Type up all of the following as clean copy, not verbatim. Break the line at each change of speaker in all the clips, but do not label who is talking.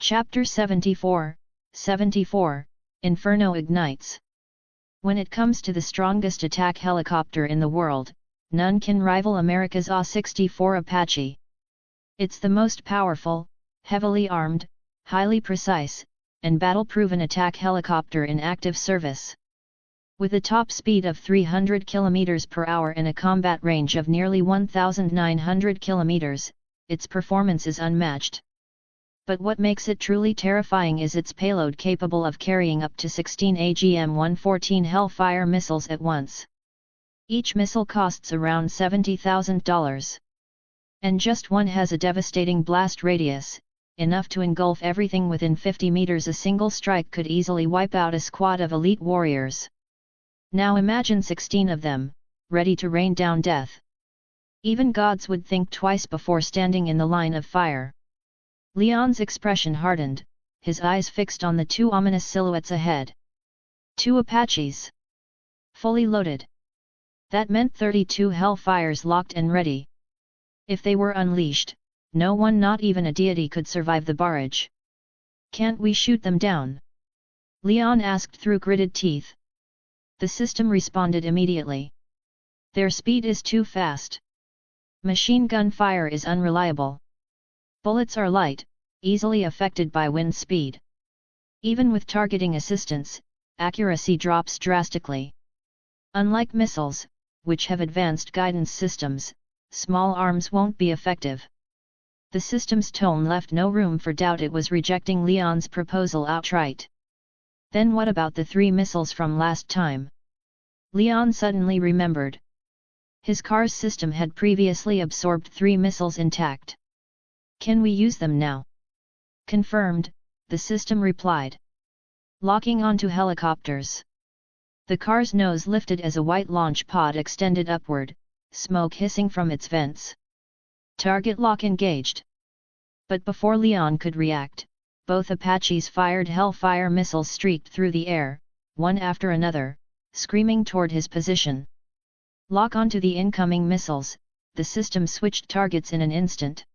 Chapter 74, Inferno Ignites. When it comes to the strongest attack helicopter in the world, none can rival America's AW-64 Apache. It's the most powerful, heavily armed, highly precise, and battle-proven attack helicopter in active service. With a top speed of 300 km per hour and a combat range of nearly 1,900 km, its performance is unmatched. But what makes it truly terrifying is its payload, capable of carrying up to 16 AGM-114 Hellfire missiles at once. Each missile costs around $70,000. And just one has a devastating blast radius, enough to engulf everything within 50 meters. A single strike could easily wipe out a squad of elite warriors. Now imagine 16 of them, ready to rain down death. Even gods would think twice before standing in the line of fire. Leon's expression hardened, his eyes fixed on the two ominous silhouettes ahead. Two Apaches. Fully loaded. That meant 32 Hellfires locked and ready. If they were unleashed, no one, not even a deity, could survive the barrage. "Can't we shoot them down?" Leon asked through gritted teeth. The system responded immediately. "Their speed is too fast. Machine gun fire is unreliable. Bullets are light, easily affected by wind speed. Even with targeting assistance, accuracy drops drastically. Unlike missiles, which have advanced guidance systems, small arms won't be effective." The system's tone left no room for doubt. It was rejecting Leon's proposal outright. Then what about the 3 missiles from last time? Leon suddenly remembered. His car's system had previously absorbed 3 missiles intact. "Can we use them now?" "Confirmed," the system replied. Locking onto helicopters. The car's nose lifted as a white launch pod extended upward, smoke hissing from its vents. Target lock engaged. But before Leon could react, both Apaches fired Hellfire missiles streaked through the air, one after another, screaming toward his position. "Lock onto the incoming missiles," the system switched targets in an instant.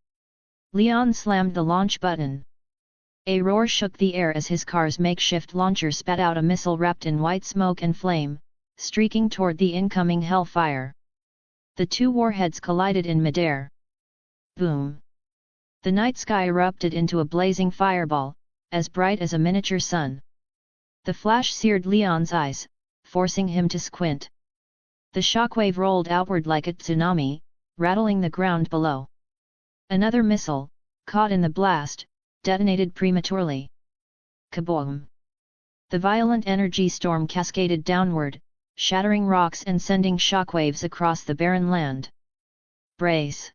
Leon slammed the launch button. A roar shook the air as his car's makeshift launcher spat out a missile wrapped in white smoke and flame, streaking toward the incoming Hellfire. The 2 warheads collided in midair. Boom! The night sky erupted into a blazing fireball, as bright as a miniature sun. The flash seared Leon's eyes, forcing him to squint. The shockwave rolled outward like a tsunami, rattling the ground below. Another missile, caught in the blast, detonated prematurely. Kaboom! The violent energy storm cascaded downward, shattering rocks and sending shockwaves across the barren land. "Brace!"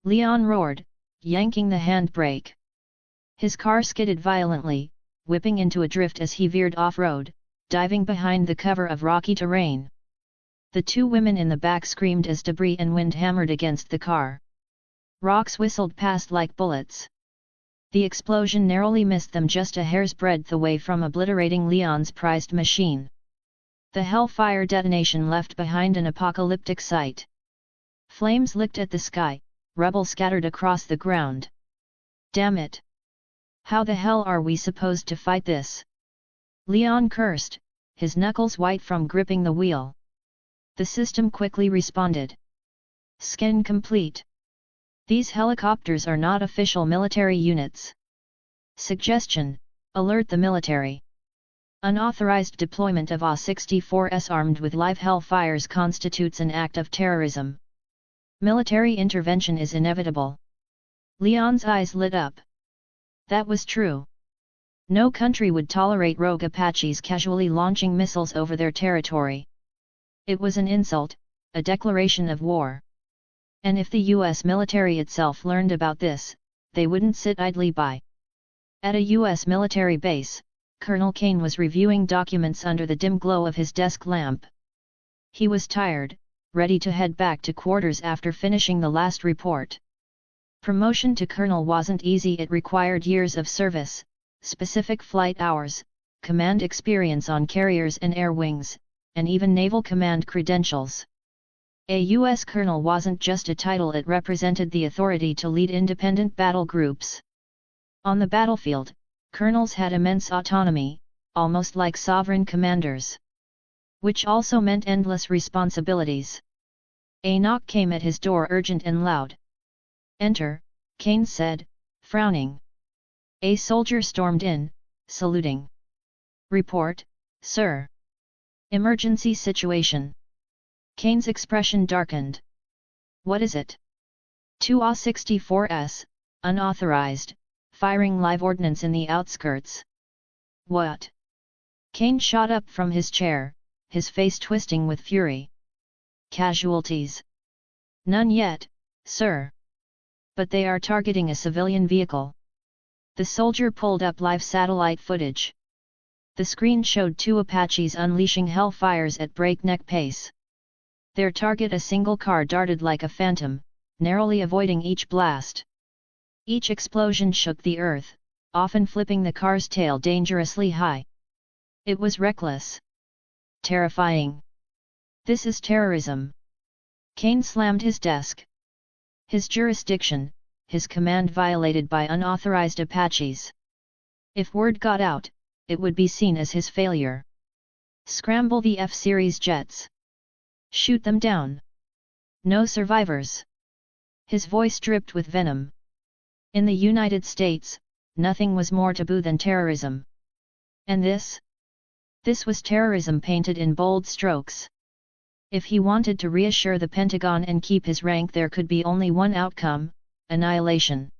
Leon roared, yanking the handbrake. His car skidded violently, whipping into a drift as he veered off-road, diving behind the cover of rocky terrain. The 2 women in the back screamed as debris and wind hammered against the car. Rocks whistled past like bullets. The explosion narrowly missed them, just a hair's breadth away from obliterating Leon's prized machine. The Hellfire detonation left behind an apocalyptic sight. Flames licked at the sky, rubble scattered across the ground. "Damn it! How the hell are we supposed to fight this?" Leon cursed, his knuckles white from gripping the wheel. The system quickly responded. "Scan complete. These helicopters are not official military units. Suggestion: alert the military. Unauthorized deployment of AW-64s armed with live Hellfires constitutes an act of terrorism. Military intervention is inevitable." Leon's eyes lit up. That was true. No country would tolerate rogue Apaches casually launching missiles over their territory. It was an insult, a declaration of war. And if the U.S. military itself learned about this, they wouldn't sit idly by. At a U.S. military base, Colonel Kane was reviewing documents under the dim glow of his desk lamp. He was tired, ready to head back to quarters after finishing the last report. Promotion to colonel wasn't easy. It required years of service, specific flight hours, command experience on carriers and air wings, and even naval command credentials. A U.S. colonel wasn't just a title, it represented the authority to lead independent battle groups. On the battlefield, colonels had immense autonomy, almost like sovereign commanders. Which also meant endless responsibilities. A knock came at his door, urgent and loud. "Enter," Kane said, frowning. A soldier stormed in, saluting. "Report, sir." "Emergency situation." Kane's expression darkened. "What is it?" "Two A-64s, unauthorized, firing live ordnance in the outskirts." "What?" Kane shot up from his chair, his face twisting with fury. "Casualties?" "None yet, sir. But they are targeting a civilian vehicle." The soldier pulled up live satellite footage. The screen showed two Apaches unleashing hellfires at breakneck pace. Their target, a single car, darted like a phantom, narrowly avoiding each blast. Each explosion shook the earth, often flipping the car's tail dangerously high. It was reckless. Terrifying. "This is terrorism." Kane slammed his desk. His jurisdiction, his command violated by unauthorized Apaches. If word got out, it would be seen as his failure. "Scramble the F-Series jets. Shoot them down. No survivors." His voice dripped with venom. In the United States, nothing was more taboo than terrorism. And this? This was terrorism painted in bold strokes. If he wanted to reassure the Pentagon and keep his rank, there could be only one outcome: annihilation.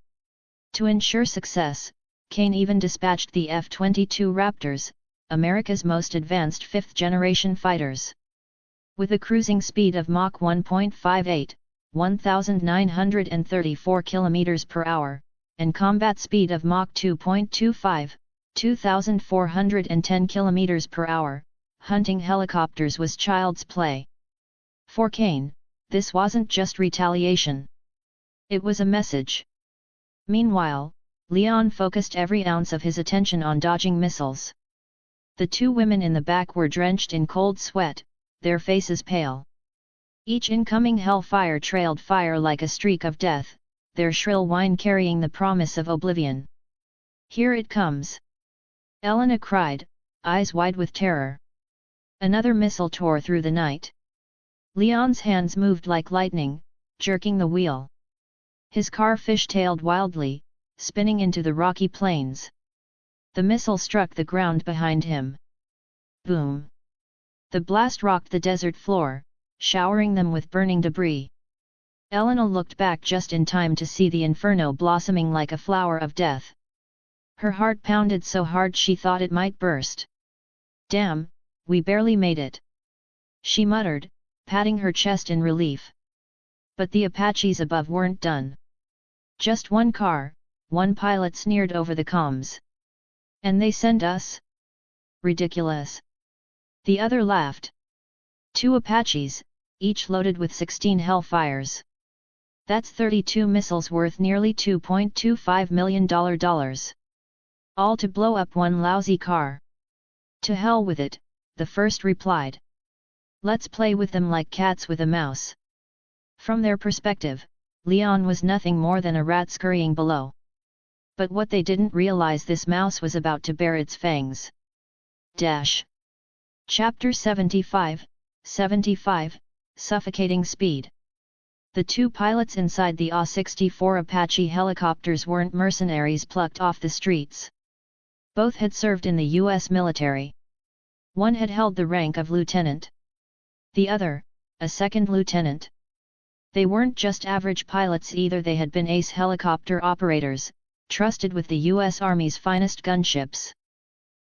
To ensure success, Kane even dispatched the F-22 Raptors, America's most advanced fifth-generation fighters. With a cruising speed of Mach 1.58, 1,934 km per hour, and combat speed of Mach 2.25, 2,410 km per hour, hunting helicopters was child's play. For Kane, this wasn't just retaliation. It was a message. Meanwhile, Leon focused every ounce of his attention on dodging missiles. The two women in the back were drenched in cold sweat, their faces pale. Each incoming hellfire trailed fire like a streak of death, their shrill whine carrying the promise of oblivion. "Here it comes!" Elena cried, eyes wide with terror. Another missile tore through the night. Leon's hands moved like lightning, jerking the wheel. His car fishtailed wildly, spinning into the rocky plains. The missile struck the ground behind him. Boom! The blast rocked the desert floor, showering them with burning debris. Elena looked back just in time to see the inferno blossoming like a flower of death. Her heart pounded so hard she thought it might burst. "Damn, we barely made it," she muttered, patting her chest in relief. But the Apaches above weren't done. "Just one car," one pilot sneered over the comms. "And they send us? Ridiculous." The other laughed. "Two Apaches, each loaded with 16 Hellfires. That's 32 missiles worth nearly $2.25 million. All to blow up one lousy car." "To hell with it," the first replied. "Let's play with them like cats with a mouse." From their perspective, Leon was nothing more than a rat scurrying below. But what they didn't realize, this mouse was about to bare its fangs. Chapter 75, Suffocating Speed. The two pilots inside the A-64 Apache helicopters weren't mercenaries plucked off the streets. Both had served in the U.S. military. One had held the rank of lieutenant. The other, a second lieutenant. They weren't just average pilots either, they had been ace helicopter operators, trusted with the U.S. Army's finest gunships.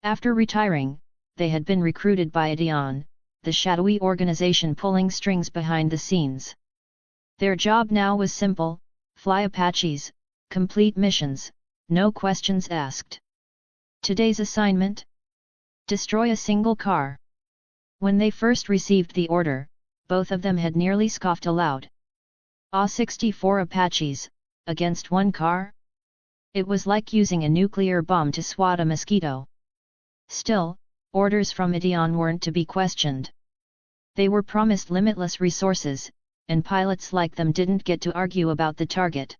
After retiring, they had been recruited by Audiobook, the shadowy organization pulling strings behind the scenes. Their job now was simple: fly Apaches, complete missions, no questions asked. Today's assignment? Destroy a single car. When they first received the order, both of them had nearly scoffed aloud. A-64 Apaches, against one car? It was like using a nuclear bomb to swat a mosquito. Still, orders from Audiobook weren't to be questioned. They were promised limitless resources, and pilots like them didn't get to argue about the target.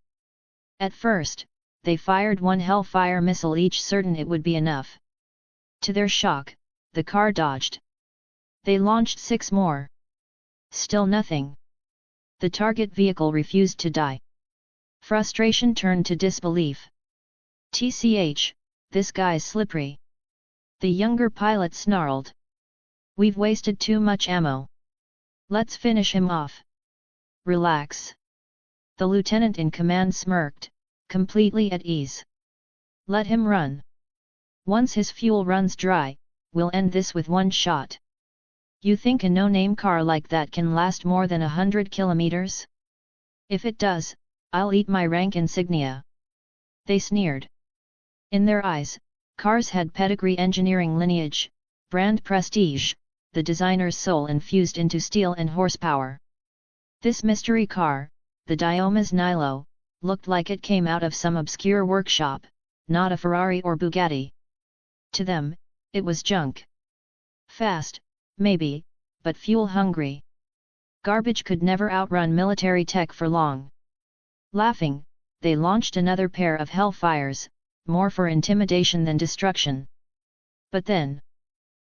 At first, they fired one Hellfire missile each, certain it would be enough. To their shock, the car dodged. They launched 6 more. Still nothing. The target vehicle refused to die. Frustration turned to disbelief. "TCH, this guy's slippery." The younger pilot snarled. "We've wasted too much ammo. Let's finish him off." "Relax." The lieutenant in command smirked, completely at ease. "Let him run. Once his fuel runs dry, we'll end this with one shot. You think a no-name car like that can last more than 100 kilometers? If it does, I'll eat my rank insignia." They sneered. In their eyes, cars had pedigree, engineering lineage, brand prestige, the designer's soul infused into steel and horsepower. This mystery car, the Dioma's Nilo, looked like it came out of some obscure workshop, not a Ferrari or Bugatti. To them, it was junk. Fast, maybe, but fuel-hungry. Garbage could never outrun military tech for long. Laughing, they launched another pair of Hellfires, more for intimidation than destruction. But then,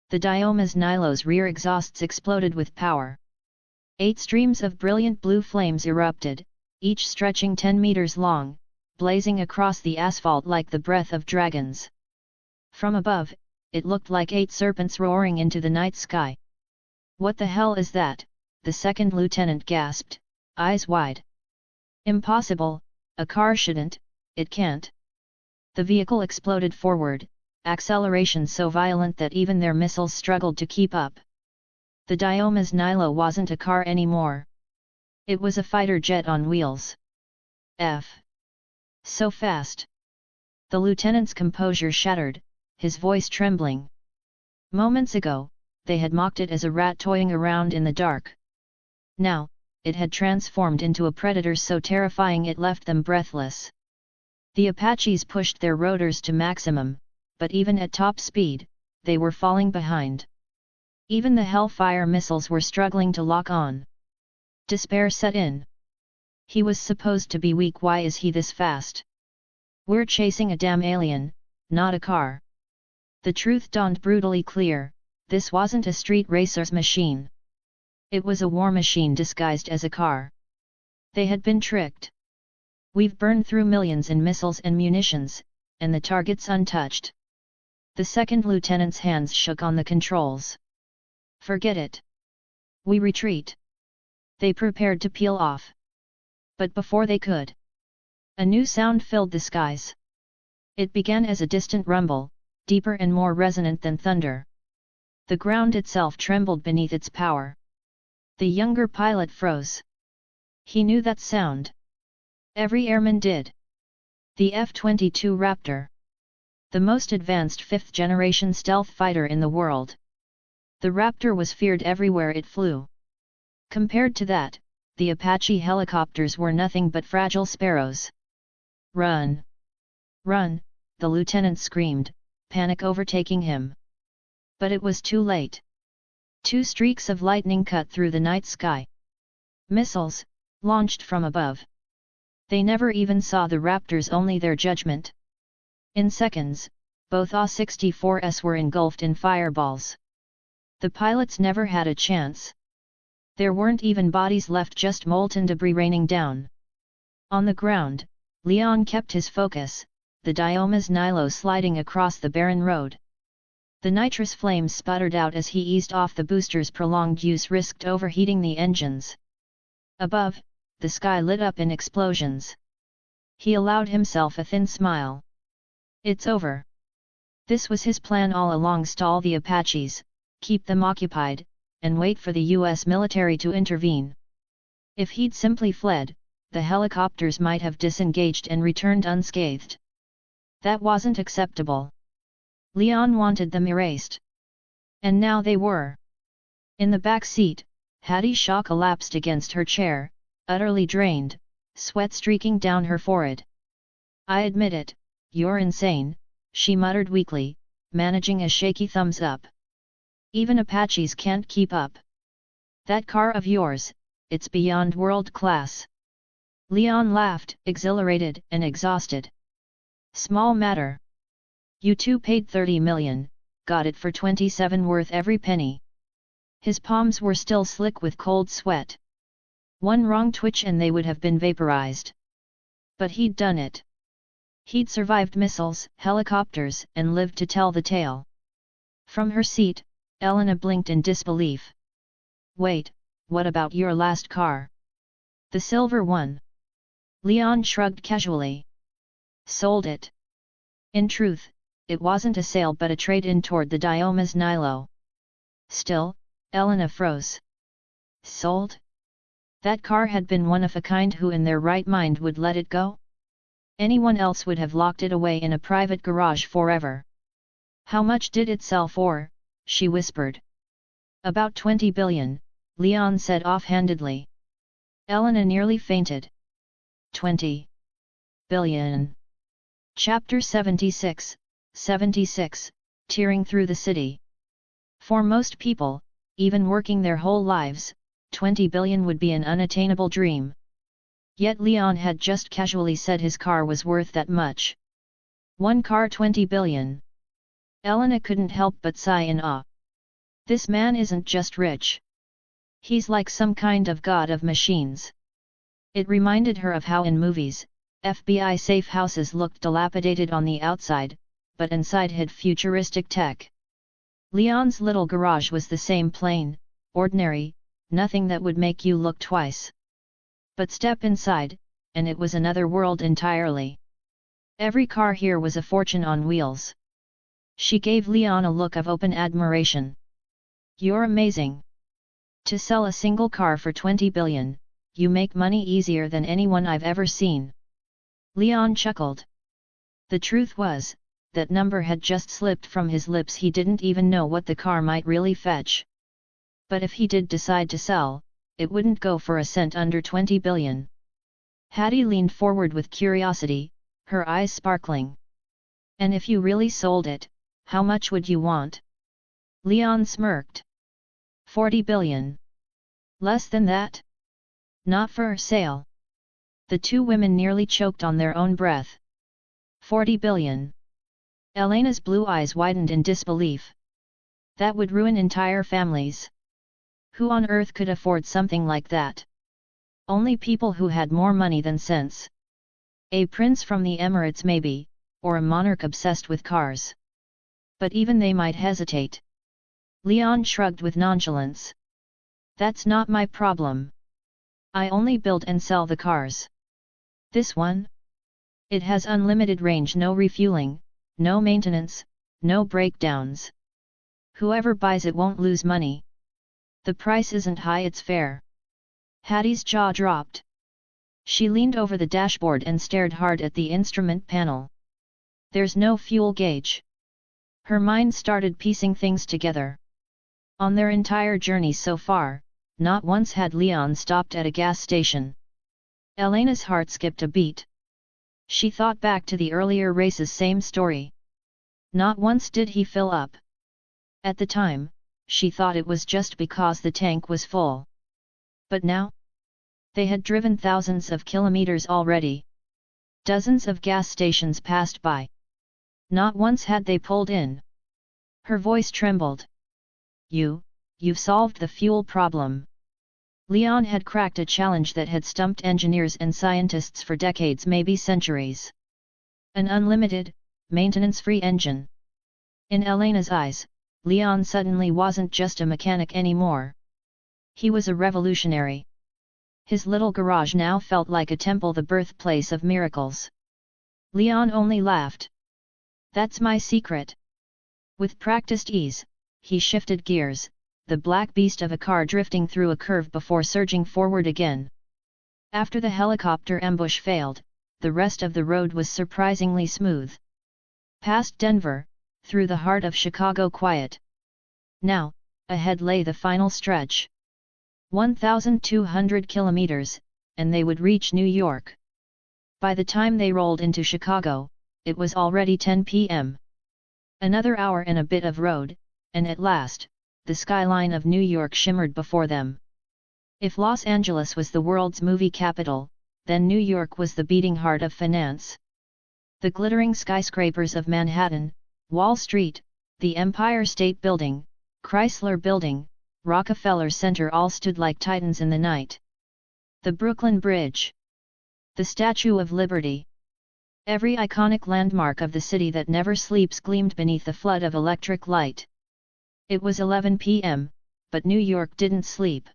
the Dioma's Nilo's rear exhausts exploded with power. 8 streams of brilliant blue flames erupted, each stretching 10 meters long, blazing across the asphalt like the breath of dragons. From above, it looked like 8 serpents roaring into the night sky. "What the hell is that?" the second lieutenant gasped, eyes wide. "Impossible, a car shouldn't, it can't." The vehicle exploded forward, acceleration so violent that even their missiles struggled to keep up. The Dioma's Nilo wasn't a car anymore. It was a fighter jet on wheels. So fast. The lieutenant's composure shattered, his voice trembling. Moments ago, they had mocked it as a rat toying around in the dark. Now, it had transformed into a predator so terrifying it left them breathless. The Apaches pushed their rotors to maximum, but even at top speed, they were falling behind. Even the Hellfire missiles were struggling to lock on. Despair set in. He was supposed to be weak. Why is he this fast? "We're chasing a damn alien, not a car." The truth dawned brutally clear, this wasn't a street racer's machine. It was a war machine disguised as a car. They had been tricked. "We've burned through millions in missiles and munitions, and the target's untouched." The second lieutenant's hands shook on the controls. "Forget it. We retreat." They prepared to peel off. But before they could, a new sound filled the skies. It began as a distant rumble, deeper and more resonant than thunder. The ground itself trembled beneath its power. The younger pilot froze. He knew that sound. Every airman did. The F-22 Raptor. The most advanced 5th-generation stealth fighter in the world. The Raptor was feared everywhere it flew. Compared to that, the Apache helicopters were nothing but fragile sparrows. "Run! Run!" the lieutenant screamed, panic overtaking him. But it was too late. 2 streaks of lightning cut through the night sky. Missiles, launched from above. They never even saw the Raptors, only their judgment. In seconds, both A-64s were engulfed in fireballs. The pilots never had a chance. There weren't even bodies left, just molten debris raining down. On the ground, Leon kept his focus, the Dioma's Nilo sliding across the barren road. The nitrous flames sputtered out as he eased off the boosters. Prolonged use risked overheating the engines. Above, the sky lit up in explosions. He allowed himself a thin smile. It's over. This was his plan all along: stall the Apaches, keep them occupied, and wait for the U.S. military to intervene. If he'd simply fled, the helicopters might have disengaged and returned unscathed. That wasn't acceptable. Leon wanted them erased. And now they were. In the back seat, Hattie Shaw collapsed against her chair, utterly drained, sweat streaking down her forehead. "I admit it, you're insane," she muttered weakly, managing a shaky thumbs up. "Even Apaches can't keep up. That car of yours, it's beyond world class." Leon laughed, exhilarated and exhausted. Small matter. You two paid 30 million, got it for 27, worth every penny. His palms were still slick with cold sweat. One wrong twitch and they would have been vaporized. But he'd done it. He'd survived missiles, helicopters, and lived to tell the tale. From her seat, Elena blinked in disbelief. Wait, what about your last car? The silver one. Leon shrugged casually. Sold it. In truth, it wasn't a sale but a trade-in toward the Dioma's Nilo. Still, Elena froze. Sold? That car had been one of a kind. Who in their right mind would let it go? Anyone else would have locked it away in a private garage forever. How much did it sell for? She whispered. About 20 billion, Leon said offhandedly. Elena nearly fainted. 20 billion. Chapter 76, 76, tearing through the city. For most people, even working their whole lives, 20 billion would be an unattainable dream. Yet Leon had just casually said his car was worth that much. One car, 20 billion. Elena couldn't help but sigh in awe. This man isn't just rich. He's like some kind of god of machines. It reminded her of how in movies, FBI safe houses looked dilapidated on the outside, but inside had futuristic tech. Leon's little garage was the same, plain, ordinary, nothing that would make you look twice. But step inside, and it was another world entirely. Every car here was a fortune on wheels. She gave Leon a look of open admiration. You're amazing. To sell a single car for 20 billion, you make money easier than anyone I've ever seen. Leon chuckled. The truth was, that number had just slipped from his lips. He didn't even know what the car might really fetch. But if he did decide to sell, it wouldn't go for a cent under 20 billion. Hattie leaned forward with curiosity, her eyes sparkling. And if you really sold it, how much would you want? Leon smirked. 40 billion. Less than that? Not for sale. The two women nearly choked on their own breath. 40 billion. Elena's blue eyes widened in disbelief. That would ruin entire families. Who on earth could afford something like that? Only people who had more money than sense. A prince from the Emirates maybe, or a monarch obsessed with cars. But even they might hesitate. Leon shrugged with nonchalance. That's not my problem. I only build and sell the cars. This one? It has unlimited range, no refueling, no maintenance, no breakdowns. Whoever buys it won't lose money. The price isn't high, it's fair. Hattie's jaw dropped. She leaned over the dashboard and stared hard at the instrument panel. There's no fuel gauge. Her mind started piecing things together. On their entire journey so far, not once had Leon stopped at a gas station. Elena's heart skipped a beat. She thought back to the earlier races, same story. Not once did he fill up. At the time, she thought it was just because the tank was full. But now? They had driven thousands of kilometers already. Dozens of gas stations passed by. Not once had they pulled in. Her voice trembled. You've solved the fuel problem. Leon had cracked a challenge that had stumped engineers and scientists for decades, maybe centuries. An unlimited, maintenance-free engine. In Elena's eyes, Leon suddenly wasn't just a mechanic anymore. He was a revolutionary. His little garage now felt like a temple, the birthplace of miracles. Leon only laughed. That's my secret. With practiced ease, he shifted gears, the black beast of a car drifting through a curve before surging forward again. After the helicopter ambush failed, the rest of the road was surprisingly smooth. Past Denver, through the heart of Chicago, quiet. Now, ahead lay the final stretch. 1,200 kilometers, and they would reach New York. By the time they rolled into Chicago, it was already 10 p.m. Another hour and a bit of road, and at last, the skyline of New York shimmered before them. If Los Angeles was the world's movie capital, then New York was the beating heart of finance. The glittering skyscrapers of Manhattan, Wall Street, the Empire State Building, Chrysler Building, Rockefeller Center all stood like titans in the night. The Brooklyn Bridge. The Statue of Liberty. Every iconic landmark of the city that never sleeps gleamed beneath the flood of electric light. It was 11 p.m., but New York didn't sleep.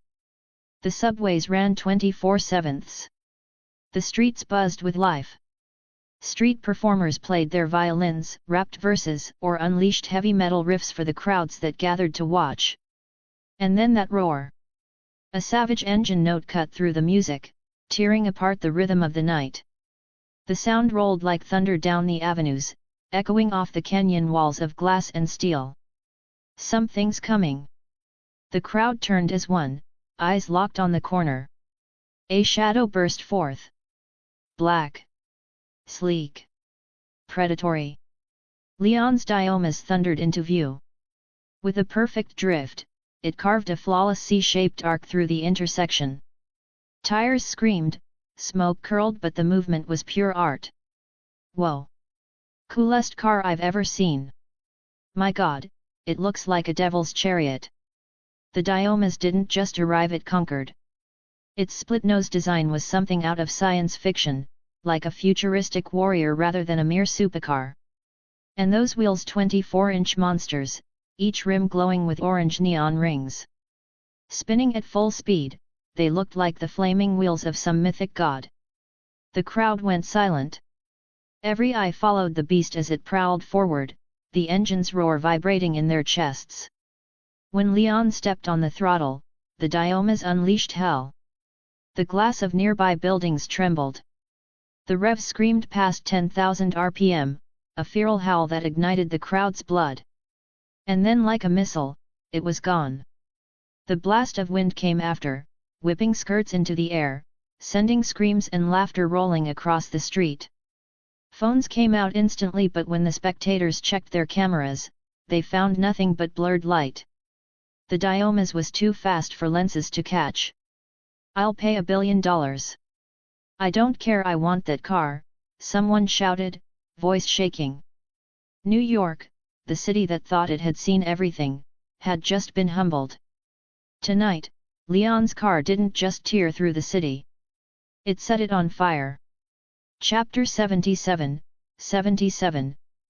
The subways ran 24/7. The streets buzzed with life. Street performers played their violins, rapped verses, or unleashed heavy metal riffs for the crowds that gathered to watch. And then that roar. A savage engine note cut through the music, tearing apart the rhythm of the night. The sound rolled like thunder down the avenues, echoing off the canyon walls of glass and steel. Something's coming. The crowd turned as one, eyes locked on the corner. A shadow burst forth. Black. Sleek. Predatory. Leon's Diomas thundered into view. With a perfect drift, it carved a flawless C-shaped arc through the intersection. Tires screamed, smoke curled, but the movement was pure art. Whoa! Coolest car I've ever seen. My God, it looks like a devil's chariot. The Diomas didn't just arrive, it conquered. Its split-nose design was something out of science fiction, like a futuristic warrior rather than a mere supercar. And those wheels, 24-inch monsters, each rim glowing with orange neon rings. Spinning at full speed, they looked like the flaming wheels of some mythic god. The crowd went silent. Every eye followed the beast as it prowled forward, the engine's roar vibrating in their chests. When Leon stepped on the throttle, the Diomas unleashed hell. The glass of nearby buildings trembled. The revs screamed past 10,000 RPM, a feral howl that ignited the crowd's blood. And then, like a missile, it was gone. The blast of wind came after, whipping skirts into the air, sending screams and laughter rolling across the street. Phones came out instantly, but when the spectators checked their cameras, they found nothing but blurred light. The Diomas was too fast for lenses to catch. "I'll pay $1 billion. I don't care, I want that car," someone shouted, voice shaking. New York, the city that thought it had seen everything, had just been humbled. Tonight, Leon's car didn't just tear through the city. It set it on fire. Chapter 77,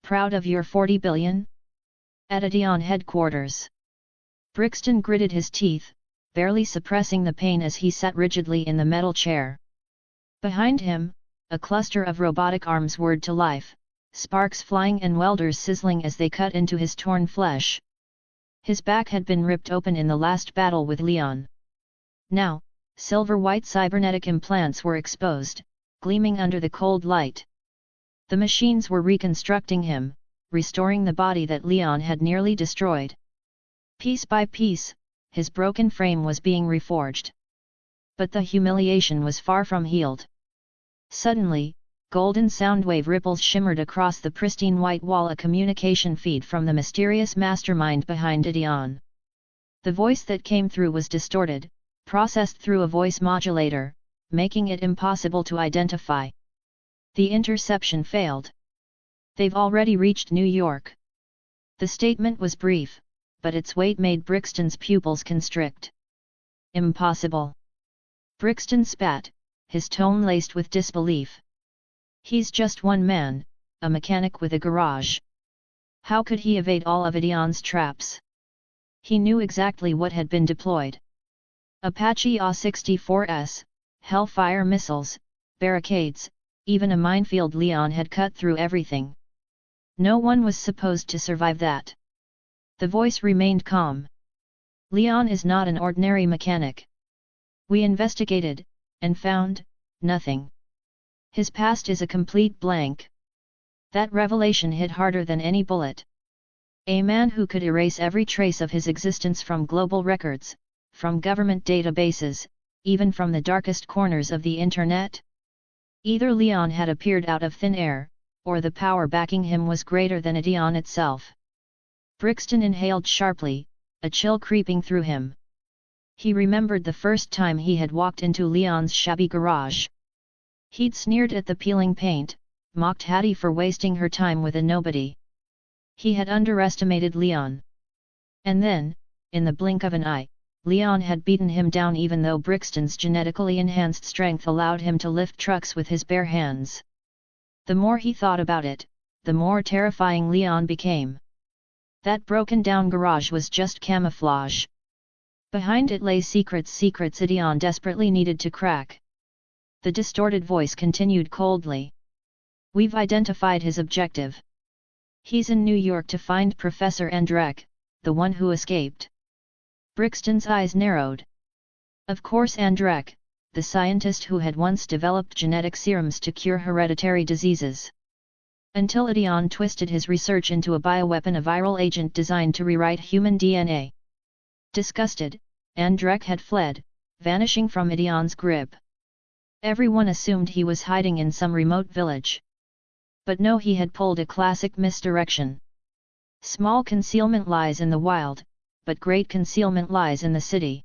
Proud of your 40 billion? At Audiobook headquarters. Brixton gritted his teeth, barely suppressing the pain as he sat rigidly in the metal chair. Behind him, a cluster of robotic arms whirred to life, sparks flying and welders sizzling as they cut into his torn flesh. His back had been ripped open in the last battle with Leon. Now, silver-white cybernetic implants were exposed, gleaming under the cold light. The machines were reconstructing him, restoring the body that Leon had nearly destroyed. Piece by piece, his broken frame was being reforged. But the humiliation was far from healed. Suddenly, golden soundwave ripples shimmered across the pristine white wall, a communication feed from the mysterious mastermind behind Audiobook. The voice that came through was distorted, processed through a voice modulator, making it impossible to identify. The interception failed. "They've already reached New York." The statement was brief, but its weight made Brixton's pupils constrict. "Impossible." Brixton spat, his tone laced with disbelief. "He's just one man, a mechanic with a garage. How could he evade all of Audiobook's traps?" He knew exactly what had been deployed. Apache A-64s, Hellfire missiles, barricades, even a minefield. Leon had cut through everything. No one was supposed to survive that. The voice remained calm. "Leon is not an ordinary mechanic. We investigated, and found nothing. His past is a complete blank." That revelation hit harder than any bullet. A man who could erase every trace of his existence from global records, from government databases, even from the darkest corners of the internet? Either Leon had appeared out of thin air, or the power backing him was greater than Audiobook itself. Brixton inhaled sharply, a chill creeping through him. He remembered the first time he had walked into Leon's shabby garage. He'd sneered at the peeling paint, mocked Hattie for wasting her time with a nobody. He had underestimated Leon. And then, in the blink of an eye, Leon had beaten him down even though Brixton's genetically enhanced strength allowed him to lift trucks with his bare hands. The more he thought about it, the more terrifying Leon became. That broken-down garage was just camouflage. Behind it lay secrets Idion desperately needed to crack. The distorted voice continued coldly. We've identified his objective. He's in New York to find Professor Andrek, the one who escaped. Brixton's eyes narrowed. Of course Andrek, the scientist who had once developed genetic serums to cure hereditary diseases. Until Idion twisted his research into a bioweapon, a viral agent designed to rewrite human DNA. Disgusted, Andrek had fled, vanishing from Idion's grip. Everyone assumed he was hiding in some remote village. But no, he had pulled a classic misdirection. Small concealment lies in the wild, but great concealment lies in the city.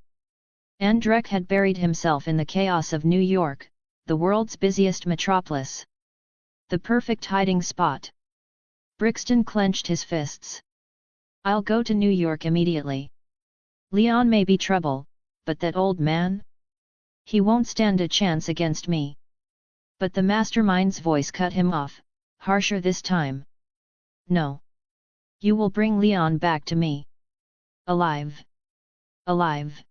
Andrek had buried himself in the chaos of New York, the world's busiest metropolis. The perfect hiding spot. Brixton clenched his fists. I'll go to New York immediately. Leon may be trouble, but that old man? He won't stand a chance against me. But the mastermind's voice cut him off, harsher this time. No. You will bring Leon back to me. Alive. Alive.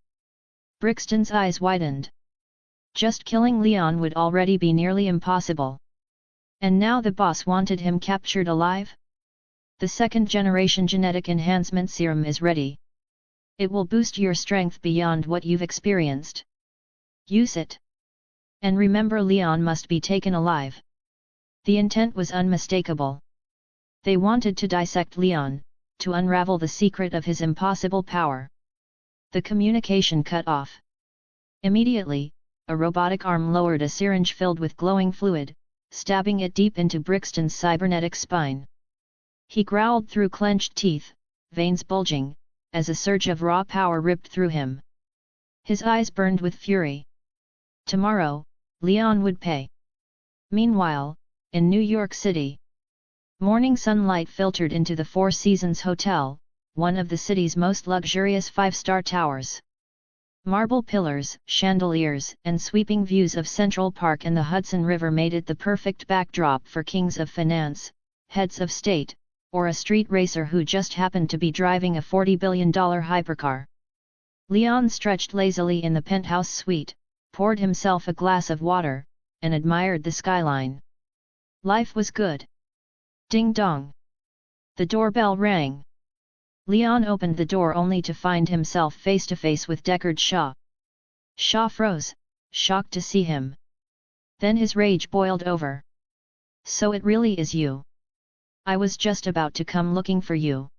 Brixton's eyes widened. Just killing Leon would already be nearly impossible. And now the boss wanted him captured alive? The second-generation genetic enhancement serum is ready. It will boost your strength beyond what you've experienced. Use it. And remember, Leon must be taken alive. The intent was unmistakable. They wanted to dissect Leon, to unravel the secret of his impossible power. The communication cut off. Immediately, a robotic arm lowered a syringe filled with glowing fluid, stabbing it deep into Brixton's cybernetic spine. He growled through clenched teeth, veins bulging, as a surge of raw power ripped through him. His eyes burned with fury. Tomorrow, Leon would pay. Meanwhile, in New York City, morning sunlight filtered into the Four Seasons Hotel, one of the city's most luxurious five-star towers. Marble pillars, chandeliers, and sweeping views of Central Park and the Hudson River made it the perfect backdrop for kings of finance, heads of state, or a street racer who just happened to be driving a $40 billion hypercar. Leon stretched lazily in the penthouse suite, poured himself a glass of water, and admired the skyline. Life was good. Ding dong. The doorbell rang. Leon opened the door only to find himself face to face with Deckard Shaw. Shaw froze, shocked to see him. Then his rage boiled over. So it really is you. I was just about to come looking for you.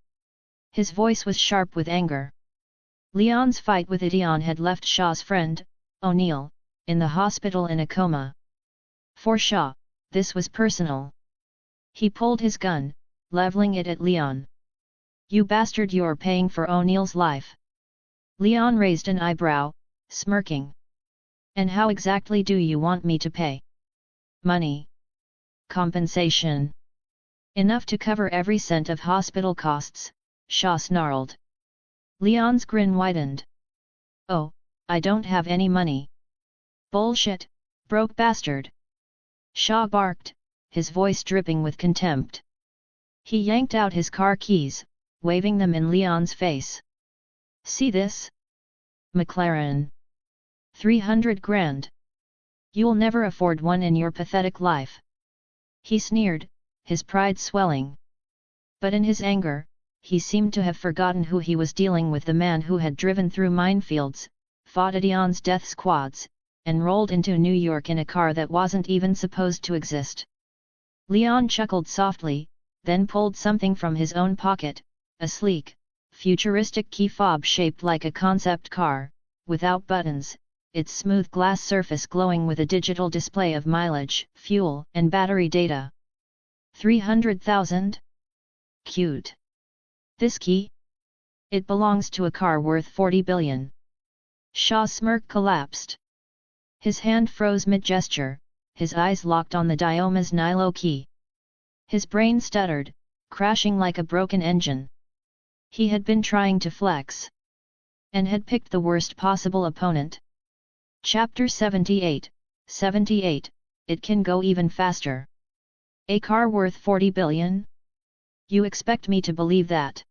His voice was sharp with anger. Leon's fight with Idion had left Shaw's friend, O'Neill, in the hospital in a coma. For Shaw, this was personal. He pulled his gun, leveling it at Leon. You bastard, you're paying for O'Neill's life. Leon raised an eyebrow, smirking. And how exactly do you want me to pay? Money. Compensation. Enough to cover every cent of hospital costs, Shaw snarled. Leon's grin widened. Oh, I don't have any money. Bullshit, broke bastard. Shaw barked, his voice dripping with contempt. He yanked out his car keys, waving them in Leon's face. See this? McLaren. 300 grand. You'll never afford one in your pathetic life. He sneered, his pride swelling. But in his anger, he seemed to have forgotten who he was dealing with, the man who had driven through minefields, fought Idion's death squads, and rolled into New York in a car that wasn't even supposed to exist. Leon chuckled softly, then pulled something from his own pocket, a sleek, futuristic key fob shaped like a concept car, without buttons, its smooth glass surface glowing with a digital display of mileage, fuel, and battery data. 300,000? Cute. This key? It belongs to a car worth 40 billion. Shaw's smirk collapsed. His hand froze mid-gesture, his eyes locked on the Dioma's Nilo key. His brain stuttered, crashing like a broken engine. He had been trying to flex. And had picked the worst possible opponent. Chapter 78, 78, It can go even faster. A car worth 40 billion? You expect me to believe that?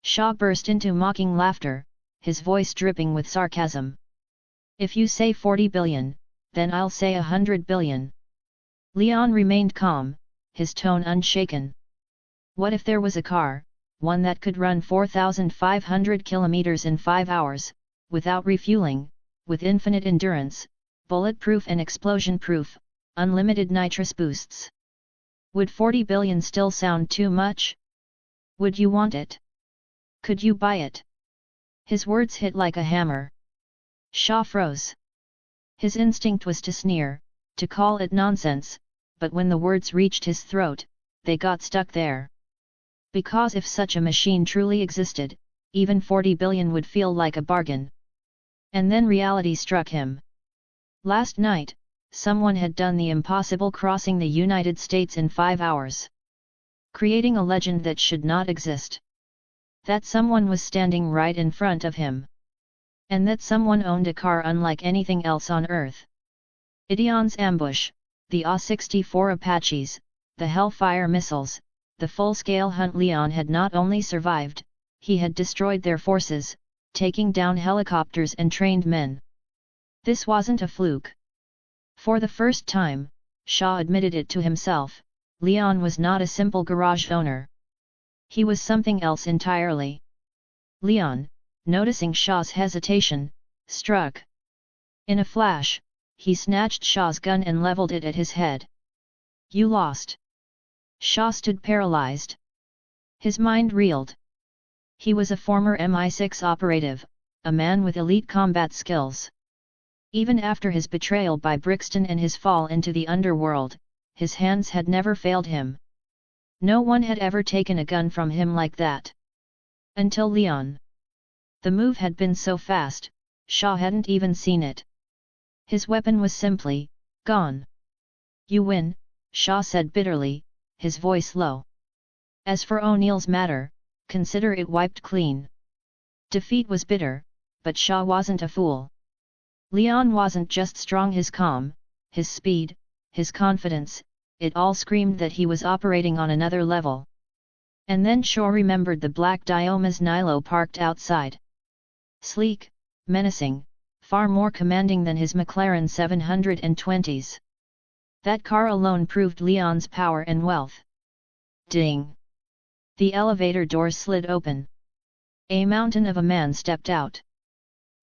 Shaw burst into mocking laughter, his voice dripping with sarcasm. If you say 40 billion, then I'll say 100 billion. Leon remained calm, his tone unshaken. What if there was a car, one that could run 4,500 kilometers in 5 hours, without refueling, with infinite endurance, bulletproof and explosion-proof, unlimited nitrous boosts? Would 40 billion still sound too much? Would you want it? Could you buy it? His words hit like a hammer. Shaw froze. His instinct was to sneer, to call it nonsense, but when the words reached his throat, they got stuck there. Because if such a machine truly existed, even 40 billion would feel like a bargain. And then reality struck him. Last night, someone had done the impossible, crossing the United States in 5 hours. Creating a legend that should not exist. That someone was standing right in front of him. And that someone owned a car unlike anything else on Earth. Idion's ambush, the A-64 Apaches, the Hellfire missiles, the full-scale hunt. Leon had not only survived, he had destroyed their forces, taking down helicopters and trained men. This wasn't a fluke. For the first time, Shaw admitted it to himself, Leon was not a simple garage owner. He was something else entirely. Leon, noticing Shaw's hesitation, struck. In a flash, he snatched Shaw's gun and leveled it at his head. You lost. Shaw stood paralyzed. His mind reeled. He was a former MI6 operative, a man with elite combat skills. Even after his betrayal by Brixton and his fall into the underworld, his hands had never failed him. No one had ever taken a gun from him like that. Until Leon. The move had been so fast, Shaw hadn't even seen it. His weapon was simply gone. You win, Shaw said bitterly, his voice low. As for O'Neill's matter, consider it wiped clean. Defeat was bitter, but Shaw wasn't a fool. Leon wasn't just strong, his calm, his speed, his confidence, it all screamed that he was operating on another level. And then Shaw remembered the black Dioma's Nilo parked outside. Sleek, menacing, far more commanding than his McLaren 720s. That car alone proved Leon's power and wealth. Ding! The elevator doors slid open. A mountain of a man stepped out.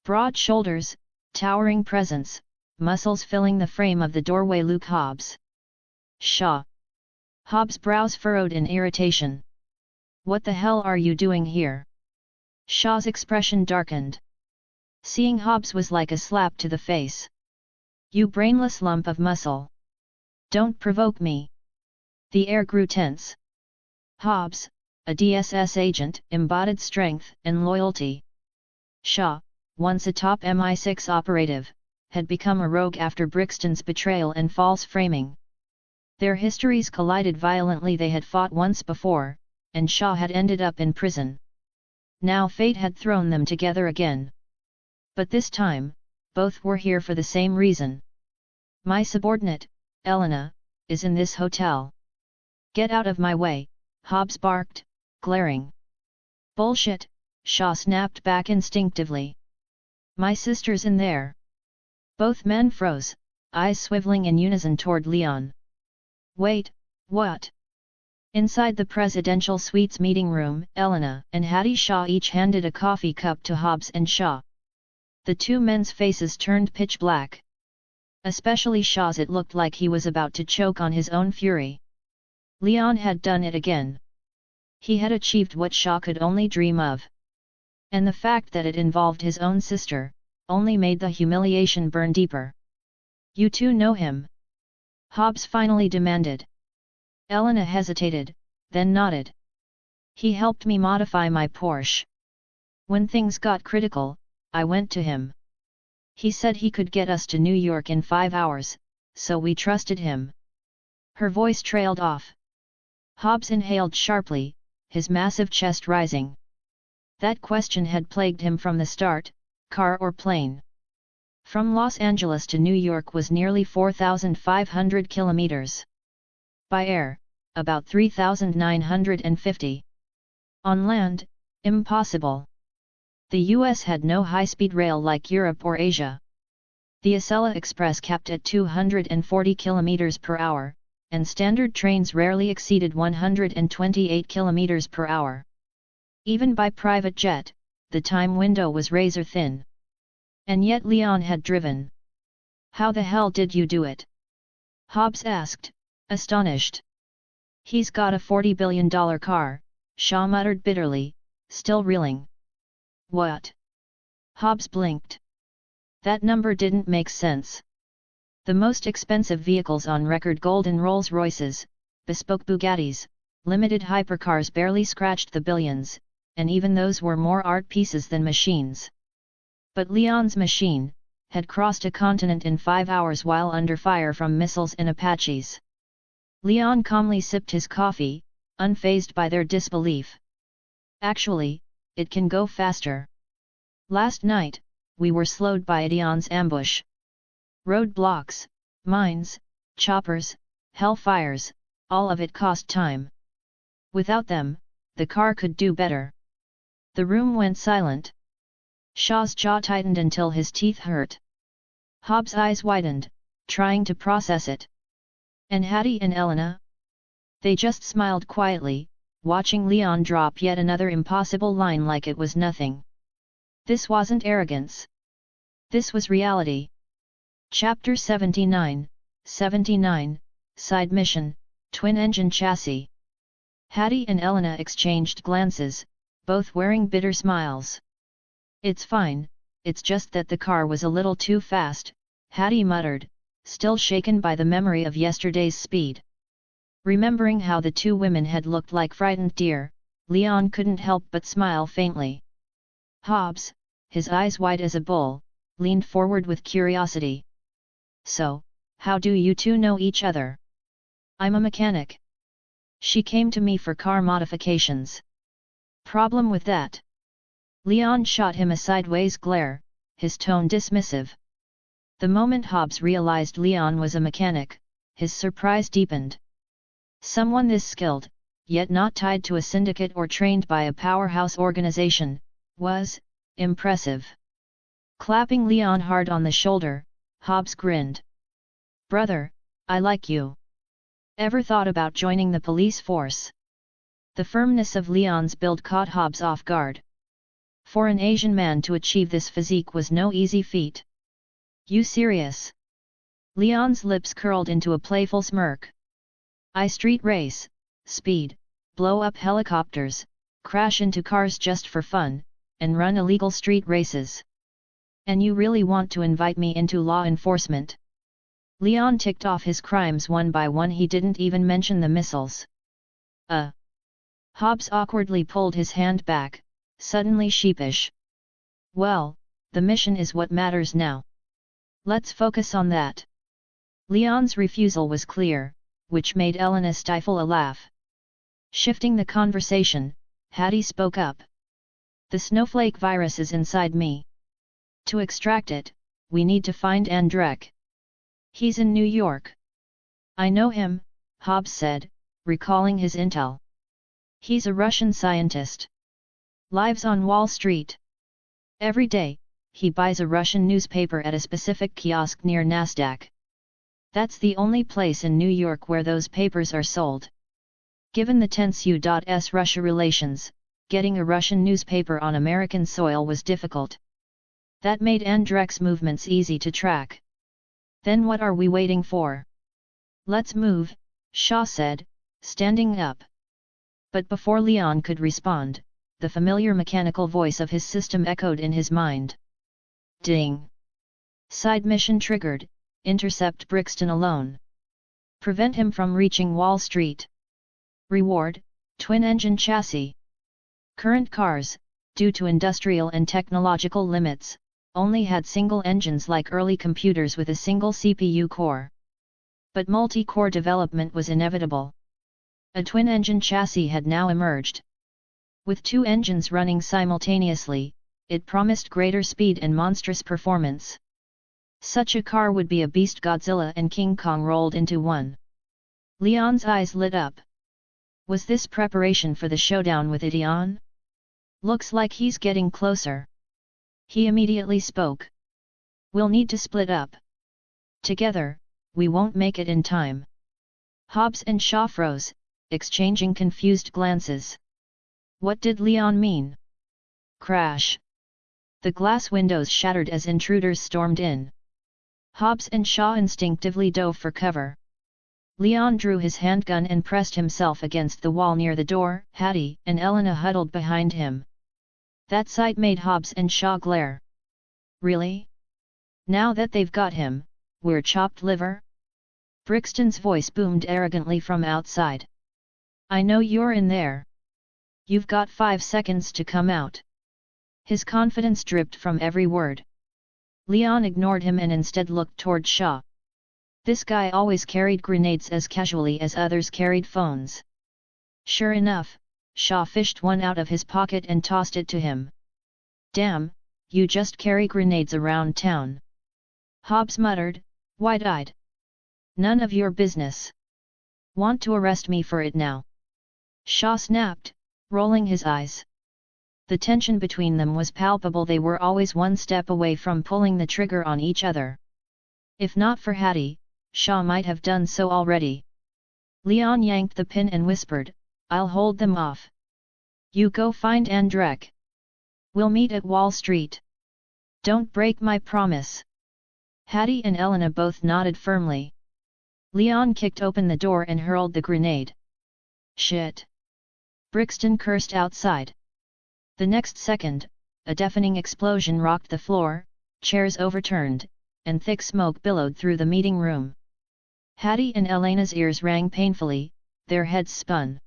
Broad shoulders, towering presence, muscles filling the frame of the doorway. Luke Hobbs. Shaw. Hobbs' brows furrowed in irritation. What the hell are you doing here? Shaw's expression darkened. Seeing Hobbs was like a slap to the face. You brainless lump of muscle. Don't provoke me. The air grew tense. Hobbs, a DSS agent, embodied strength and loyalty. Shaw, once a top MI6 operative, had become a rogue after Brixton's betrayal and false framing. Their histories collided violently. They had fought once before, and Shaw had ended up in prison. Now fate had thrown them together again. But this time, both were here for the same reason. My subordinate, Elena, is in this hotel. Get out of my way, Hobbs barked, glaring. Bullshit, Shaw snapped back instinctively. My sister's in there. Both men froze, eyes swiveling in unison toward Leon. Wait, what? Inside the presidential suite's meeting room, Elena and Hattie Shaw each handed a coffee cup to Hobbs and Shaw. The two men's faces turned pitch black. Especially Shaw's. It looked like he was about to choke on his own fury. Leon had done it again. He had achieved what Shaw could only dream of. And the fact that it involved his own sister, only made the humiliation burn deeper. You two know him? Hobbs finally demanded. Elena hesitated, then nodded. He helped me modify my Porsche. When things got critical, I went to him. He said he could get us to New York in 5 hours, so we trusted him." Her voice trailed off. Hobbs inhaled sharply, his massive chest rising. That question had plagued him from the start: car or plane? From Los Angeles to New York was nearly 4,500 kilometers. By air, about 3,950. On land, impossible. The US had no high-speed rail like Europe or Asia. The Acela Express capped at 240 km per hour, and standard trains rarely exceeded 128 km per hour. Even by private jet, the time window was razor thin. And yet Leon had driven. "How the hell did you do it?" Hobbs asked, astonished. "He's got a $40 billion car," Shaw muttered bitterly, still reeling. "What?" Hobbs blinked. That number didn't make sense. The most expensive vehicles on record, golden Rolls-Royces, bespoke Bugattis, limited hypercars, barely scratched the billions, and even those were more art pieces than machines. But Leon's machine had crossed a continent in 5 hours while under fire from missiles and Apaches. Leon calmly sipped his coffee, unfazed by their disbelief. "Actually, it can go faster. Last night, we were slowed by Idion's ambush. Roadblocks, mines, choppers, hellfires, all of it cost time. Without them, the car could do better." The room went silent. Shaw's jaw tightened until his teeth hurt. Hobbs' eyes widened, trying to process it. "And Hattie and Elena?" They just smiled quietly, watching Leon drop yet another impossible line like it was nothing. This wasn't arrogance. This was reality. Chapter 79, Side Mission, Twin-Engine Chassis. Hattie and Elena exchanged glances, both wearing bitter smiles. "It's fine, it's just that the car was a little too fast," Hattie muttered, still shaken by the memory of yesterday's speed. Remembering how the two women had looked like frightened deer, Leon couldn't help but smile faintly. Hobbs, his eyes wide as a bull, leaned forward with curiosity. "So, how do you two know each other?" "I'm a mechanic. She came to me for car modifications." "Problem with that?" Leon shot him a sideways glare, his tone dismissive. The moment Hobbs realized Leon was a mechanic, his surprise deepened. Someone this skilled, yet not tied to a syndicate or trained by a powerhouse organization, was impressive. Clapping Leon hard on the shoulder, Hobbs grinned. "Brother, I like you. Ever thought about joining the police force?" The firmness of Leon's build caught Hobbs off guard. For an Asian man to achieve this physique was no easy feat. "You serious?" Leon's lips curled into a playful smirk. "I street race, speed, blow up helicopters, crash into cars just for fun, and run illegal street races. And you really want to invite me into law enforcement?" Leon ticked off his crimes one by one. He didn't even mention the missiles. Hobbs awkwardly pulled his hand back, suddenly sheepish. "Well, the mission is what matters now. Let's focus on that." Leon's refusal was clear, which made Elena stifle a laugh. Shifting the conversation, Hattie spoke up. "The snowflake virus is inside me. To extract it, we need to find Andrek. He's in New York." "I know him," Hobbs said, recalling his intel. "He's a Russian scientist. Lives on Wall Street. Every day, he buys a Russian newspaper at a specific kiosk near Nasdaq. That's the only place in New York where those papers are sold." Given the tense U.S.-Russia relations, getting a Russian newspaper on American soil was difficult. That made Andrek's movements easy to track. "Then what are we waiting for? Let's move," Shaw said, standing up. But before Leon could respond, the familiar mechanical voice of his system echoed in his mind. Ding! Side mission triggered, intercept Brixton alone. Prevent him from reaching Wall Street. Reward, twin-engine chassis. Current cars, due to industrial and technological limits, only had single engines like early computers with a single CPU core. But multi-core development was inevitable. A twin-engine chassis had now emerged. With two engines running simultaneously, it promised greater speed and monstrous performance. Such a car would be a beast. Godzilla and King Kong rolled into one. Leon's eyes lit up. Was this preparation for the showdown with Ideon? Looks like he's getting closer. He immediately spoke. We'll need to split up. Together, we won't make it in time. Hobbs and Shaw froze, exchanging confused glances. What did Leon mean? Crash. The glass windows shattered as intruders stormed in. Hobbs and Shaw instinctively dove for cover. Leon drew his handgun and pressed himself against the wall near the door. Hattie and Elena huddled behind him. That sight made Hobbs and Shaw glare. Really? Now that they've got him, we're chopped liver? Brixton's voice boomed arrogantly from outside. I know you're in there. You've got 5 seconds to come out. His confidence dripped from every word. Leon ignored him and instead looked toward Shaw. This guy always carried grenades as casually as others carried phones. Sure enough, Shaw fished one out of his pocket and tossed it to him. Damn, you just carry grenades around town. Hobbs muttered, wide-eyed. None of your business. Want to arrest me for it now? Shaw snapped, rolling his eyes. The tension between them was palpable. They were always one step away from pulling the trigger on each other. If not for Hattie, Shaw might have done so already. Leon yanked the pin and whispered, I'll hold them off. You go find Andrek. We'll meet at Wall Street. Don't break my promise. Hattie and Elena both nodded firmly. Leon kicked open the door and hurled the grenade. Shit! Brixton cursed outside. The next second, a deafening explosion rocked the floor, chairs overturned, and thick smoke billowed through the meeting room. Hattie and Elena's ears rang painfully, their heads spun.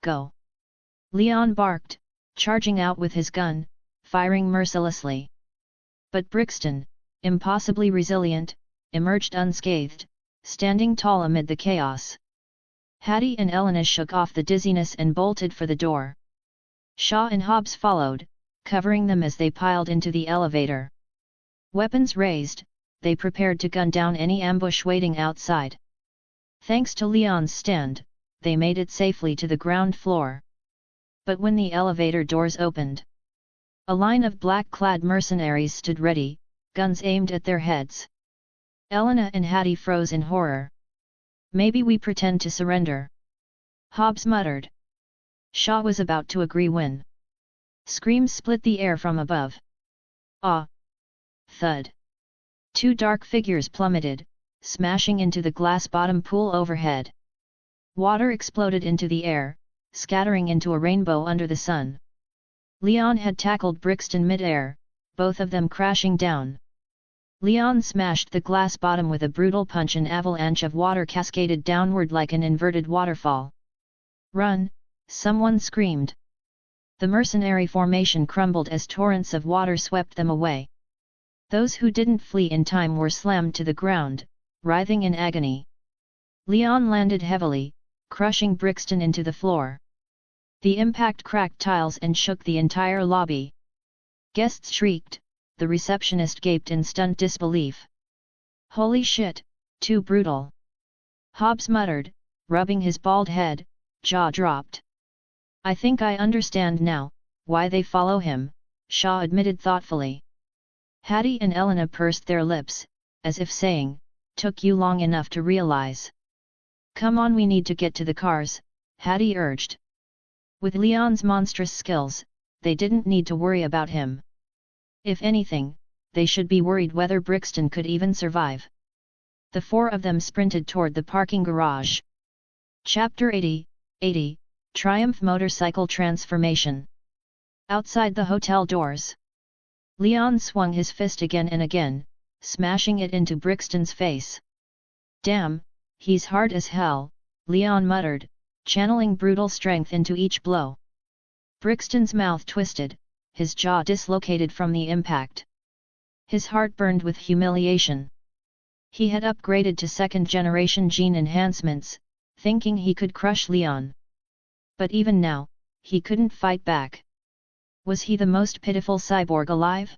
Go! Leon barked, charging out with his gun, firing mercilessly. But Brixton, impossibly resilient, emerged unscathed, standing tall amid the chaos. Hattie and Elena shook off the dizziness and bolted for the door. Shaw and Hobbs followed, covering them as they piled into the elevator. Weapons raised, they prepared to gun down any ambush waiting outside. Thanks to Leon's stand, they made it safely to the ground floor. But when the elevator doors opened, a line of black-clad mercenaries stood ready, guns aimed at their heads. Elena and Hattie froze in horror. Maybe we pretend to surrender. Hobbs muttered. Shaw was about to agree when screams split the air from above. Ah! Thud! 2 dark figures plummeted, smashing into the glass-bottom pool overhead. Water exploded into the air, scattering into a rainbow under the sun. Leon had tackled Brixton mid-air, both of them crashing down. Leon smashed the glass bottom with a brutal punch. An avalanche of water cascaded downward like an inverted waterfall. Run! Someone screamed. The mercenary formation crumbled as torrents of water swept them away. Those who didn't flee in time were slammed to the ground, writhing in agony. Leon landed heavily, crushing Brixton into the floor. The impact cracked tiles and shook the entire lobby. Guests shrieked, the receptionist gaped in stunned disbelief. Holy shit, too brutal! Hobbs muttered, rubbing his bald head, jaw dropped. I think I understand now, why they follow him, Shaw admitted thoughtfully. Hattie and Elena pursed their lips, as if saying, took you long enough to realize. Come on, we need to get to the cars, Hattie urged. With Leon's monstrous skills, they didn't need to worry about him. If anything, they should be worried whether Brixton could even survive. The 4 of them sprinted toward the parking garage. Chapter 80, Triumph Motorcycle Transformation. Outside the hotel doors, Leon swung his fist again and again, smashing it into Brixton's face. Damn, he's hard as hell, Leon muttered, channeling brutal strength into each blow. Brixton's mouth twisted, his jaw dislocated from the impact. His heart burned with humiliation. He had upgraded to second-generation gene enhancements, thinking he could crush Leon. But even now, he couldn't fight back. Was he the most pitiful cyborg alive?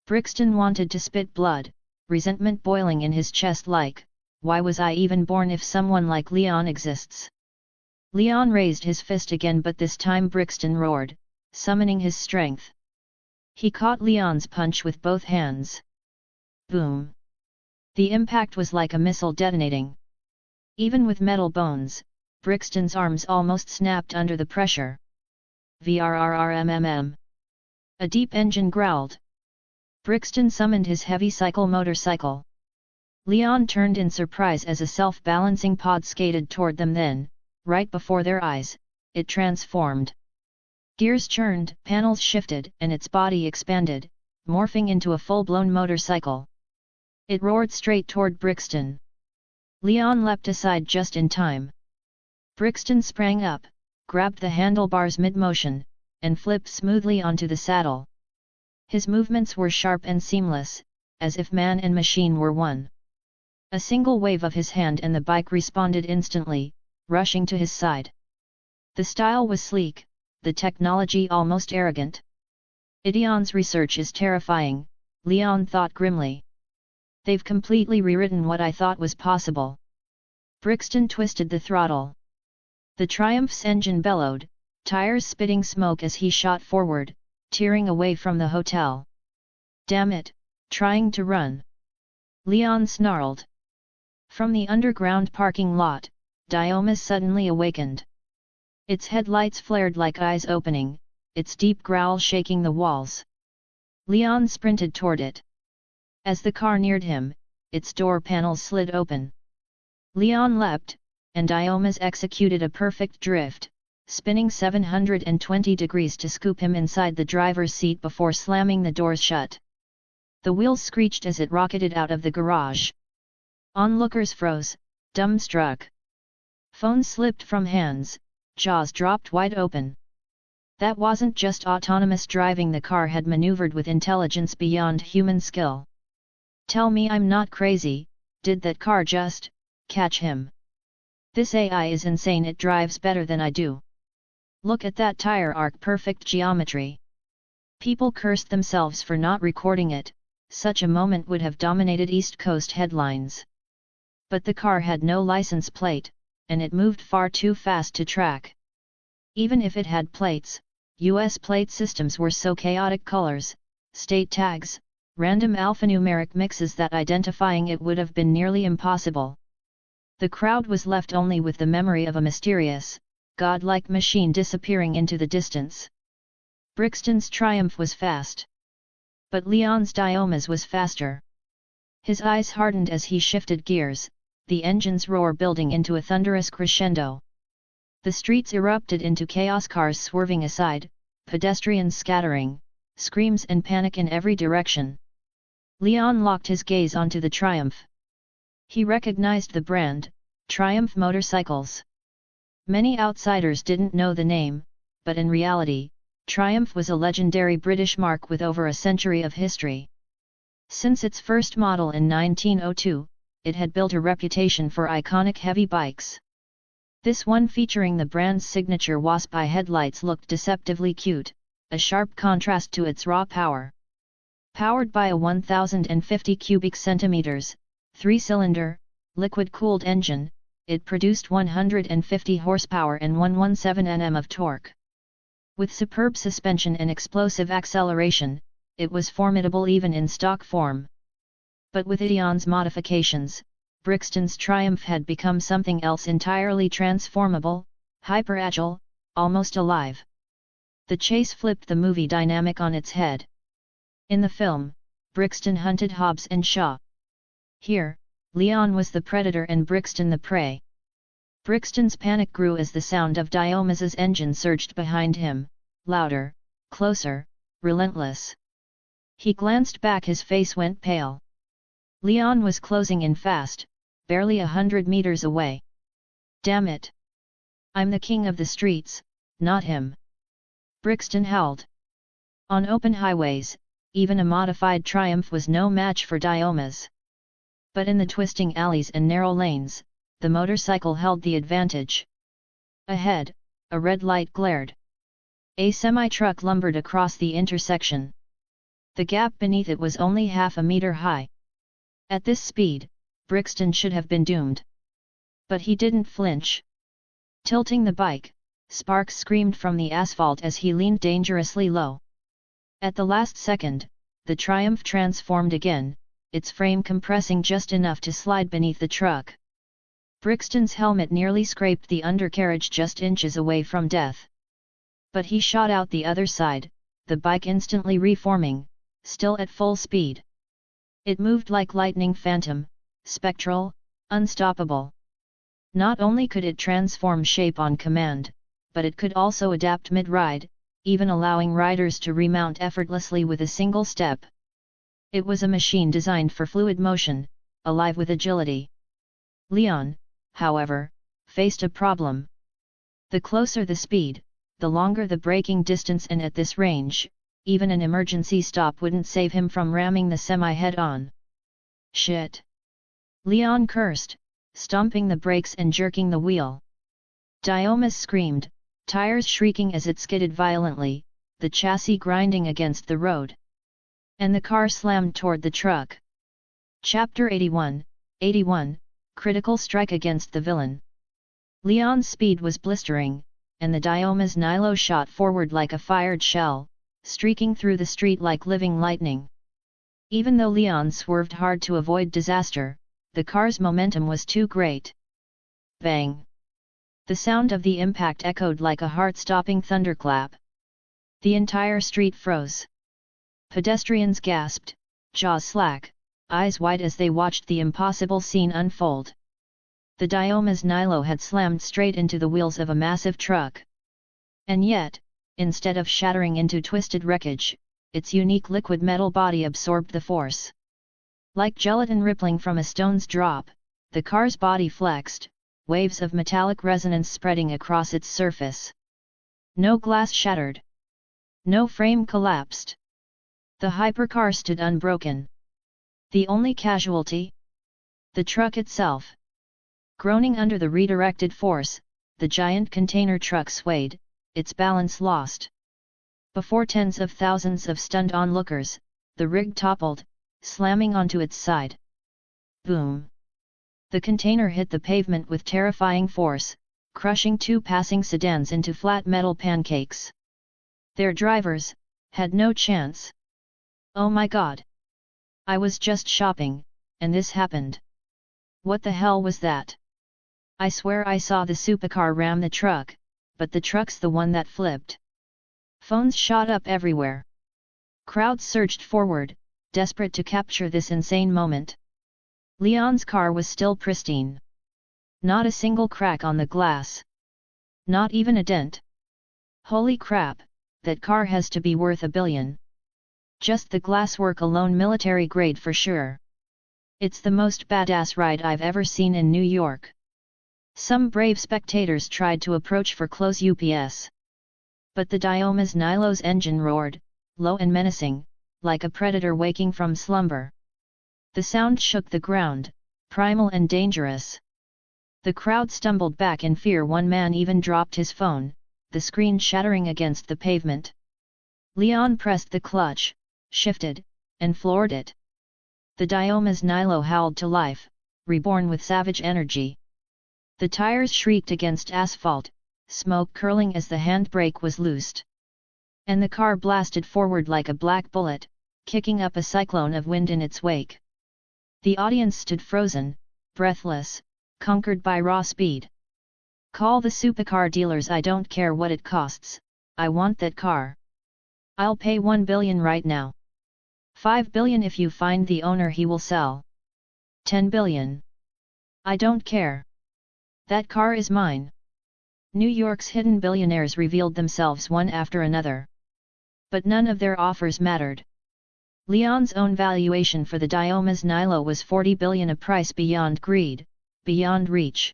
Brixton wanted to spit blood, resentment boiling in his chest like, why was I even born if someone like Leon exists? Leon raised his fist again, but this time Brixton roared, summoning his strength. He caught Leon's punch with both hands. Boom! The impact was like a missile detonating. Even with metal bones, Brixton's arms almost snapped under the pressure. VRRRMMM. A deep engine growled. Brixton summoned his heavy cycle motorcycle. Leon turned in surprise as a self-balancing pod skated toward them, then, right before their eyes, it transformed. Gears churned, panels shifted, and its body expanded, morphing into a full-blown motorcycle. It roared straight toward Brixton. Leon leapt aside just in time. Brixton sprang up, grabbed the handlebars mid-motion, and flipped smoothly onto the saddle. His movements were sharp and seamless, as if man and machine were one. A single wave of his hand and the bike responded instantly, rushing to his side. The style was sleek, the technology almost arrogant. Ideon's research is terrifying, Leon thought grimly. They've completely rewritten what I thought was possible. Brixton twisted the throttle. The Triumph's engine bellowed, tires spitting smoke as he shot forward, tearing away from the hotel. Damn it, trying to run. Leon snarled. From the underground parking lot, Diomas suddenly awakened. Its headlights flared like eyes opening, its deep growl shaking the walls. Leon sprinted toward it. As the car neared him, its door panels slid open. Leon leapt, and Diomas executed a perfect drift, spinning 720 degrees to scoop him inside the driver's seat before slamming the doors shut. The wheels screeched as it rocketed out of the garage. Onlookers froze, dumbstruck. Phones slipped from hands, jaws dropped wide open. That wasn't just autonomous driving, the car had maneuvered with intelligence beyond human skill. Tell me I'm not crazy, did that car just catch him? This AI is insane, it drives better than I do. Look at that tire arc, perfect geometry. People cursed themselves for not recording it, such a moment would have dominated East Coast headlines. But the car had no license plate, and it moved far too fast to track. Even if it had plates, US plate systems were so chaotic, colors, state tags, random alphanumeric mixes, that identifying it would have been nearly impossible. The crowd was left only with the memory of a mysterious, godlike machine disappearing into the distance. Brixton's Triumph was fast. But Leon's Diomas was faster. His eyes hardened as he shifted gears, the engine's roar building into a thunderous crescendo. The streets erupted into chaos, cars swerving aside, pedestrians scattering, screams and panic in every direction. Leon locked his gaze onto the Triumph. He recognized the brand, Triumph Motorcycles. Many outsiders didn't know the name, but in reality, Triumph was a legendary British marque with over a century of history. Since its first model in 1902, it had built a reputation for iconic heavy bikes. This one, featuring the brand's signature wasp-eye headlights, looked deceptively cute, a sharp contrast to its raw power. Powered by a 1050 cubic centimeters, 3-cylinder, liquid-cooled engine, it produced 150 horsepower and 117 Nm of torque. With superb suspension and explosive acceleration, it was formidable even in stock form. But with Ideon's modifications, Brixton's Triumph had become something else entirely: transformable, hyper-agile, almost alive. The chase flipped the movie dynamic on its head. In the film, Brixton hunted Hobbs and Shaw. Here, Leon was the predator and Brixton the prey. Brixton's panic grew as the sound of Diomas's engine surged behind him, louder, closer, relentless. He glanced back, his face went pale. Leon was closing in fast, barely 100 meters away. Damn it! I'm the king of the streets, not him! Brixton howled. On open highways, even a modified Triumph was no match for Diomas. But in the twisting alleys and narrow lanes, the motorcycle held the advantage. Ahead, a red light glared. A semi-truck lumbered across the intersection. The gap beneath it was only half a meter high. At this speed, Brixton should have been doomed. But he didn't flinch. Tilting the bike, sparks screamed from the asphalt as he leaned dangerously low. At the last second, the Triumph transformed again, its frame compressing just enough to slide beneath the truck. Brixton's helmet nearly scraped the undercarriage just inches away from death. But he shot out the other side, the bike instantly reforming, still at full speed. It moved like lightning phantom, spectral, unstoppable. Not only could it transform shape on command, but it could also adapt mid-ride, even allowing riders to remount effortlessly with a single step. It was a machine designed for fluid motion, alive with agility. Leon, however, faced a problem. The closer the speed, the longer the braking distance, and at this range, even an emergency stop wouldn't save him from ramming the semi head-on. Shit! Leon cursed, stomping the brakes and jerking the wheel. Diomas screamed, tires shrieking as it skidded violently, the chassis grinding against the road. And the car slammed toward the truck. Chapter 81, Critical Strike Against the Villain. Leon's speed was blistering, and the Dioma's Nilo shot forward like a fired shell, streaking through the street like living lightning. Even though Leon swerved hard to avoid disaster, the car's momentum was too great. Bang! The sound of the impact echoed like a heart-stopping thunderclap. The entire street froze. Pedestrians gasped, jaws slack, eyes wide as they watched the impossible scene unfold. The Dioma's Nilo had slammed straight into the wheels of a massive truck. And yet, instead of shattering into twisted wreckage, its unique liquid metal body absorbed the force. Like gelatin rippling from a stone's drop, the car's body flexed, waves of metallic resonance spreading across its surface. No glass shattered. No frame collapsed. The hypercar stood unbroken. The only casualty? The truck itself. Groaning under the redirected force, the giant container truck swayed, its balance lost. Before tens of thousands of stunned onlookers, the rig toppled, slamming onto its side. Boom! The container hit the pavement with terrifying force, crushing two passing sedans into flat metal pancakes. Their drivers had no chance. Oh my God! I was just shopping, and this happened. What the hell was that? I swear I saw the supercar ram the truck, but the truck's the one that flipped. Phones shot up everywhere. Crowds surged forward, desperate to capture this insane moment. Leon's car was still pristine. Not a single crack on the glass. Not even a dent. Holy crap, that car has to be worth $1 billion. Just the glasswork alone military grade for sure. It's the most badass ride I've ever seen in New York. Some brave spectators tried to approach for close ups. But the Dioma's Nilo's engine roared, low and menacing, like a predator waking from slumber. The sound shook the ground, primal and dangerous. The crowd stumbled back in fear. One man even dropped his phone, the screen shattering against the pavement. Leon pressed the clutch, shifted, and floored it. The Dioma's Nilo howled to life, reborn with savage energy. The tires shrieked against asphalt, smoke curling as the handbrake was loosed. And the car blasted forward like a black bullet, kicking up a cyclone of wind in its wake. The audience stood frozen, breathless, conquered by raw speed. Call the supercar dealers. I don't care what it costs, I want that car. I'll pay $1 billion right now. $5 billion if you find the owner, he will sell. $10 billion. I don't care. That car is mine. New York's hidden billionaires revealed themselves one after another. But none of their offers mattered. Leon's own valuation for the Dioma's Nilo was $40 billion, a price beyond greed, beyond reach.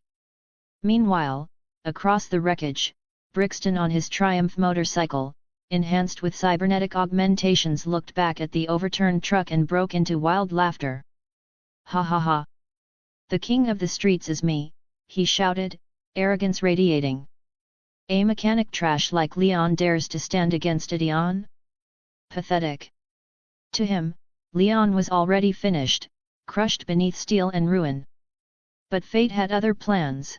Meanwhile, across the wreckage, Brixton on his Triumph motorcycle, enhanced with cybernetic augmentations, looked back at the overturned truck and broke into wild laughter. Ha ha ha! The king of the streets is me, he shouted, arrogance radiating. A mechanic trash like Leon dares to stand against Idion? Pathetic. To him, Leon was already finished, crushed beneath steel and ruin. But fate had other plans.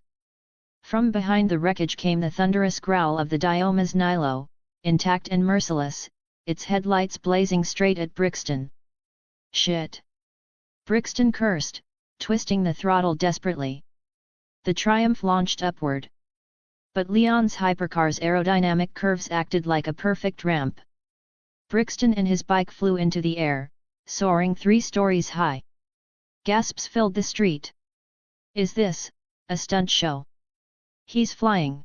From behind the wreckage came the thunderous growl of the Dioma's Nilo, intact and merciless, its headlights blazing straight at Brixton. Shit! Brixton cursed, twisting the throttle desperately. The Triumph launched upward. But Leon's hypercar's aerodynamic curves acted like a perfect ramp. Brixton and his bike flew into the air, soaring 3 stories high. Gasps filled the street. Is this a stunt show? He's flying.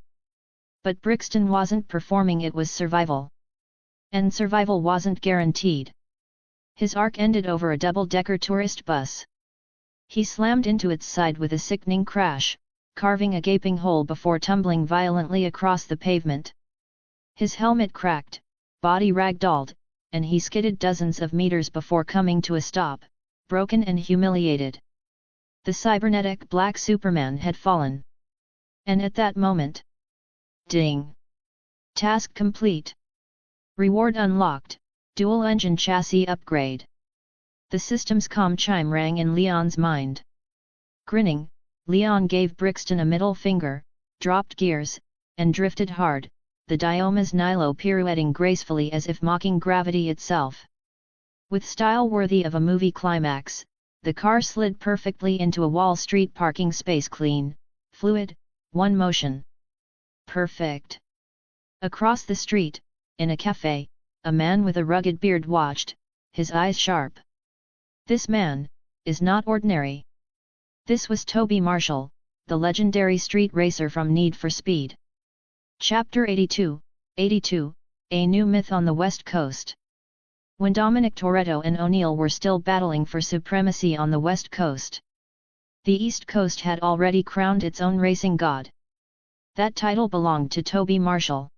But Brixton wasn't performing, it was survival. And survival wasn't guaranteed. His arc ended over a double-decker tourist bus. He slammed into its side with a sickening crash, carving a gaping hole before tumbling violently across the pavement. His helmet cracked, body ragdolled, and he skidded dozens of meters before coming to a stop, broken and humiliated. The cybernetic black Superman had fallen. And at that moment... Ding! Task complete. Reward unlocked, dual-engine chassis upgrade. The system's comm chime rang in Leon's mind. Grinning, Leon gave Brixton a middle finger, dropped gears, and drifted hard, the Dioma's Nilo pirouetting gracefully as if mocking gravity itself. With style worthy of a movie climax, the car slid perfectly into a Wall Street parking space, clean, fluid, one motion. Perfect. Across the street, in a cafe, a man with a rugged beard watched, his eyes sharp. This man is not ordinary. This was Toby Marshall, the legendary street racer from Need for Speed. Chapter 82, A New Myth on the West Coast. When Dominic Toretto and O'Neill were still battling for supremacy on the West Coast, the East Coast had already crowned its own racing god. That title belonged to Toby Marshall.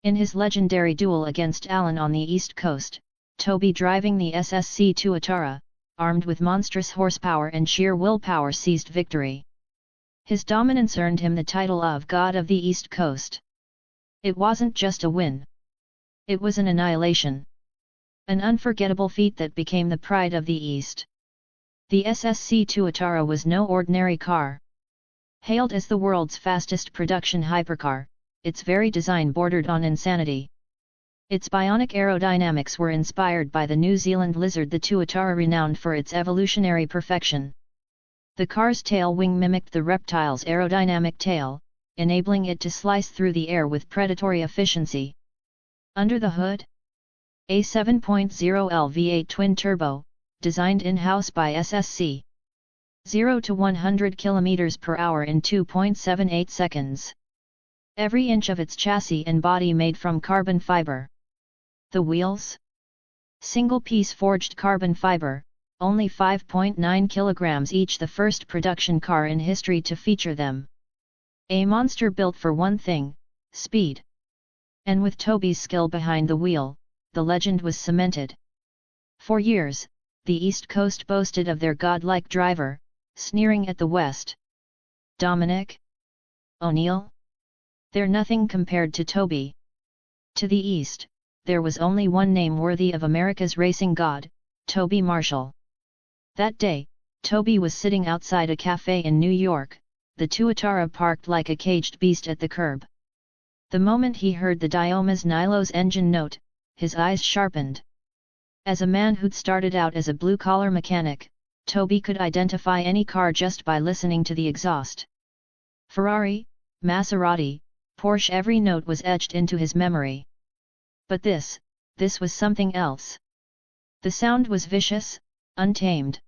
In his legendary duel against Allen on the East Coast, Toby, driving the SSC Tuatara, armed with monstrous horsepower and sheer willpower, seized victory. His dominance earned him the title of God of the East Coast. It wasn't just a win. It was an annihilation. An unforgettable feat that became the pride of the East. The SSC Tuatara was no ordinary car. Hailed as the world's fastest production hypercar, its very design bordered on insanity. Its bionic aerodynamics were inspired by the New Zealand lizard, the tuatara, renowned for its evolutionary perfection. The car's tail wing mimicked the reptile's aerodynamic tail, enabling it to slice through the air with predatory efficiency. Under the hood, a 7.0L V8 twin-turbo, designed in-house by SSC. 0 to 100 km per hour in 2.78 seconds. Every inch of its chassis and body made from carbon fiber. The wheels? Single-piece forged carbon fiber, only 5.9 kilograms each, the first production car in history to feature them. A monster built for one thing, speed. And with Toby's skill behind the wheel, the legend was cemented. For years, the East Coast boasted of their godlike driver, sneering at the West. Dominic? O'Neill? They're nothing compared to Toby. To the East, there was only one name worthy of America's racing god, Toby Marshall. That day, Toby was sitting outside a cafe in New York, the tuatara parked like a caged beast at the curb. The moment he heard the Dioma's Nilo's engine note, his eyes sharpened. As a man who'd started out as a blue-collar mechanic, Toby could identify any car just by listening to the exhaust. Ferrari, Maserati, Porsche, every note was etched into his memory. But this was something else. The sound was vicious, untamed.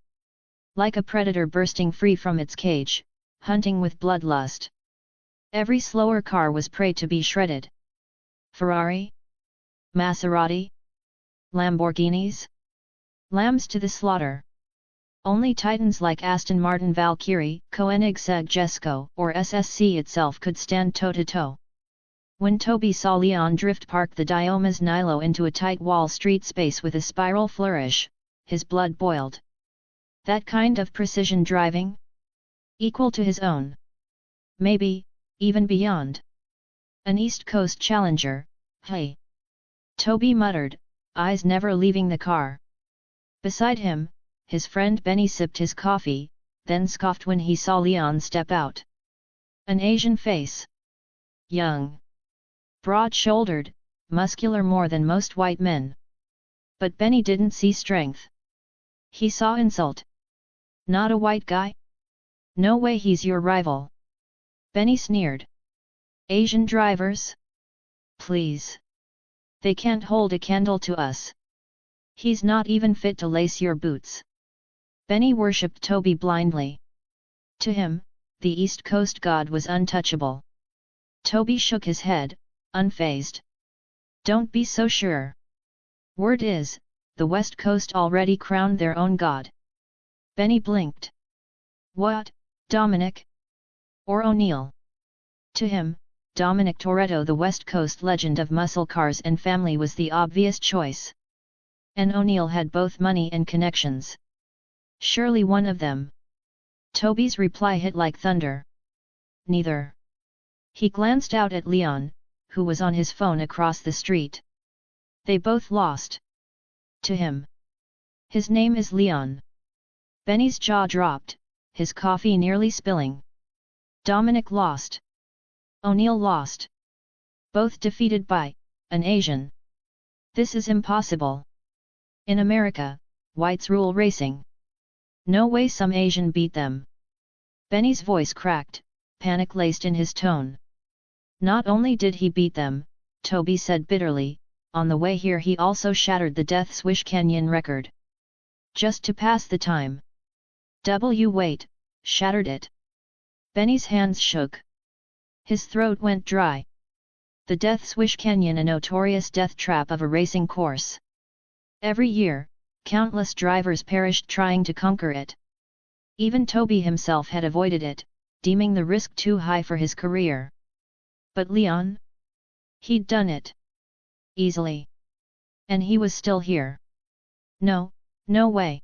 Like a predator bursting free from its cage, hunting with bloodlust. Every slower car was prey to be shredded. Ferrari? Maserati? Lamborghinis? Lambs to the slaughter. Only titans like Aston Martin Valkyrie, Koenigsegg Jesko, or SSC itself could stand toe-to-toe. When Toby saw Leon drift park the Dioma's Nilo into a tight Wall Street space with a spiral flourish, his blood boiled. That kind of precision driving? Equal to his own. Maybe, even beyond. An East Coast challenger, hey. Toby muttered, eyes never leaving the car. Beside him, his friend Benny sipped his coffee, then scoffed when he saw Leon step out. An Asian face. Young. Broad-shouldered, muscular more than most white men. But Benny didn't see strength. He saw insult. Not a white guy? No way he's your rival. Benny sneered. Asian drivers? Please. They can't hold a candle to us. He's not even fit to lace your boots. Benny worshipped Toby blindly. To him, the East Coast god was untouchable. Toby shook his head, unfazed. Don't be so sure. Word is, the West Coast already crowned their own god. Benny blinked. What, Dominic? Or O'Neill? To him, Dominic Toretto, the West Coast legend of muscle cars and family, was the obvious choice. And O'Neill had both money and connections. Surely one of them. Toby's reply hit like thunder. Neither. He glanced out at Leon, who was on his phone across the street. They both lost. To him. His name is Leon. Benny's jaw dropped, his coffee nearly spilling. Dominic lost. O'Neill lost. Both defeated by an Asian. This is impossible. In America, whites rule racing. No way some Asian beat them. Benny's voice cracked, panic laced in his tone. Not only did he beat them, Toby said bitterly, on the way here he also shattered the Death Swish Canyon record. Just to pass the time. Wait, shattered it. Benny's hands shook. His throat went dry. The Death Swish Canyon, a notorious death trap of a racing course. Every year, countless drivers perished trying to conquer it. Even Toby himself had avoided it, deeming the risk too high for his career. But Leon? He'd done it. Easily. And he was still here. No, no way.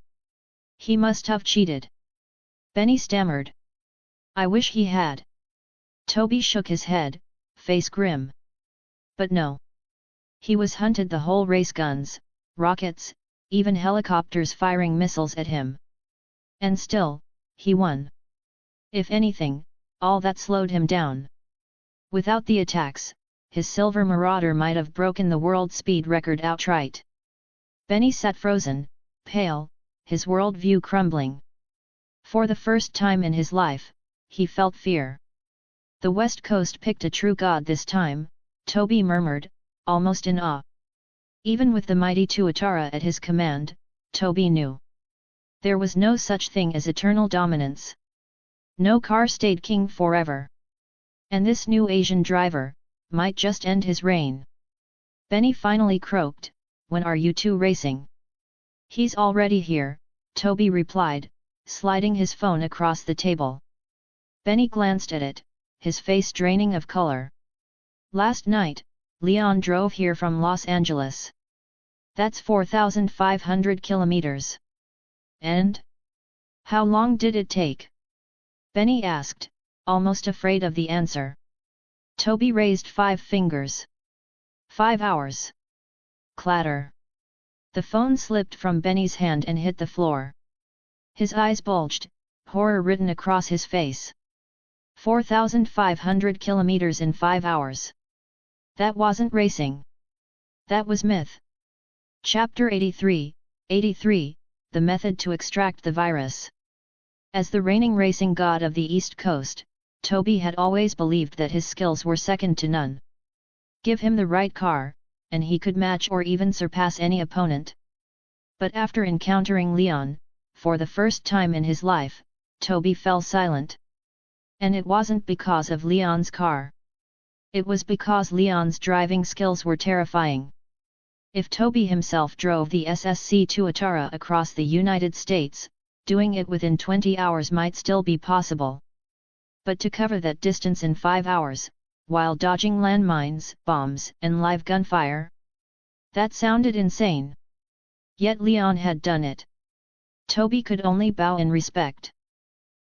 He must have cheated. Benny stammered. I wish he had. Toby shook his head, face grim. But no. He was hunted the whole race, guns, rockets, even helicopters firing missiles at him. And still, he won. If anything, all that slowed him down. Without the attacks, his silver Marauder might have broken the world speed record outright. Benny sat frozen, pale, his worldview crumbling. For the first time in his life, he felt fear. The West Coast picked a true god this time, Toby murmured, almost in awe. Even with the mighty Tuatara at his command, Toby knew. There was no such thing as eternal dominance. No car stayed king forever. And this new Asian driver might just end his reign. Benny finally croaked, when are you two racing? He's already here, Toby replied, sliding his phone across the table. Benny glanced at it, his face draining of color. Last night, Leon drove here from Los Angeles. That's 4,500 kilometers. And? How long did it take? Benny asked, almost afraid of the answer. Toby raised 5 fingers. 5 hours. Clatter. The phone slipped from Benny's hand and hit the floor. His eyes bulged, horror written across his face. 4,500 kilometers in 5 hours. That wasn't racing. That was myth. Chapter 83, The Method to Extract the Virus. As the reigning racing god of the East Coast, Toby had always believed that his skills were second to none. Give him the right car, and he could match or even surpass any opponent. But after encountering Leon, for the first time in his life, Toby fell silent. And it wasn't because of Leon's car. It was because Leon's driving skills were terrifying. If Toby himself drove the SSC Tuatara across the United States, doing it within 20 hours might still be possible. But to cover that distance in 5 hours, while dodging landmines, bombs, and live gunfire? That sounded insane. Yet Leon had done it. Toby could only bow in respect.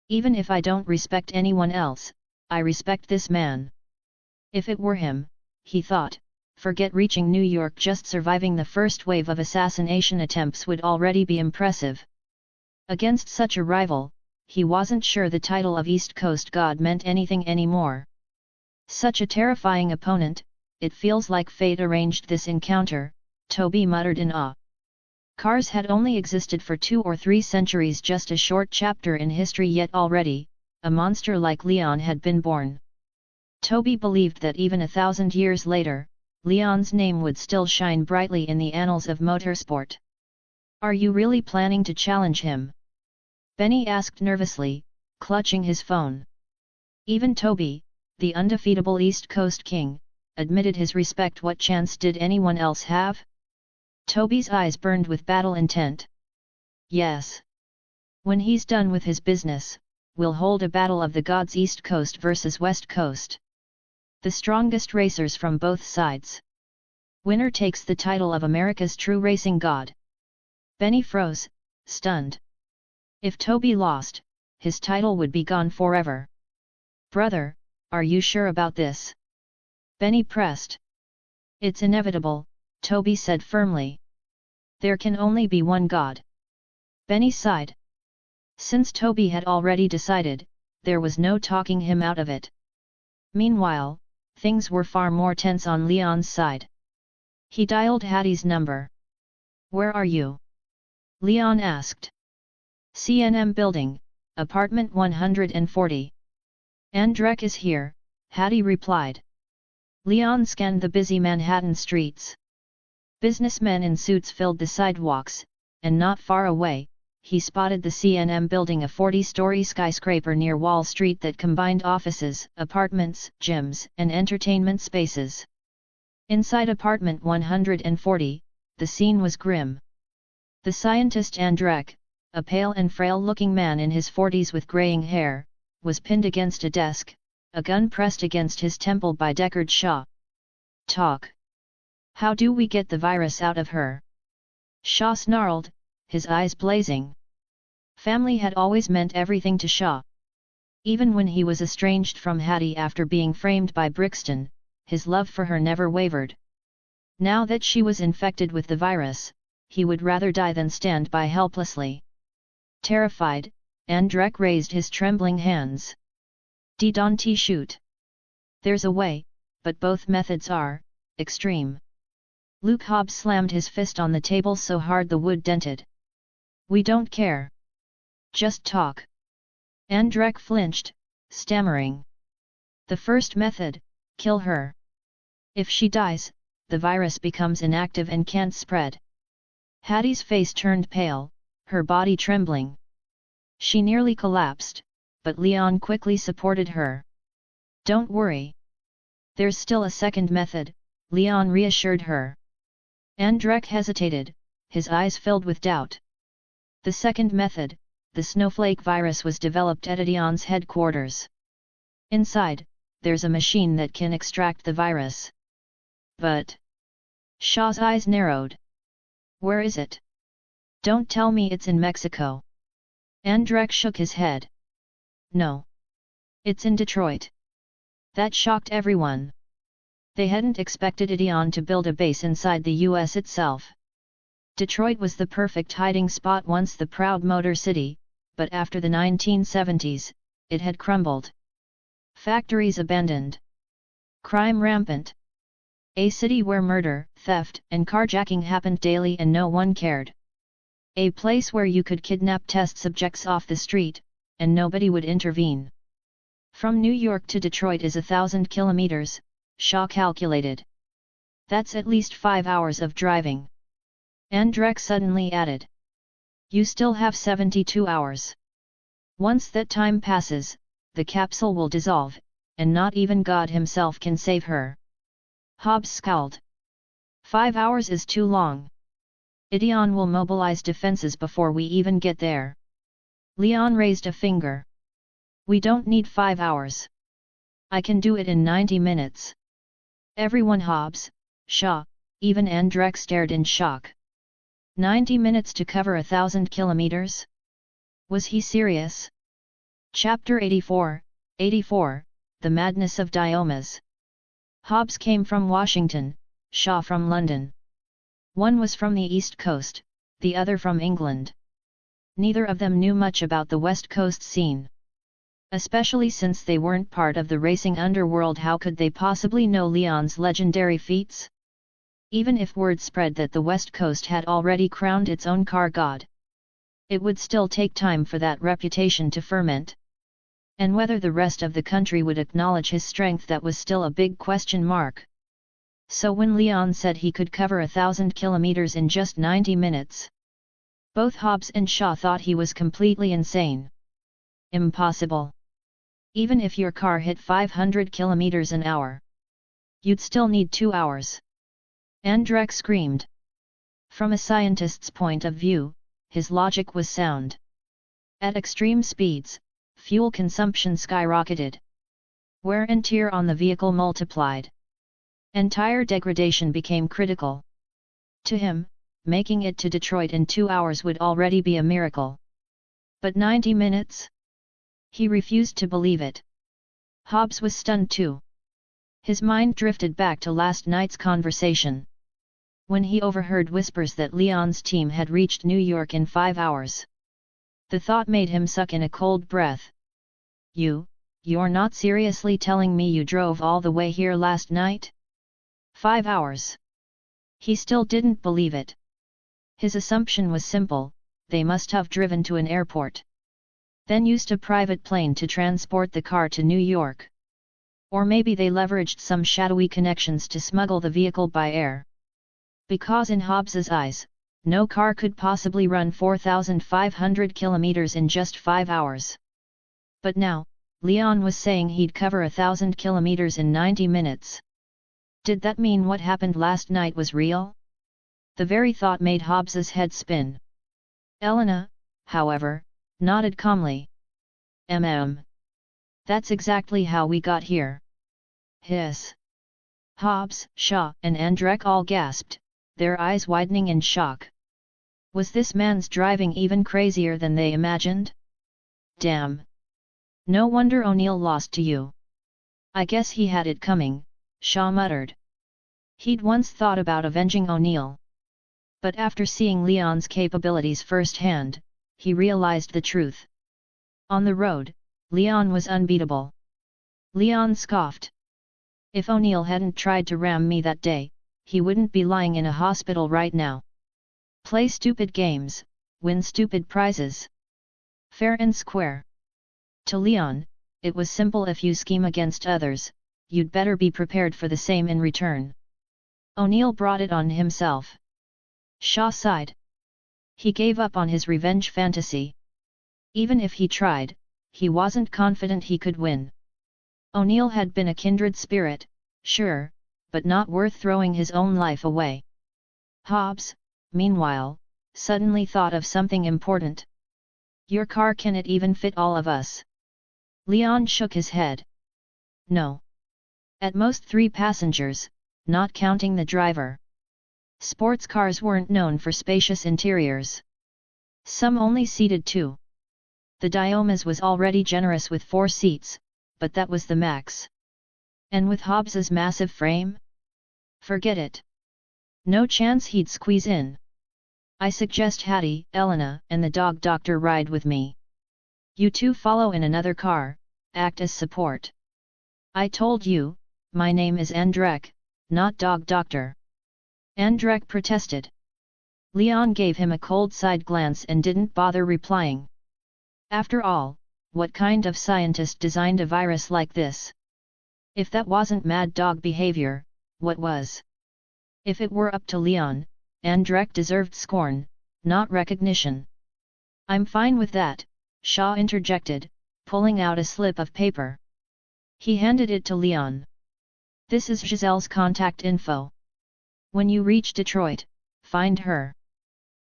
Even if I don't respect anyone else, I respect this man. If it were him, he thought, forget reaching New York, just surviving the first wave of assassination attempts would already be impressive. Against such a rival, he wasn't sure the title of East Coast God meant anything anymore. Such a terrifying opponent, it feels like fate arranged this encounter, Toby muttered in awe. Cars had only existed for 2 or 3 centuries, just a short chapter in history, yet already, a monster like Leon had been born. Toby believed that even 1,000 years later, Leon's name would still shine brightly in the annals of motorsport. Are you really planning to challenge him? Benny asked nervously, clutching his phone. Even Toby, the undefeatable East Coast king, admitted his respect. What chance did anyone else have? Toby's eyes burned with battle intent. Yes. When he's done with his business, we'll hold a battle of the gods, East Coast versus West Coast. The strongest racers from both sides. Winner takes the title of America's true racing god. Benny froze, stunned. If Toby lost, his title would be gone forever. Brother, are you sure about this? Benny pressed. It's inevitable, Toby said firmly. There can only be one God. Benny sighed. Since Toby had already decided, there was no talking him out of it. Meanwhile, things were far more tense on Leon's side. He dialed Hattie's number. Where are you? Leon asked. CNM building, apartment 140. Andrek is here, Hattie replied. Leon scanned the busy Manhattan streets. Businessmen in suits filled the sidewalks, and not far away, he spotted the CNM building, a 40-story skyscraper near Wall Street that combined offices, apartments, gyms, and entertainment spaces. Inside apartment 140, the scene was grim. The scientist Andrek, a pale and frail-looking man in his 40s with graying hair, was pinned against a desk, a gun pressed against his temple by Deckard Shaw. Talk. How do we get the virus out of her? Shaw snarled, his eyes blazing. Family had always meant everything to Shaw. Even when he was estranged from Hattie after being framed by Brixton, his love for her never wavered. Now that she was infected with the virus, he would rather die than stand by helplessly. Terrified, Andrek raised his trembling hands. Don't shoot. There's a way, but both methods are extreme. Luke Hobbs slammed his fist on the table so hard the wood dented. We don't care. Just talk. Andrek flinched, stammering. The first method, kill her. If she dies, the virus becomes inactive and can't spread. Hattie's face turned pale, her body trembling. She nearly collapsed, but Leon quickly supported her. Don't worry. There's still a second method, Leon reassured her. Andrek hesitated, his eyes filled with doubt. The second method, the snowflake virus, was developed at Leon's headquarters. Inside, there's a machine that can extract the virus. But... Shaw's eyes narrowed. Where is it? Don't tell me it's in Mexico. Andrek shook his head. No. It's in Detroit. That shocked everyone. They hadn't expected Ideon to build a base inside the US itself. Detroit was the perfect hiding spot, once the proud Motor City, but after the 1970s, it had crumbled. Factories abandoned. Crime rampant. A city where murder, theft, and carjacking happened daily and no one cared. A place where you could kidnap test subjects off the street, and nobody would intervene. From New York to Detroit is 1,000 kilometers, Shaw calculated. That's at least 5 hours of driving. Andrek suddenly added. You still have 72 hours. Once that time passes, the capsule will dissolve, and not even God himself can save her. Hobbs scowled. 5 hours is too long. Ideon will mobilize defenses before we even get there. Leon raised a finger. We don't need 5 hours. I can do it in 90 minutes. Everyone, Hobbs, Shaw, even Andrek, stared in shock. 90 minutes to cover 1,000 kilometers? Was he serious? Chapter 84, The Madness of Diomas. Hobbs came from Washington, Shaw from London. One was from the East Coast, the other from England. Neither of them knew much about the West Coast scene. Especially since they weren't part of the racing underworld, how could they possibly know Leon's legendary feats? Even if word spread that the West Coast had already crowned its own car god, it would still take time for that reputation to ferment. And whether the rest of the country would acknowledge his strength, that was still a big question mark. So when Leon said he could cover 1,000 kilometers in just 90 minutes, both Hobbs and Shaw thought he was completely insane. Impossible. Even if your car hit 500 kilometers an hour, you'd still need 2 hours. Andrek screamed. From a scientist's point of view, his logic was sound. At extreme speeds, fuel consumption skyrocketed. Wear and tear on the vehicle multiplied. And tire degradation became critical. To him, making it to Detroit in 2 hours would already be a miracle. But 90 minutes? He refused to believe it. Hobbs was stunned too. His mind drifted back to last night's conversation, when he overheard whispers that Leon's team had reached New York in 5 hours. The thought made him suck in a cold breath. You're not seriously telling me you drove all the way here last night? 5 hours. He still didn't believe it. His assumption was simple: they must have driven to an airport, then used a private plane to transport the car to New York. Or maybe they leveraged some shadowy connections to smuggle the vehicle by air. Because in Hobbs's eyes, no car could possibly run 4,500 kilometers in just 5 hours. But now, Leon was saying he'd cover 1,000 kilometers in 90 minutes. Did that mean what happened last night was real? The very thought made Hobbs's head spin. Elena, however, nodded calmly. That's exactly how we got here. Hiss. Hobbs, Shaw, and Andrek all gasped, their eyes widening in shock. Was this man's driving even crazier than they imagined? Damn. No wonder O'Neill lost to you. I guess he had it coming, Shaw muttered. He'd once thought about avenging O'Neill. But after seeing Leon's capabilities firsthand, he realized the truth. On the road, Leon was unbeatable. Leon scoffed. If O'Neill hadn't tried to ram me that day, he wouldn't be lying in a hospital right now. Play stupid games, win stupid prizes. Fair and square. To Leon, it was simple: if you scheme against others, you'd better be prepared for the same in return. O'Neill brought it on himself. Shaw sighed. He gave up on his revenge fantasy. Even if he tried, he wasn't confident he could win. O'Neill had been a kindred spirit, sure, but not worth throwing his own life away. Hobbs, meanwhile, suddenly thought of something important. Your car, can it even fit all of us? Leon shook his head. No. At most 3 passengers, not counting the driver. Sports cars weren't known for spacious interiors. Some only seated 2. The Diomas was already generous with 4 seats, but that was the max. And with Hobbs's massive frame? Forget it. No chance he'd squeeze in. I suggest Hattie, Elena, and the dog doctor ride with me. You 2 follow in another car, act as support. I told you, my name is Andrek, not dog doctor. Andrek protested. Leon gave him a cold side glance and didn't bother replying. After all, what kind of scientist designed a virus like this? If that wasn't mad dog behavior, what was? If it were up to Leon, Andrek deserved scorn, not recognition. I'm fine with that, Shaw interjected, pulling out a slip of paper. He handed it to Leon. This is Giselle's contact info. When you reach Detroit, find her.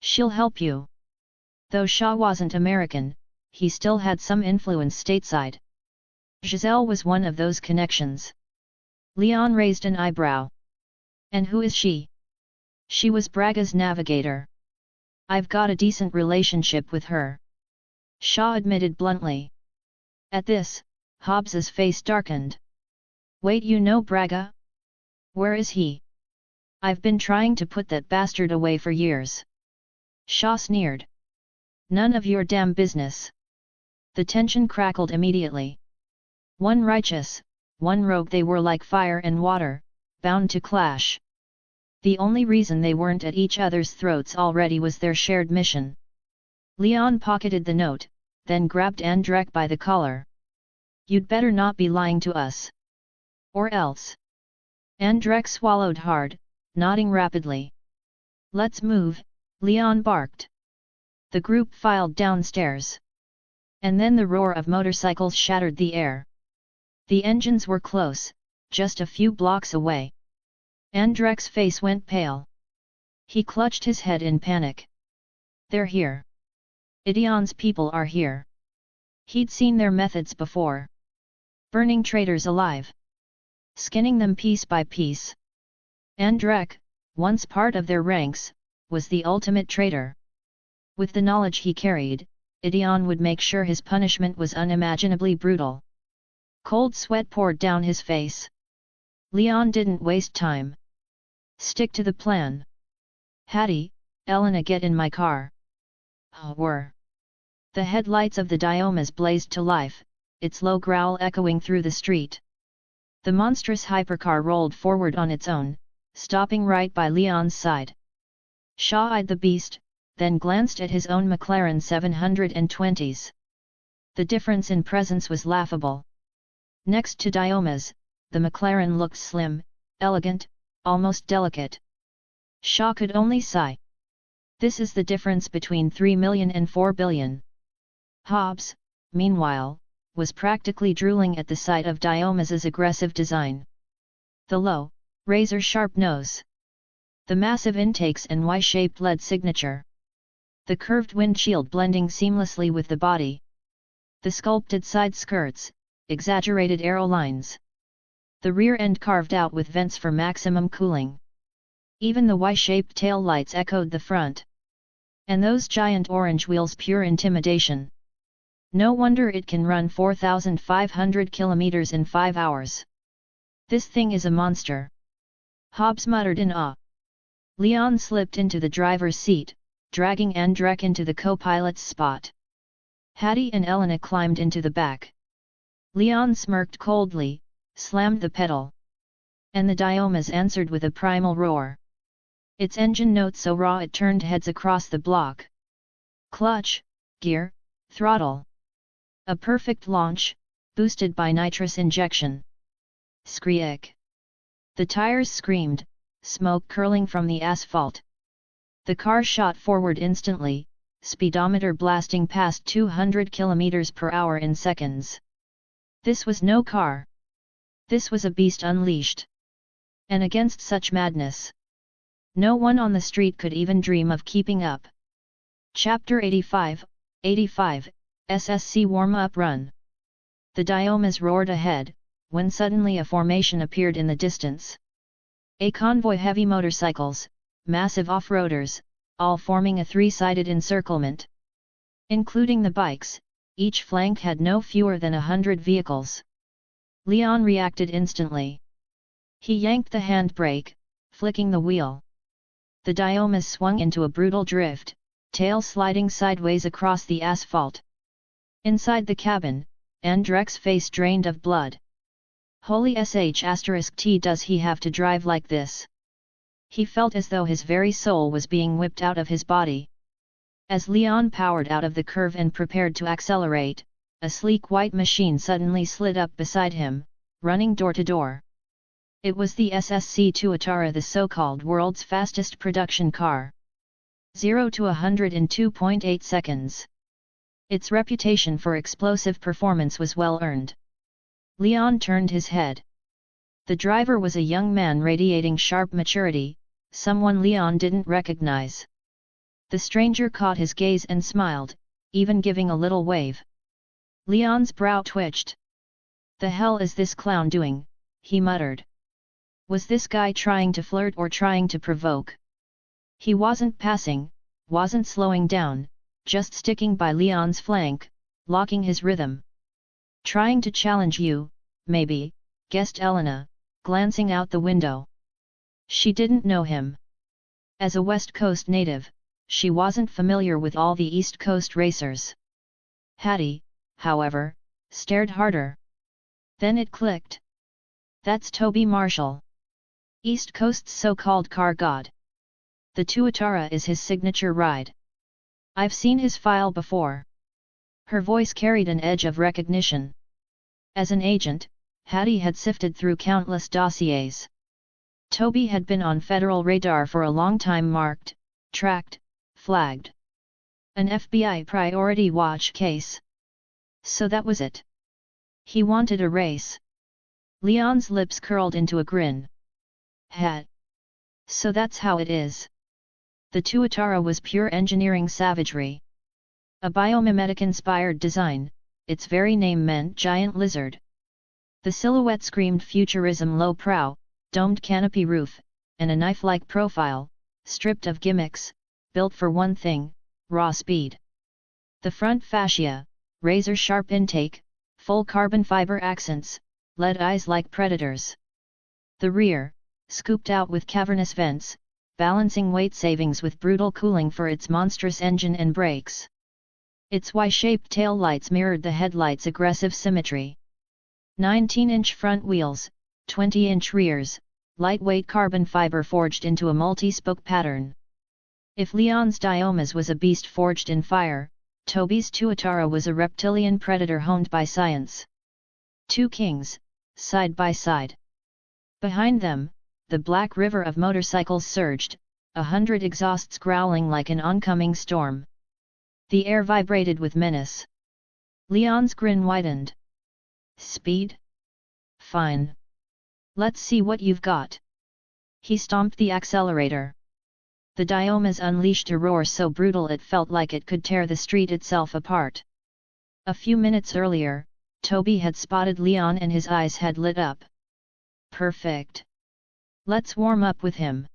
She'll help you. Though Shaw wasn't American, he still had some influence stateside. Giselle was one of those connections. Leon raised an eyebrow. And who is she? She was Braga's navigator. I've got a decent relationship with her, Shaw admitted bluntly. At this, Hobbs's face darkened. Wait, you know Braga? Where is he? I've been trying to put that bastard away for years. Shaw sneered. None of your damn business. The tension crackled immediately. One righteous, one rogue, they were like fire and water, bound to clash. The only reason they weren't at each other's throats already was their shared mission. Leon pocketed the note, then grabbed Andrek by the collar. You'd better not be lying to us. Or else. Andrek swallowed hard, nodding rapidly. Let's move, Leon barked. The group filed downstairs. And then the roar of motorcycles shattered the air. The engines were close, just a few blocks away. Andrek's face went pale. He clutched his head in panic. They're here. Idion's people are here. He'd seen their methods before. Burning traitors alive. Skinning them piece by piece. Andrek, once part of their ranks, was the ultimate traitor. With the knowledge he carried, Idion would make sure his punishment was unimaginably brutal. Cold sweat poured down his face. Leon didn't waste time. Stick to the plan. Hattie, Elena, get in my car. Whir. The headlights of the Diomas blazed to life, its low growl echoing through the street. The monstrous hypercar rolled forward on its own, stopping right by Leon's side. Shaw eyed the beast, then glanced at his own McLaren 720s. The difference in presence was laughable. Next to Dioma's, the McLaren looked slim, elegant, almost delicate. Shaw could only sigh. This is the difference between 3 million and 4 billion. Hobbs, meanwhile, was practically drooling at the sight of Dioma's aggressive design. The low, razor-sharp nose. The massive intakes and Y-shaped lead signature. The curved windshield blending seamlessly with the body. The sculpted side skirts, exaggerated aerolines. The rear end carved out with vents for maximum cooling. Even the Y-shaped tail lights echoed the front. And those giant orange wheels, pure intimidation. No wonder it can run 4,500 kilometers in 5 hours. This thing is a monster. Hobbs muttered in awe. Leon slipped into the driver's seat, dragging Andrek into the co-pilot's spot. Hattie and Elena climbed into the back. Leon smirked coldly, slammed the pedal. And the Diomas answered with a primal roar. Its engine note so raw it turned heads across the block. Clutch, gear, throttle. A perfect launch, boosted by nitrous injection. Screech. The tires screamed, smoke curling from the asphalt. The car shot forward instantly, speedometer blasting past 200 km per hour in seconds. This was no car. This was a beast unleashed. And against such madness, no one on the street could even dream of keeping up. Chapter 85, SSC Warm-Up Run. The Diomas roared ahead, when suddenly a formation appeared in the distance. A convoy, heavy motorcycles, massive off-roaders, all forming a three-sided encirclement. Including the bikes, each flank had no fewer than 100 vehicles. Leon reacted instantly. He yanked the handbrake, flicking the wheel. The Diomas swung into a brutal drift, tail sliding sideways across the asphalt. Inside the cabin, Andrek's face drained of blood. Holy sh*T, does he have to drive like this? He felt as though his very soul was being whipped out of his body. As Leon powered out of the curve and prepared to accelerate, a sleek white machine suddenly slid up beside him, running door to door. It was the SSC Tuatara, the so-called world's fastest production car. 0 to 100 in 2.8 seconds. Its reputation for explosive performance was well earned. Leon turned his head. The driver was a young man radiating sharp maturity, someone Leon didn't recognize. The stranger caught his gaze and smiled, even giving a little wave. Leon's brow twitched. The hell is this clown doing? He muttered. Was this guy trying to flirt or trying to provoke? He wasn't passing, wasn't slowing down, just sticking by Leon's flank, locking his rhythm. "Trying to challenge you, maybe," guessed Elena, glancing out the window. She didn't know him. As a West Coast native, she wasn't familiar with all the East Coast racers. Hattie, however, stared harder. Then it clicked. That's Toby Marshall, East Coast's so-called car god. The Tuatara is his signature ride. I've seen his file before. Her voice carried an edge of recognition. As an agent, Hattie had sifted through countless dossiers. Toby had been on federal radar for a long time, marked, tracked, flagged. An FBI priority watch case. So that was it. He wanted a race. Leon's lips curled into a grin. So that's how it is. The Tuatara was pure engineering savagery. A biomimetic-inspired design, its very name meant giant lizard. The silhouette screamed futurism: low prow, domed canopy roof, and a knife-like profile, stripped of gimmicks, built for one thing: raw speed. The front fascia, razor-sharp intake, full carbon fiber accents, lead eyes like predators. The rear, scooped out with cavernous vents, balancing weight savings with brutal cooling for its monstrous engine and brakes. Its Y-shaped taillights mirrored the headlights' aggressive symmetry. 19-inch front wheels, 20-inch rears, lightweight carbon fiber forged into a multi-spoke pattern. If Leon's Diomas was a beast forged in fire, Toby's Tuatara was a reptilian predator honed by science. Two kings, side by side. Behind them, the black river of motorcycles surged, 100 exhausts growling like an oncoming storm. The air vibrated with menace. Leon's grin widened. Speed? Fine. Let's see what you've got. He stomped the accelerator. The Diomas unleashed a roar so brutal it felt like it could tear the street itself apart. A few minutes earlier, Toby had spotted Leon and his eyes had lit up. Perfect. Let's warm up with him.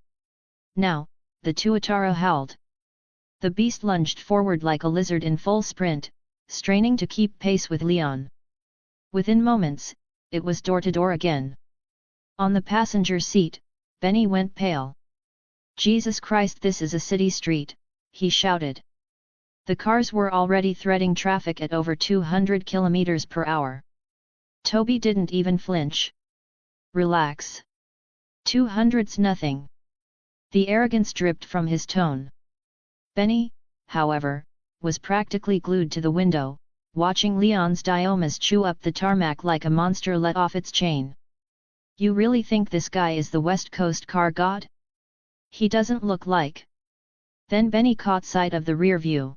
Now, the Tuatara howled. The beast lunged forward like a lizard in full sprint, straining to keep pace with Leon. Within moments, it was door-to-door again. On the passenger seat, Benny went pale. Jesus Christ, this is a city street, he shouted. The cars were already threading traffic at over 200 km per hour. Toby didn't even flinch. Relax. 200's nothing. The arrogance dripped from his tone. Benny, however, was practically glued to the window, watching Leon's Diomas chew up the tarmac like a monster let off its chain. You really think this guy is the West Coast car god? He doesn't look like. Then Benny caught sight of the rear view.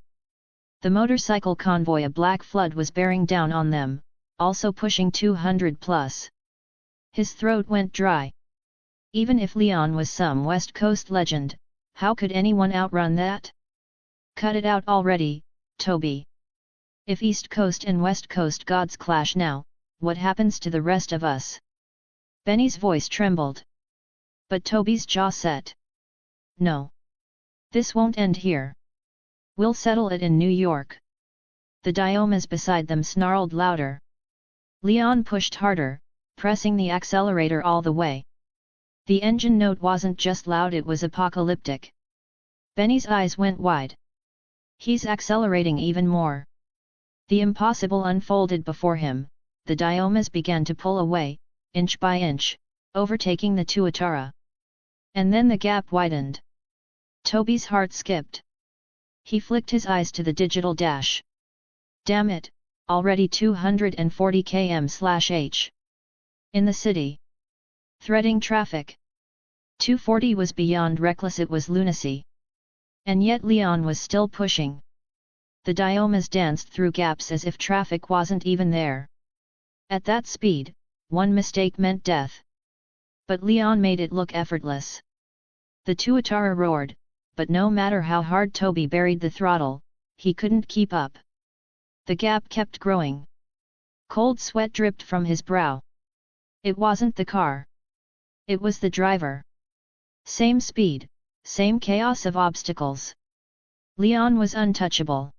The motorcycle convoy, a black flood, was bearing down on them, also pushing 200 plus. His throat went dry. Even if Leon was some West Coast legend, how could anyone outrun that? Cut it out already, Toby. If East Coast and West Coast gods clash now, what happens to the rest of us? Benny's voice trembled. But Toby's jaw set. No. This won't end here. We'll settle it in New York. The Diomas beside them snarled louder. Leon pushed harder, pressing the accelerator all the way. The engine note wasn't just loud, it was apocalyptic. Benny's eyes went wide. He's accelerating even more. The impossible unfolded before him. The Diomas began to pull away, inch by inch, overtaking the Tuatara. And then the gap widened. Toby's heart skipped. He flicked his eyes to the digital dash. Damn it, already 240 km/h. In the city. Threading traffic. 240 was beyond reckless, it was lunacy. And yet Leon was still pushing. The Diomas danced through gaps as if traffic wasn't even there. At that speed, one mistake meant death. But Leon made it look effortless. The Tuatara roared, but no matter how hard Toby buried the throttle, he couldn't keep up. The gap kept growing. Cold sweat dripped from his brow. It wasn't the car. It was the driver. Same speed, same chaos of obstacles. Leon was untouchable.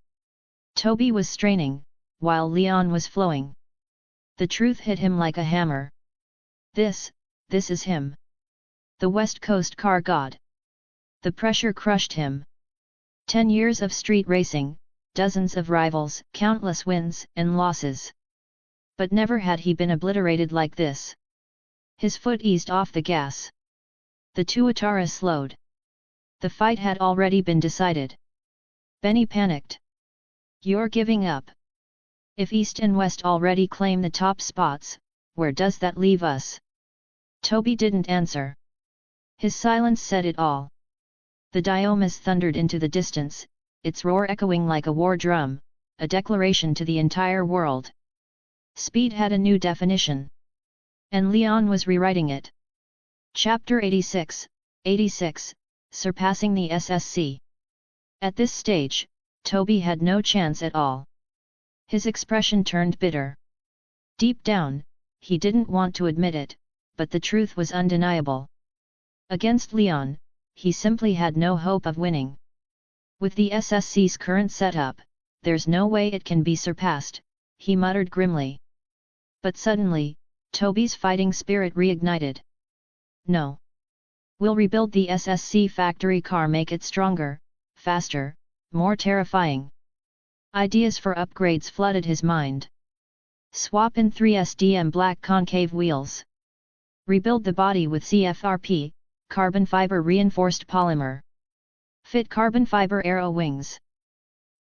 Toby was straining, while Leon was flowing. The truth hit him like a hammer. This is him. The West Coast car god. The pressure crushed him. 10 years of street racing, dozens of rivals, countless wins and losses. But never had he been obliterated like this. His foot eased off the gas. The Tuatara slowed. The fight had already been decided. Benny panicked. You're giving up. If East and West already claim the top spots, where does that leave us? Toby didn't answer. His silence said it all. The Diomas thundered into the distance, its roar echoing like a war drum, a declaration to the entire world. Speed had a new definition. And Leon was rewriting it. Chapter 86, Surpassing the SSC. At this stage, Toby had no chance at all. His expression turned bitter. Deep down, he didn't want to admit it, but the truth was undeniable. Against Leon, he simply had no hope of winning. With the SSC's current setup, there's no way it can be surpassed, he muttered grimly. But suddenly, Toby's fighting spirit reignited. No. We'll rebuild the SSC factory car, make it stronger, faster, more terrifying. Ideas for upgrades flooded his mind. Swap in 3SDM black concave wheels. Rebuild the body with CFRP, carbon fiber reinforced polymer. Fit carbon fiber aero wings.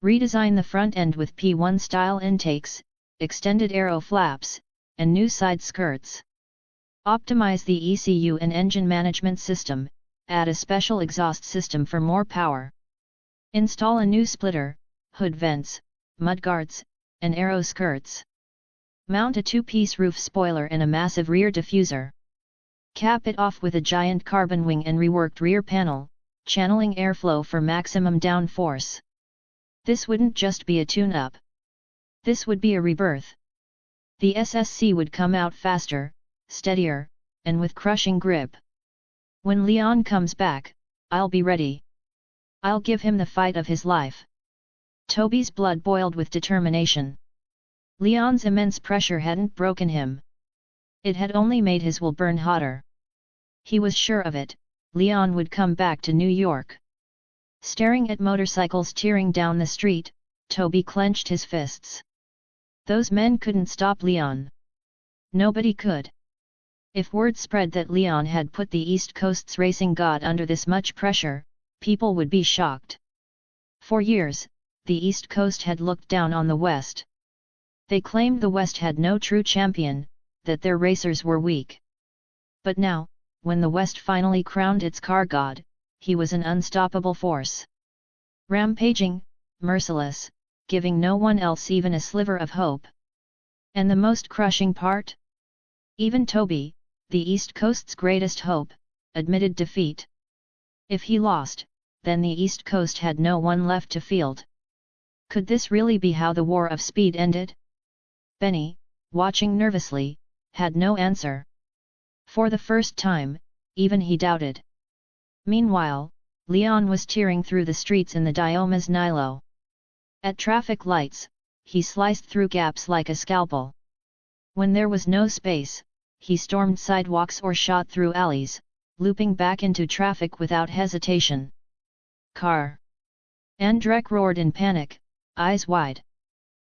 Redesign the front end with P1 style intakes, extended aero flaps, and new side skirts. Optimize the ECU and engine management system, add a special exhaust system for more power. Install a new splitter, hood vents, mudguards, and aero skirts. Mount a 2-piece roof spoiler and a massive rear diffuser. Cap it off with a giant carbon wing and reworked rear panel, channeling airflow for maximum downforce. This wouldn't just be a tune-up. This would be a rebirth. The SSC would come out faster, steadier, and with crushing grip. When Leon comes back, I'll be ready. I'll give him the fight of his life. Toby's blood boiled with determination. Leon's immense pressure hadn't broken him. It had only made his will burn hotter. He was sure of it, Leon would come back to New York. Staring at motorcycles tearing down the street, Toby clenched his fists. Those men couldn't stop Leon. Nobody could. If word spread that Leon had put the East Coast's racing god under this much pressure, people would be shocked. For years, the East Coast had looked down on the West. They claimed the West had no true champion, that their racers were weak. But now, when the West finally crowned its car god, he was an unstoppable force. Rampaging, merciless, giving no one else even a sliver of hope. And the most crushing part? Even Toby, the East Coast's greatest hope, admitted defeat. If he lost, then the East Coast had no one left to field. Could this really be how the war of speed ended? Benny, watching nervously, had no answer. For the first time, even he doubted. Meanwhile, Leon was tearing through the streets in the Dioma's Nilo. At traffic lights, he sliced through gaps like a scalpel. When there was no space, he stormed sidewalks or shot through alleys, looping back into traffic without hesitation. Car! Andrek roared in panic, eyes wide.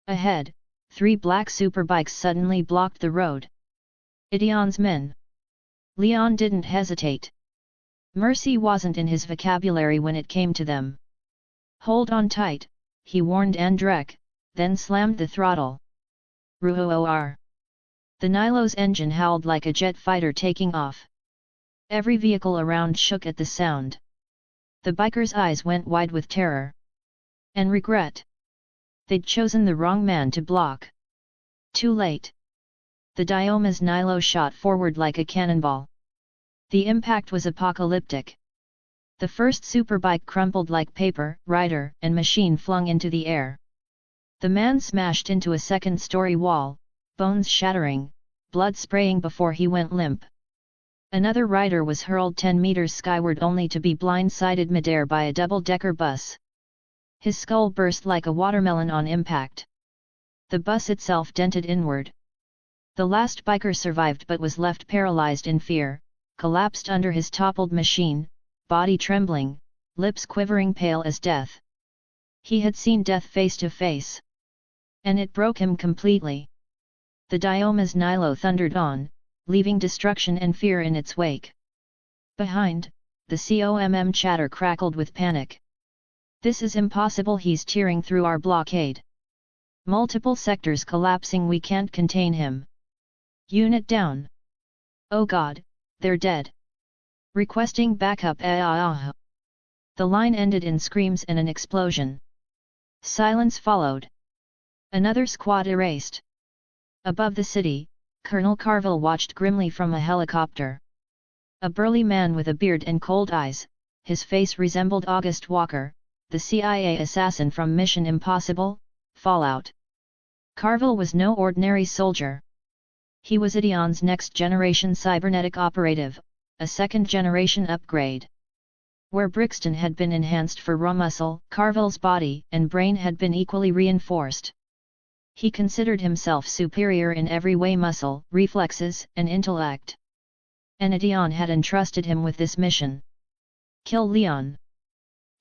Ahead, 3 black superbikes suddenly blocked the road. Idion's men. Leon didn't hesitate. Mercy wasn't in his vocabulary when it came to them. Hold on tight, he warned Andrek, then slammed the throttle. Roar! The Nilo's engine howled like a jet fighter taking off. Every vehicle around shook at the sound. The bikers' eyes went wide with terror. And regret. They'd chosen the wrong man to block. Too late. The Dioma's Nilo shot forward like a cannonball. The impact was apocalyptic. The first superbike crumpled like paper, rider and machine flung into the air. The man smashed into a second-story wall, bones shattering, blood spraying before he went limp. Another rider was hurled 10 meters skyward only to be blindsided midair by a double-decker bus. His skull burst like a watermelon on impact. The bus itself dented inward. The last biker survived but was left paralyzed in fear, collapsed under his toppled machine, body trembling, lips quivering pale as death. He had seen death face to face. And it broke him completely. The Dioma's Nilo thundered on, leaving destruction and fear in its wake. Behind, the COMM chatter crackled with panic. This is impossible, he's tearing through our blockade. Multiple sectors collapsing, we can't contain him. Unit down. Oh God, they're dead. Requesting backup. The line ended in screams and an explosion. Silence followed. Another squad erased. Above the city, Colonel Carville watched grimly from a helicopter. A burly man with a beard and cold eyes, his face resembled August Walker, the CIA assassin from Mission Impossible, Fallout. Carville was no ordinary soldier. He was Idion's next-generation cybernetic operative, a second-generation upgrade. Where Brixton had been enhanced for raw muscle, Carville's body and brain had been equally reinforced. He considered himself superior in every way: muscle, reflexes, and intellect. And Idion had entrusted him with this mission. Kill Leon.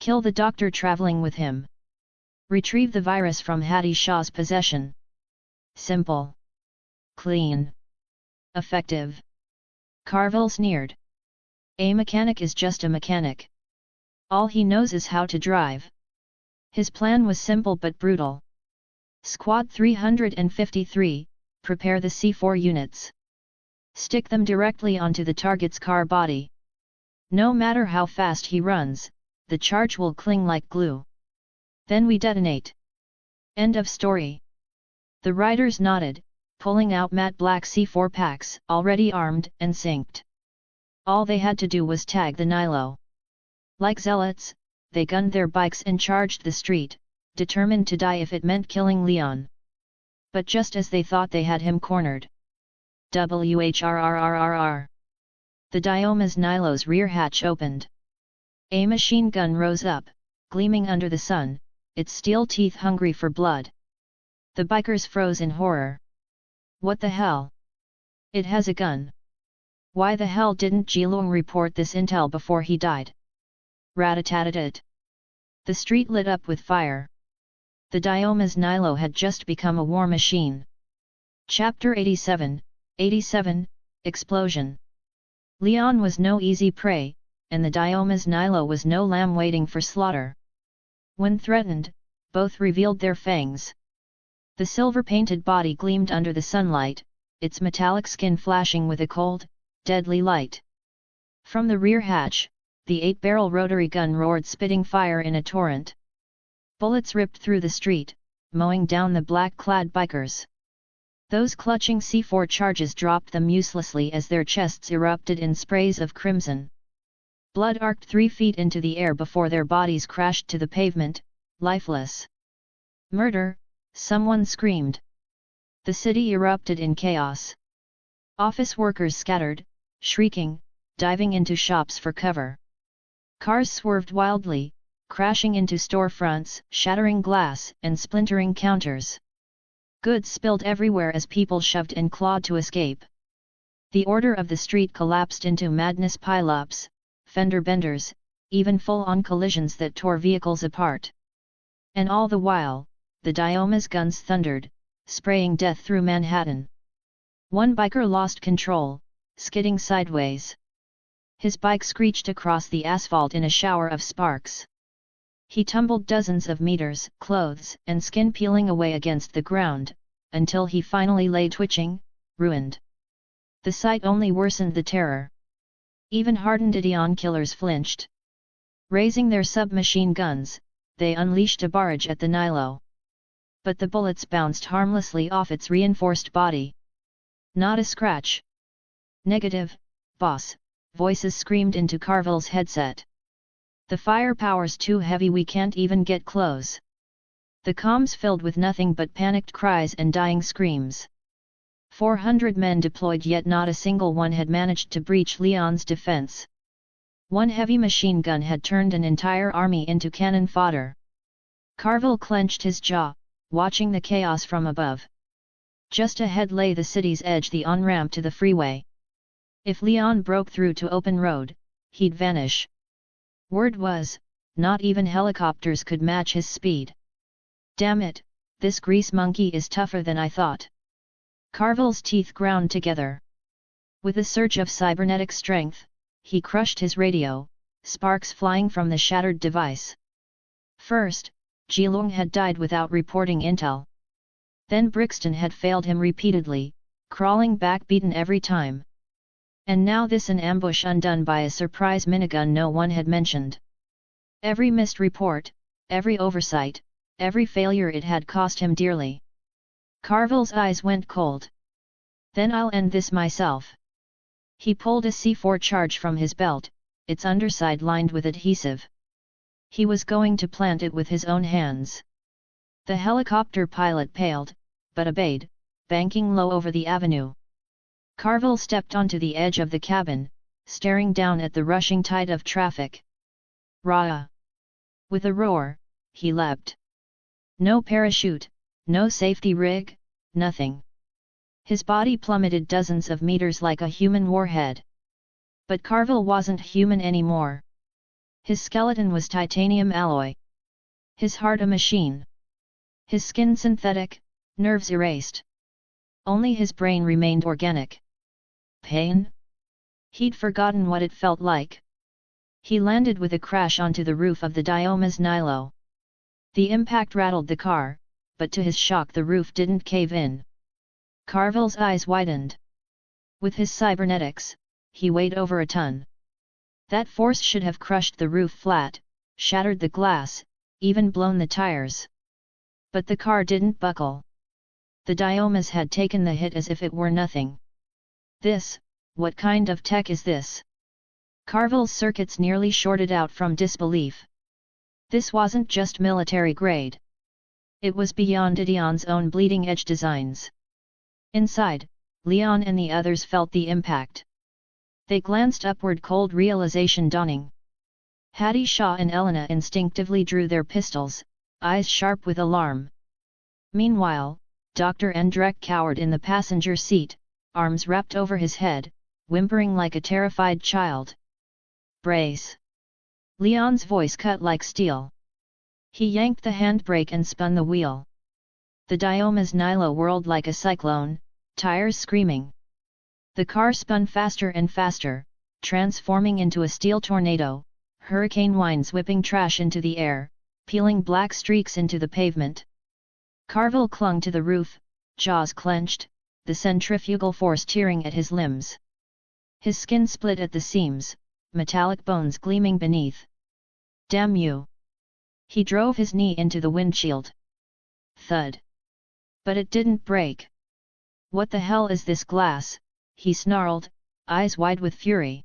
Kill the doctor traveling with him. Retrieve the virus from Hattie Shaw's possession. Simple. Clean. Effective. Carville sneered. A mechanic is just a mechanic. All he knows is how to drive. His plan was simple but brutal. Squad 353, prepare the C4 units. Stick them directly onto the target's car body. No matter how fast he runs, the charge will cling like glue. Then we detonate. End of story. The riders nodded, pulling out matte black C4 packs, already armed and synced. All they had to do was tag the Nilo. Like zealots, they gunned their bikes and charged the street, determined to die if it meant killing Leon. But just as they thought they had him cornered. WHRRRRR. The Dioma's Nilo's rear hatch opened. A machine gun rose up, gleaming under the sun, its steel teeth hungry for blood. The bikers froze in horror. What the hell? It has a gun. Why the hell didn't Jilong report this intel before he died? Rat-a-tat-a-tat. The street lit up with fire. The Dioma's Nilo had just become a war machine. Chapter 87, Explosion. Leon was no easy prey, and the Dioma's Nilo was no lamb waiting for slaughter. When threatened, both revealed their fangs. The silver-painted body gleamed under the sunlight, its metallic skin flashing with a cold, deadly light. From the rear hatch, the 8-barrel rotary gun roared, spitting fire in a torrent. Bullets ripped through the street, mowing down the black-clad bikers. Those clutching C4 charges dropped them uselessly as their chests erupted in sprays of crimson. Blood arced 3 feet into the air before their bodies crashed to the pavement, lifeless. Murder, someone screamed. The city erupted in chaos. Office workers scattered, shrieking, diving into shops for cover. Cars swerved wildly, crashing into storefronts, shattering glass and splintering counters. Goods spilled everywhere as people shoved and clawed to escape. The order of the street collapsed into madness: pile-ups, fender benders, even full-on collisions that tore vehicles apart. And all the while, the Dioma's guns thundered, spraying death through Manhattan. One biker lost control, skidding sideways. His bike screeched across the asphalt in a shower of sparks. He tumbled dozens of meters, clothes and skin peeling away against the ground, until he finally lay twitching, ruined. The sight only worsened the terror. Even hardened Idion killers flinched. Raising their submachine guns, they unleashed a barrage at the Nilo. But the bullets bounced harmlessly off its reinforced body. Not a scratch. Negative, boss, voices screamed into Carville's headset. The firepower's too heavy, we can't even get close. The comms filled with nothing but panicked cries and dying screams. 400 men deployed, yet not a single one had managed to breach Leon's defense. One heavy machine gun had turned an entire army into cannon fodder. Carville clenched his jaw, watching the chaos from above. Just ahead lay the city's edge, the on-ramp to the freeway. If Leon broke through to open road, he'd vanish. Word was, not even helicopters could match his speed. Damn it, this grease monkey is tougher than I thought. Carville's teeth ground together. With a surge of cybernetic strength, he crushed his radio, sparks flying from the shattered device. First, Jilong had died without reporting intel. Then Brixton had failed him repeatedly, crawling back beaten every time. And now this, an ambush undone by a surprise minigun no one had mentioned. Every missed report, every oversight, every failure, it had cost him dearly. Carville's eyes went cold. Then I'll end this myself. He pulled a C4 charge from his belt, its underside lined with adhesive. He was going to plant it with his own hands. The helicopter pilot paled, but obeyed, banking low over the avenue. Carville stepped onto the edge of the cabin, staring down at the rushing tide of traffic. Rah! With a roar, he leapt. No parachute, no safety rig, nothing. His body plummeted dozens of meters like a human warhead. But Carville wasn't human anymore. His skeleton was titanium alloy. His heart a machine. His skin synthetic, nerves erased. Only his brain remained organic. Pain? He'd forgotten what it felt like. He landed with a crash onto the roof of the Dioma's Nilo. The impact rattled the car, but to his shock the roof didn't cave in. Carville's eyes widened. With his cybernetics, he weighed over a ton. That force should have crushed the roof flat, shattered the glass, even blown the tires. But the car didn't buckle. The Diomas had taken the hit as if it were nothing. What kind of tech is this? Carville's circuits nearly shorted out from disbelief. This wasn't just military grade. It was beyond Idion's own bleeding-edge designs. Inside, Leon and the others felt the impact. They glanced upward, cold realization dawning. Hattie Shaw and Elena instinctively drew their pistols, eyes sharp with alarm. Meanwhile, Dr. Endrek cowered in the passenger seat, arms wrapped over his head, whimpering like a terrified child. Brace! Leon's voice cut like steel. He yanked the handbrake and spun the wheel. The Dioma's Nilo whirled like a cyclone, tires screaming. The car spun faster and faster, transforming into a steel tornado, hurricane winds whipping trash into the air, peeling black streaks into the pavement. Carville clung to the roof, jaws clenched, the centrifugal force tearing at his limbs. His skin split at the seams, metallic bones gleaming beneath. Damn you! He drove his knee into the windshield. Thud! But it didn't break. What the hell is this glass? He snarled, eyes wide with fury.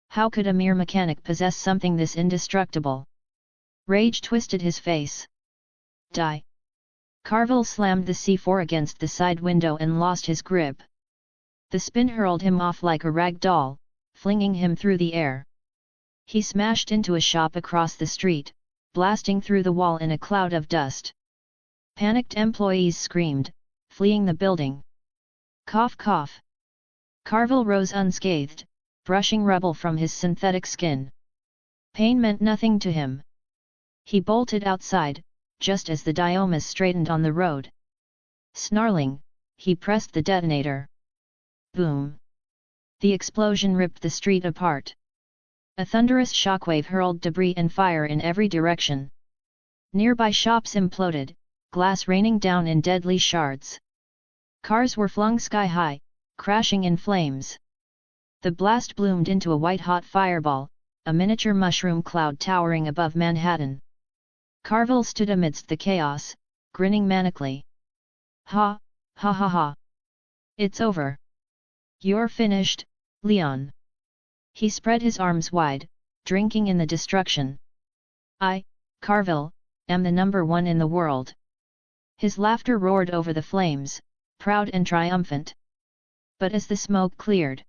How could a mere mechanic possess something this indestructible? Rage twisted his face. Die! Carville slammed the C4 against the side window and lost his grip. The spin hurled him off like a rag doll, flinging him through the air. He smashed into a shop across the street, blasting through the wall in a cloud of dust. Panicked employees screamed, fleeing the building. Cough cough. Carville rose unscathed, brushing rubble from his synthetic skin. Pain meant nothing to him. He bolted outside, just as the Diomas straightened on the road. Snarling, he pressed the detonator. Boom! The explosion ripped the street apart. A thunderous shockwave hurled debris and fire in every direction. Nearby shops imploded, glass raining down in deadly shards. Cars were flung sky-high, crashing in flames. The blast bloomed into a white-hot fireball, a miniature mushroom cloud towering above Manhattan. Carville stood amidst the chaos, grinning manically. Ha, ha ha ha. It's over. You're finished, Leon. He spread his arms wide, drinking in the destruction. I, Carville, am the #1 in the world. His laughter roared over the flames, proud and triumphant. But as the smoke cleared,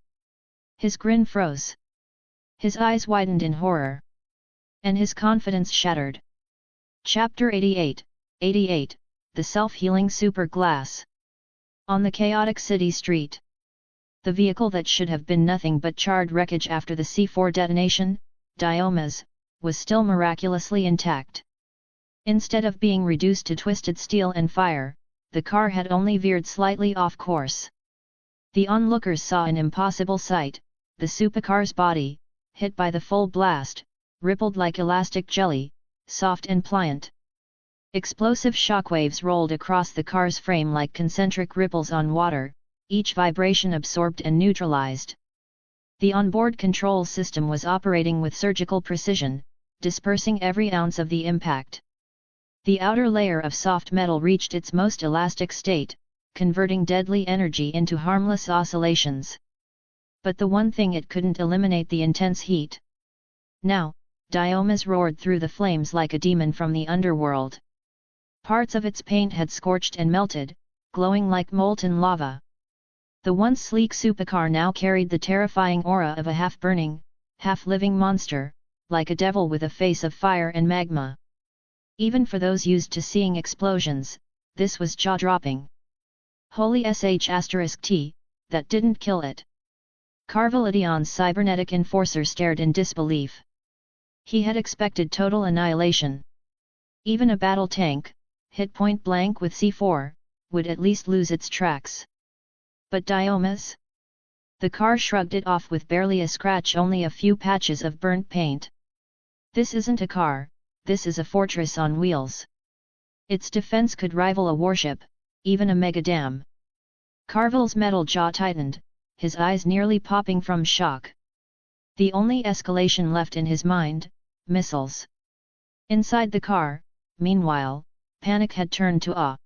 his grin froze. His eyes widened in horror. And his confidence shattered. Chapter 88, 88, The Self-Healing Super Glass. On the chaotic city street. The vehicle that should have been nothing but charred wreckage after the C4 detonation, Dioma's, was still miraculously intact. Instead of being reduced to twisted steel and fire, the car had only veered slightly off course. The onlookers saw an impossible sight: the supercar's body, hit by the full blast, rippled like elastic jelly, soft and pliant. Explosive shockwaves rolled across the car's frame like concentric ripples on water, each vibration absorbed and neutralized. The onboard control system was operating with surgical precision, dispersing every ounce of the impact. The outer layer of soft metal reached its most elastic state, converting deadly energy into harmless oscillations. But the one thing it couldn't eliminate: the intense heat. Now, Dioma's roared through the flames like a demon from the underworld. Parts of its paint had scorched and melted, glowing like molten lava. The once sleek supercar now carried the terrifying aura of a half-burning, half-living monster, like a devil with a face of fire and magma. Even for those used to seeing explosions, this was jaw-dropping. Holy sh*T, that didn't kill it. Carvalidion's cybernetic enforcer stared in disbelief. He had expected total annihilation. Even a battle tank, hit point blank with C4, would at least lose its tracks. But Dioma's? The car shrugged it off with barely a scratch, only a few patches of burnt paint. This isn't a car, this is a fortress on wheels. Its defense could rival a warship, even a megadam. Carval's metal jaw tightened, his eyes nearly popping from shock. The only escalation left in his mind: missiles. Inside the car, meanwhile, panic had turned to awe.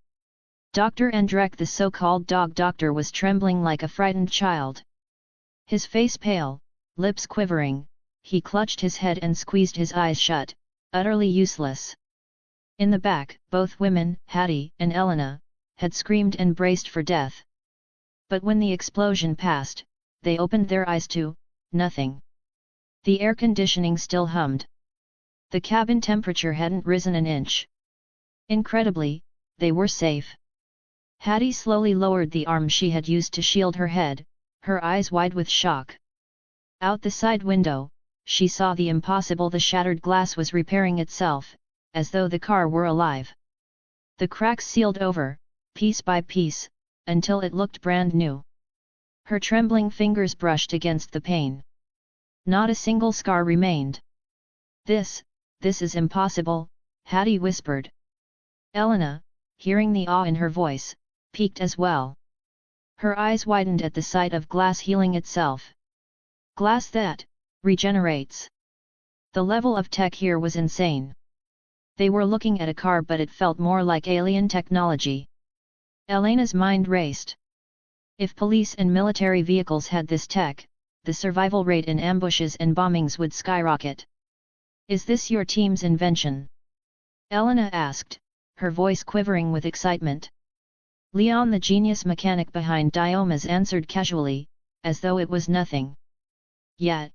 Dr. Andrek, the so-called dog doctor, was trembling like a frightened child. His face pale, lips quivering, he clutched his head and squeezed his eyes shut, utterly useless. In the back, both women, Hattie and Elena, had screamed and braced for death. But when the explosion passed, they opened their eyes to nothing. The air conditioning still hummed. The cabin temperature hadn't risen an inch. Incredibly, they were safe. Hattie slowly lowered the arm she had used to shield her head, her eyes wide with shock. Out the side window, she saw the impossible: the shattered glass was repairing itself, as though the car were alive. The cracks sealed over, piece by piece, until it looked brand new. Her trembling fingers brushed against the pane. Not a single scar remained. This is impossible," Hattie whispered. Elena, hearing the awe in her voice, peeked as well. Her eyes widened at the sight of glass healing itself. Glass that regenerates. The level of tech here was insane. They were looking at a car, but it felt more like alien technology. Elena's mind raced. If police and military vehicles had this tech, the survival rate in ambushes and bombings would skyrocket. "Is this your team's invention?" Elena asked, her voice quivering with excitement. Leon, the genius mechanic behind Dioma's, answered casually, as though it was nothing. "Yet.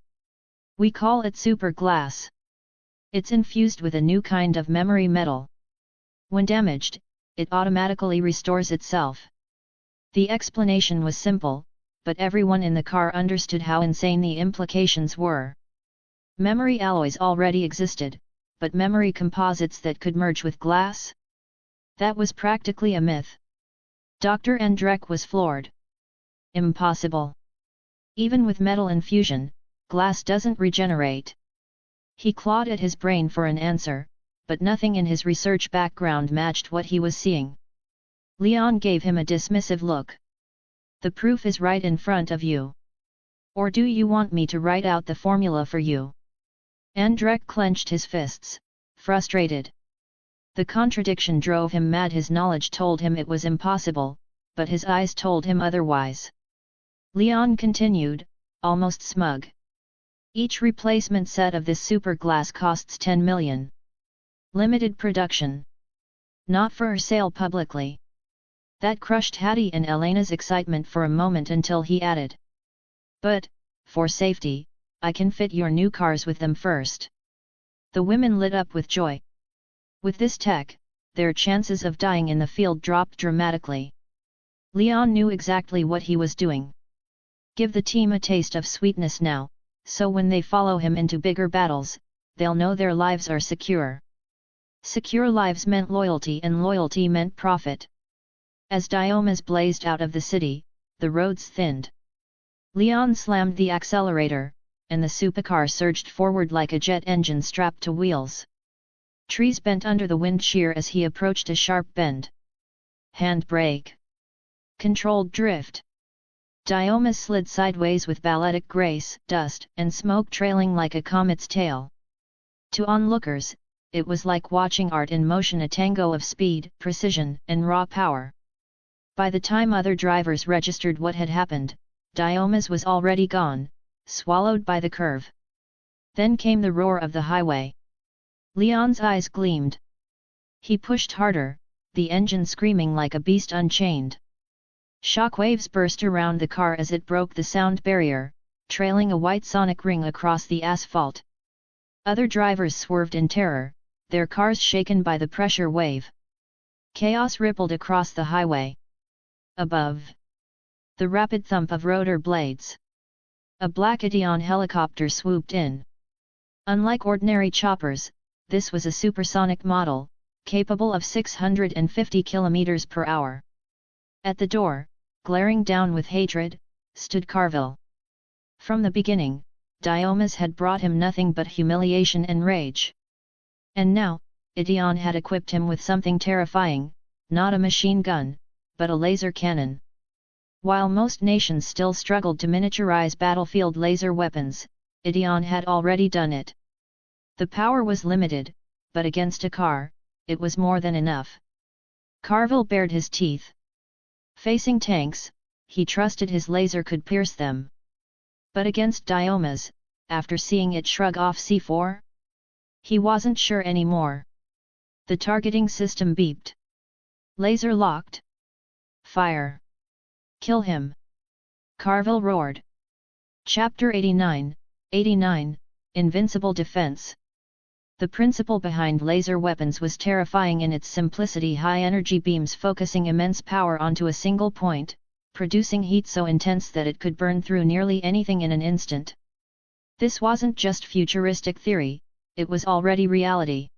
We call it super glass. It's infused with a new kind of memory metal. When damaged, it automatically restores itself." The explanation was simple, but everyone in the car understood how insane the implications were. Memory alloys already existed, but memory composites that could merge with glass? That was practically a myth. Dr. Andrek was floored. Impossible. Even with metal infusion, glass doesn't regenerate. He clawed at his brain for an answer, but nothing in his research background matched what he was seeing. Leon gave him a dismissive look. "The proof is right in front of you. Or do you want me to write out the formula for you?" Andrek clenched his fists, frustrated. The contradiction drove him mad. His knowledge told him it was impossible, but his eyes told him otherwise. Leon continued, almost smug. "Each replacement set of this super glass costs 10 million. Limited production. Not for sale publicly." That crushed Hattie and Elena's excitement for a moment until he added, "But, for safety, I can fit your new cars with them first." The women lit up with joy. With this tech, their chances of dying in the field dropped dramatically. Leon knew exactly what he was doing. Give the team a taste of sweetness now, so when they follow him into bigger battles, they'll know their lives are secure. Secure lives meant loyalty, and loyalty meant profit. As Diomas blazed out of the city, the roads thinned. Leon slammed the accelerator, and the supercar surged forward like a jet engine strapped to wheels. Trees bent under the wind shear as he approached a sharp bend. Handbrake. Controlled drift. Diomas slid sideways with balletic grace, dust and smoke trailing like a comet's tail. To onlookers, it was like watching art in motion, a tango of speed, precision, and raw power. By the time other drivers registered what had happened, Diomas was already gone, swallowed by the curve. Then came the roar of the highway. Leon's eyes gleamed. He pushed harder, the engine screaming like a beast unchained. Shockwaves burst around the car as it broke the sound barrier, trailing a white sonic ring across the asphalt. Other drivers swerved in terror, their cars shaken by the pressure wave. Chaos rippled across the highway. Above, the rapid thump of rotor blades. A black Audiobook helicopter swooped in. Unlike ordinary choppers, this was a supersonic model, capable of 650 km per hour. At the door, glaring down with hatred, stood Carville. From the beginning, Diomas had brought him nothing but humiliation and rage. And now, Audiobook had equipped him with something terrifying, not a machine gun, but a laser cannon. While most nations still struggled to miniaturize battlefield laser weapons, Audiobook had already done it. The power was limited, but against a car, it was more than enough. Carville bared his teeth. Facing tanks, he trusted his laser could pierce them. But against Diomas, after seeing it shrug off C4? He wasn't sure anymore. The targeting system beeped. Laser locked. Fire. Kill him. Carville roared. Chapter 89, Invincible Defense. The principle behind laser weapons was terrifying in its simplicity: high-energy beams focusing immense power onto a single point, producing heat so intense that it could burn through nearly anything in an instant. This wasn't just futuristic theory, it was already reality.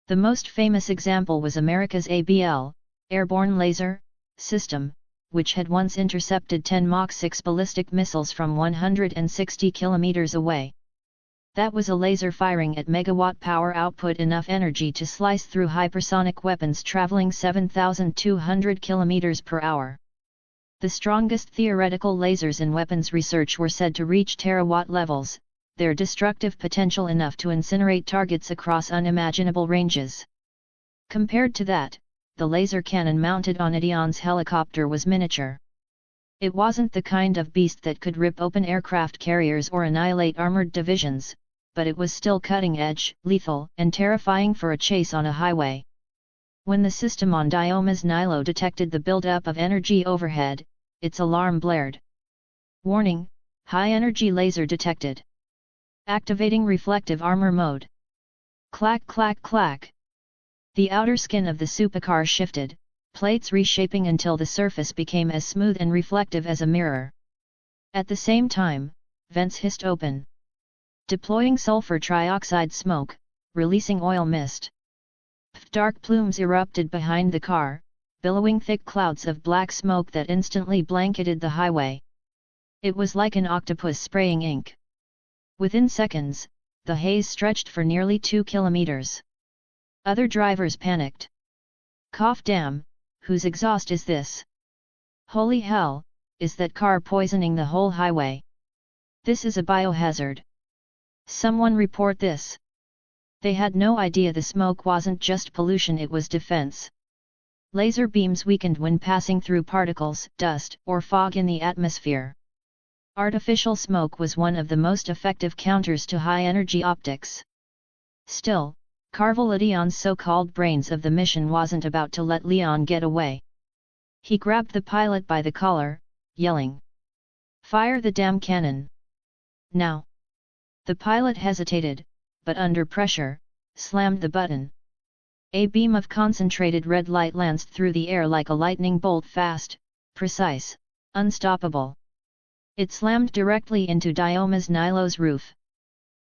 The most famous example was America's ABL, Airborne Laser, system, which had once intercepted 10 Mach 6 ballistic missiles from 160 kilometers away. That was a laser firing at megawatt power output, enough energy to slice through hypersonic weapons traveling 7,200 km per hour. The strongest theoretical lasers in weapons research were said to reach terawatt levels, their destructive potential enough to incinerate targets across unimaginable ranges. Compared to that, the laser cannon mounted on Audiobook's helicopter was miniature. It wasn't the kind of beast that could rip open aircraft carriers or annihilate armored divisions, but it was still cutting-edge, lethal, and terrifying for a chase on a highway. When the system on Diomas Nilo detected the buildup of energy overhead, its alarm blared. Warning: high-energy laser detected. Activating reflective armor mode. Clack clack clack. The outer skin of the supercar shifted, plates reshaping until the surface became as smooth and reflective as a mirror. At the same time, vents hissed open, deploying sulfur trioxide smoke, releasing oil mist. Dark plumes erupted behind the car, billowing thick clouds of black smoke that instantly blanketed the highway. It was like an octopus spraying ink. Within seconds, the haze stretched for nearly 2 kilometers. Other drivers panicked. Cough, damn, whose exhaust is this? Holy hell, is that car poisoning the whole highway? This is a biohazard. Someone report this. They had no idea the smoke wasn't just pollution, it was defense. Laser beams weakened when passing through particles, dust, or fog in the atmosphere. Artificial smoke was one of the most effective counters to high-energy optics. Still, Carville Audiobook's so-called brains of the mission wasn't about to let Leon get away. He grabbed the pilot by the collar, yelling, "Fire the damn cannon! Now!" The pilot hesitated, but under pressure, slammed the button. A beam of concentrated red light lanced through the air like a lightning bolt, fast, precise, unstoppable. It slammed directly into Dioma's Nilo's roof.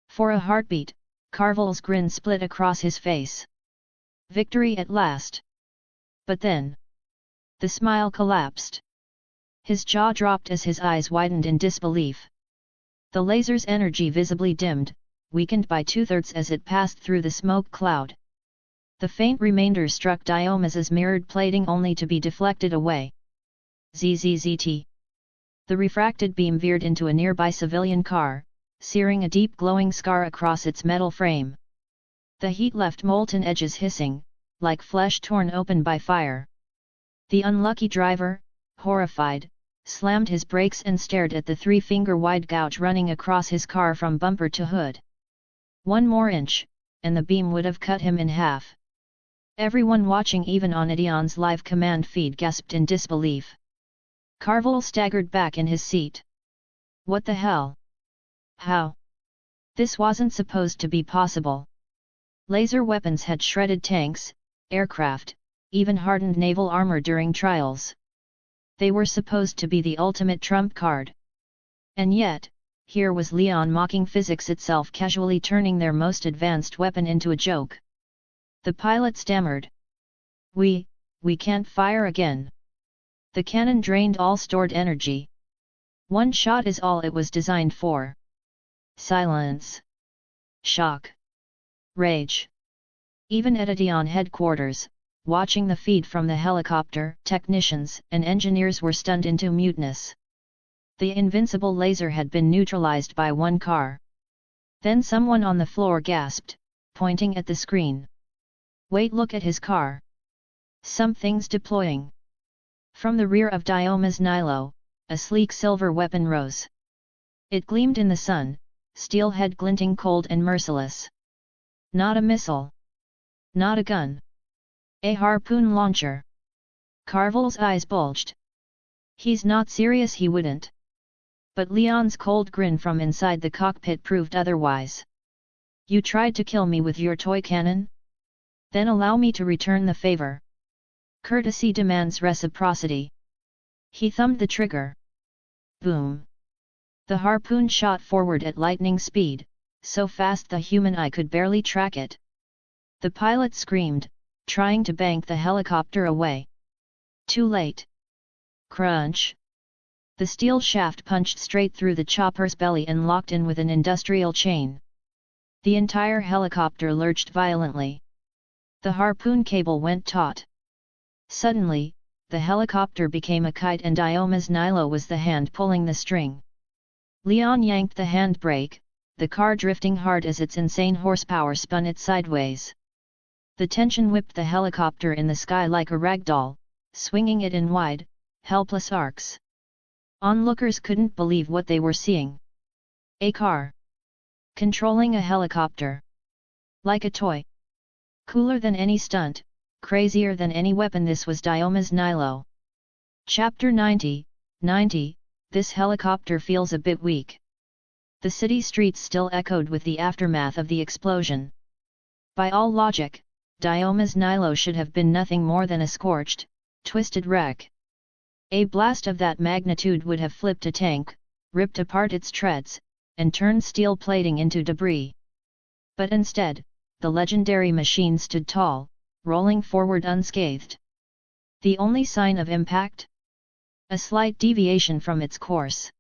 For a heartbeat, Carvel's grin split across his face. Victory at last! But then, the smile collapsed. His jaw dropped as his eyes widened in disbelief. The laser's energy visibly dimmed, weakened by 2/3 as it passed through the smoke cloud. The faint remainder struck Dioma's mirrored plating only to be deflected away. Zzzt. The refracted beam veered into a nearby civilian car, searing a deep glowing scar across its metal frame. The heat left molten edges hissing, like flesh torn open by fire. The unlucky driver, horrified, slammed his brakes and stared at the 3-finger-wide gouge running across his car from bumper to hood. One more inch, and the beam would have cut him in half. Everyone watching, even on Idion's live command feed, gasped in disbelief. Carvel staggered back in his seat. What the hell? How? This wasn't supposed to be possible. Laser weapons had shredded tanks, aircraft, even hardened naval armor during trials. They were supposed to be the ultimate trump card. And yet, here was Leon mocking physics itself, casually turning their most advanced weapon into a joke. The pilot stammered. We can't fire again. The cannon drained all stored energy. One shot is all it was designed for. Silence. Shock. Rage. Even at Idion headquarters, watching the feed from the helicopter, technicians and engineers were stunned into muteness. The invincible laser had been neutralized by one car. Then someone on the floor gasped, pointing at the screen. Wait, look at his car. Something's deploying. From the rear of Dioma's Nilo, a sleek silver weapon rose. It gleamed in the sun, steel head glinting cold and merciless. Not a missile. Not a gun. A harpoon launcher. Carvel's eyes bulged. He's not serious, he wouldn't. But Leon's cold grin from inside the cockpit proved otherwise. You tried to kill me with your toy cannon? Then allow me to return the favor. Courtesy demands reciprocity. He thumbed the trigger. Boom. The harpoon shot forward at lightning speed, so fast the human eye could barely track it. The pilot screamed, trying to bank the helicopter away. Too late. Crunch. The steel shaft punched straight through the chopper's belly and locked in with an industrial chain. The entire helicopter lurched violently. The harpoon cable went taut. Suddenly, the helicopter became a kite and Dioma's Nilo was the hand pulling the string. Leon yanked the handbrake, the car drifting hard as its insane horsepower spun it sideways. The tension whipped the helicopter in the sky like a ragdoll, swinging it in wide, helpless arcs. Onlookers couldn't believe what they were seeing. A car. Controlling a helicopter. Like a toy. Cooler than any stunt, crazier than any weapon, this was Dioma's Nilo. Chapter 90, This helicopter feels a bit weak. The city streets still echoed with the aftermath of the explosion. By all logic, Dioma's Nilo should have been nothing more than a scorched, twisted wreck. A blast of that magnitude would have flipped a tank, ripped apart its treads, and turned steel plating into debris. But instead, the legendary machine stood tall, rolling forward unscathed. The only sign of impact? A slight deviation from its course.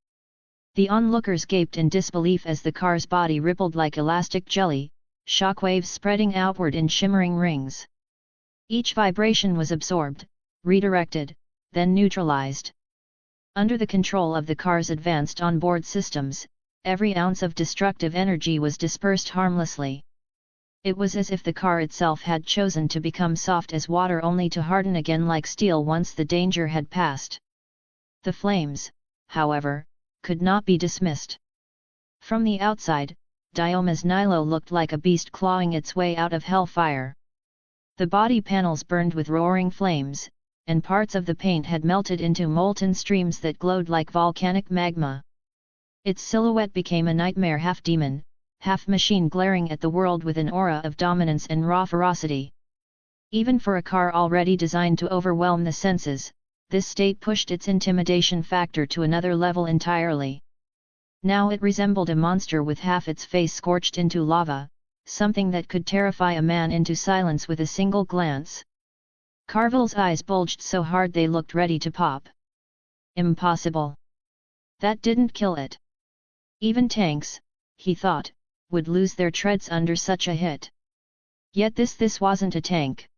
The onlookers gaped in disbelief as the car's body rippled like elastic jelly, shockwaves spreading outward in shimmering rings. Each vibration was absorbed, redirected, then neutralized. Under the control of the car's advanced onboard systems, every ounce of destructive energy was dispersed harmlessly. It was as if the car itself had chosen to become soft as water only to harden again like steel once the danger had passed. The flames, however, could not be dismissed. From the outside, Dioma's Nilo looked like a beast clawing its way out of hellfire. The body panels burned with roaring flames, and parts of the paint had melted into molten streams that glowed like volcanic magma. Its silhouette became a nightmare, half demon, half machine, glaring at the world with an aura of dominance and raw ferocity. Even for a car already designed to overwhelm the senses, this state pushed its intimidation factor to another level entirely. Now it resembled a monster with half its face scorched into lava, something that could terrify a man into silence with a single glance. Carville's eyes bulged so hard they looked ready to pop. Impossible. That didn't kill it. Even tanks, he thought, would lose their treads under such a hit. Yet this wasn't a tank.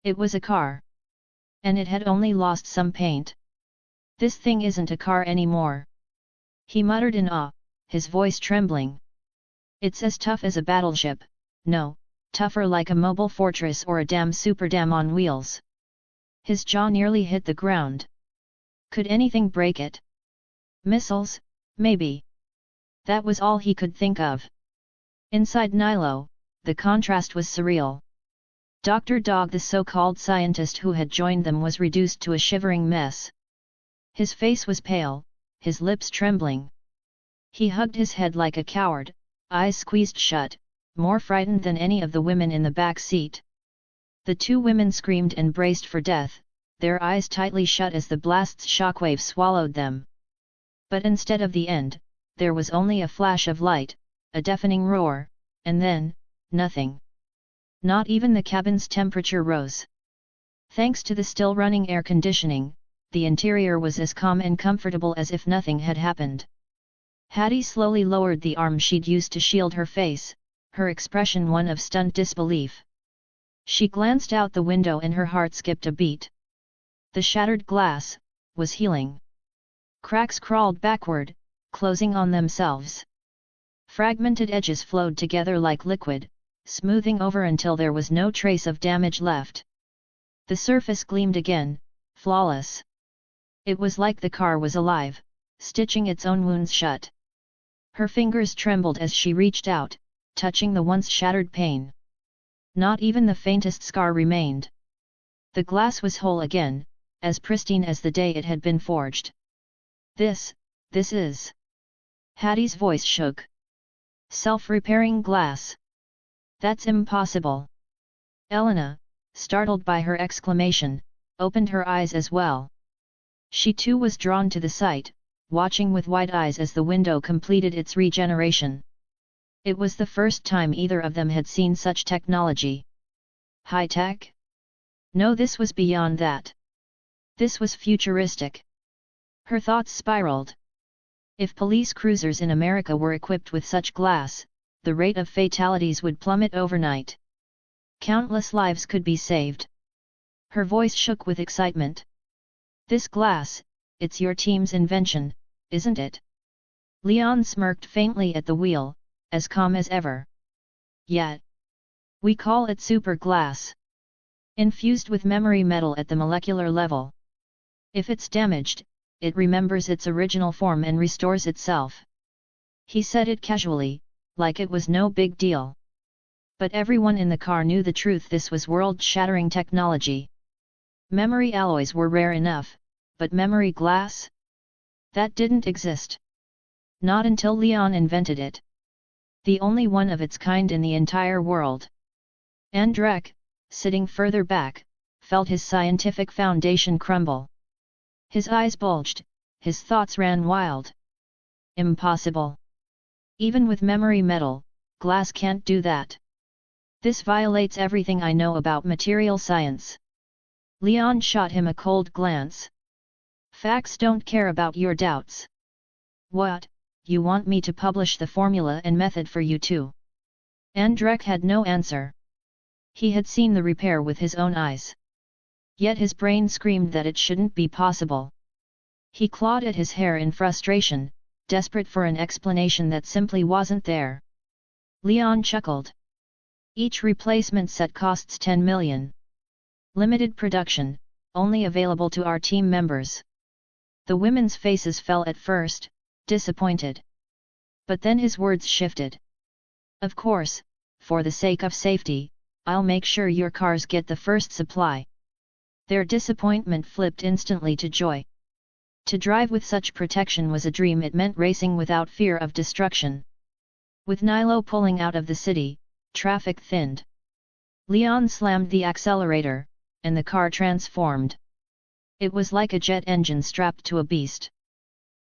It was a car. And it had only lost some paint. This thing isn't a car anymore. He muttered in awe, his voice trembling. It's as tough as a battleship, no, tougher like a mobile fortress or a damn superdam on wheels. His jaw nearly hit the ground. Could anything break it? Missiles, maybe. That was all he could think of. Inside Nilo, the contrast was surreal. Dr. Dog, the so-called scientist who had joined them, was reduced to a shivering mess. His face was pale, his lips trembling. He hugged his head like a coward, eyes squeezed shut, more frightened than any of the women in the back seat. The two women screamed and braced for death, their eyes tightly shut as the blast's shockwave swallowed them. But instead of the end, there was only a flash of light, a deafening roar, and then, nothing. Not even the cabin's temperature rose. Thanks to the still-running air conditioning, the interior was as calm and comfortable as if nothing had happened. Hattie slowly lowered the arm she'd used to shield her face, her expression one of stunned disbelief. She glanced out the window and her heart skipped a beat. The shattered glass was healing. Cracks crawled backward, closing on themselves. Fragmented edges flowed together like liquid, smoothing over until there was no trace of damage left. The surface gleamed again, flawless. It was like the car was alive, stitching its own wounds shut. Her fingers trembled as she reached out, touching the once shattered pane. Not even the faintest scar remained. The glass was whole again, as pristine as the day it had been forged. This is... Hattie's voice shook. Self-repairing glass. That's impossible. Elena, startled by her exclamation, opened her eyes as well. She too was drawn to the sight, watching with wide eyes as the window completed its regeneration. It was the first time either of them had seen such technology. High-tech? No, this was beyond that. This was futuristic. Her thoughts spiraled. If police cruisers in America were equipped with such glass, the rate of fatalities would plummet overnight. Countless lives could be saved. Her voice shook with excitement. This glass, it's your team's invention, isn't it? Leon smirked faintly at the wheel, as calm as ever. Yet. We call it super glass. Infused with memory metal at the molecular level. If it's damaged, it remembers its original form and restores itself. He said it casually, like it was no big deal. But everyone in the car knew the truth. This was world-shattering technology. Memory alloys were rare enough, but memory glass? That didn't exist. Not until Leon invented it. The only one of its kind in the entire world. Andrek, sitting further back, felt his scientific foundation crumble. His eyes bulged, his thoughts ran wild. Impossible. Even with memory metal, glass can't do that. This violates everything I know about material science. Leon shot him a cold glance. Facts don't care about your doubts. What, you want me to publish the formula and method for you too? Andrek had no answer. He had seen the repair with his own eyes. Yet his brain screamed that it shouldn't be possible. He clawed at his hair in frustration, desperate for an explanation that simply wasn't there. Leon chuckled. Each replacement set costs 10 million. Limited production, only available to our team members. The women's faces fell at first, disappointed. But then his words shifted. Of course, for the sake of safety, I'll make sure your cars get the first supply. Their disappointment flipped instantly to joy. To drive with such protection was a dream. It meant racing without fear of destruction. With Nilo pulling out of the city, traffic thinned. Leon slammed the accelerator, and the car transformed. It was like a jet engine strapped to a beast.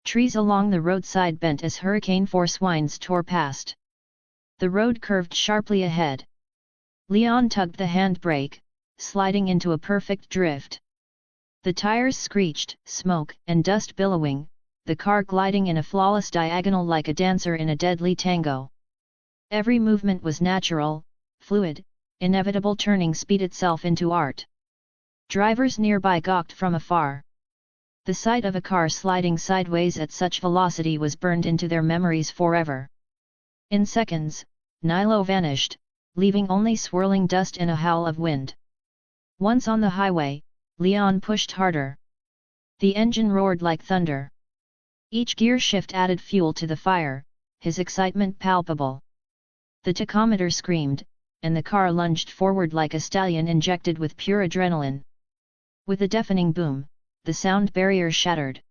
Trees along the roadside bent as hurricane-force winds tore past. The road curved sharply ahead. Leon tugged the handbrake, sliding into a perfect drift. The tires screeched, smoke and dust billowing, the car gliding in a flawless diagonal like a dancer in a deadly tango. Every movement was natural, fluid, inevitable, turning speed itself into art. Drivers nearby gawked from afar. The sight of a car sliding sideways at such velocity was burned into their memories forever. In seconds, Nilo vanished, leaving only swirling dust and a howl of wind. Once on the highway, Leon pushed harder. The engine roared like thunder. Each gear shift added fuel to the fire, his excitement palpable. The tachometer screamed, and the car lunged forward like a stallion injected with pure adrenaline. With a deafening boom, the sound barrier shattered.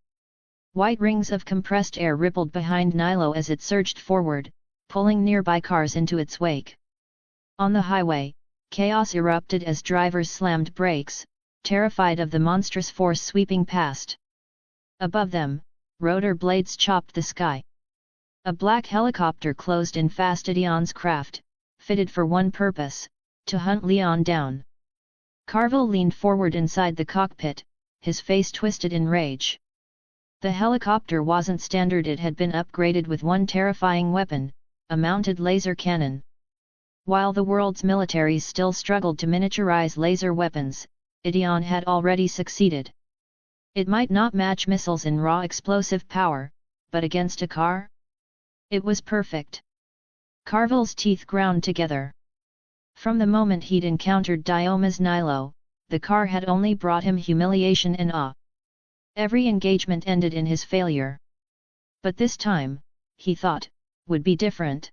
White rings of compressed air rippled behind Nilo as it surged forward, pulling nearby cars into its wake. On the highway, chaos erupted as drivers slammed brakes, terrified of the monstrous force sweeping past. Above them, rotor blades chopped the sky. A black helicopter closed in fast at Leon's craft, fitted for one purpose, to hunt Leon down. Carville leaned forward inside the cockpit, his face twisted in rage. The helicopter wasn't standard, it had been upgraded with one terrifying weapon, a mounted laser cannon. While the world's militaries still struggled to miniaturize laser weapons, Leon had already succeeded. It might not match missiles in raw explosive power, but against a car? It was perfect. Carville's teeth ground together. From the moment he'd encountered Dioma's Nilo, the car had only brought him humiliation and awe. Every engagement ended in his failure. But this time, he thought, would be different.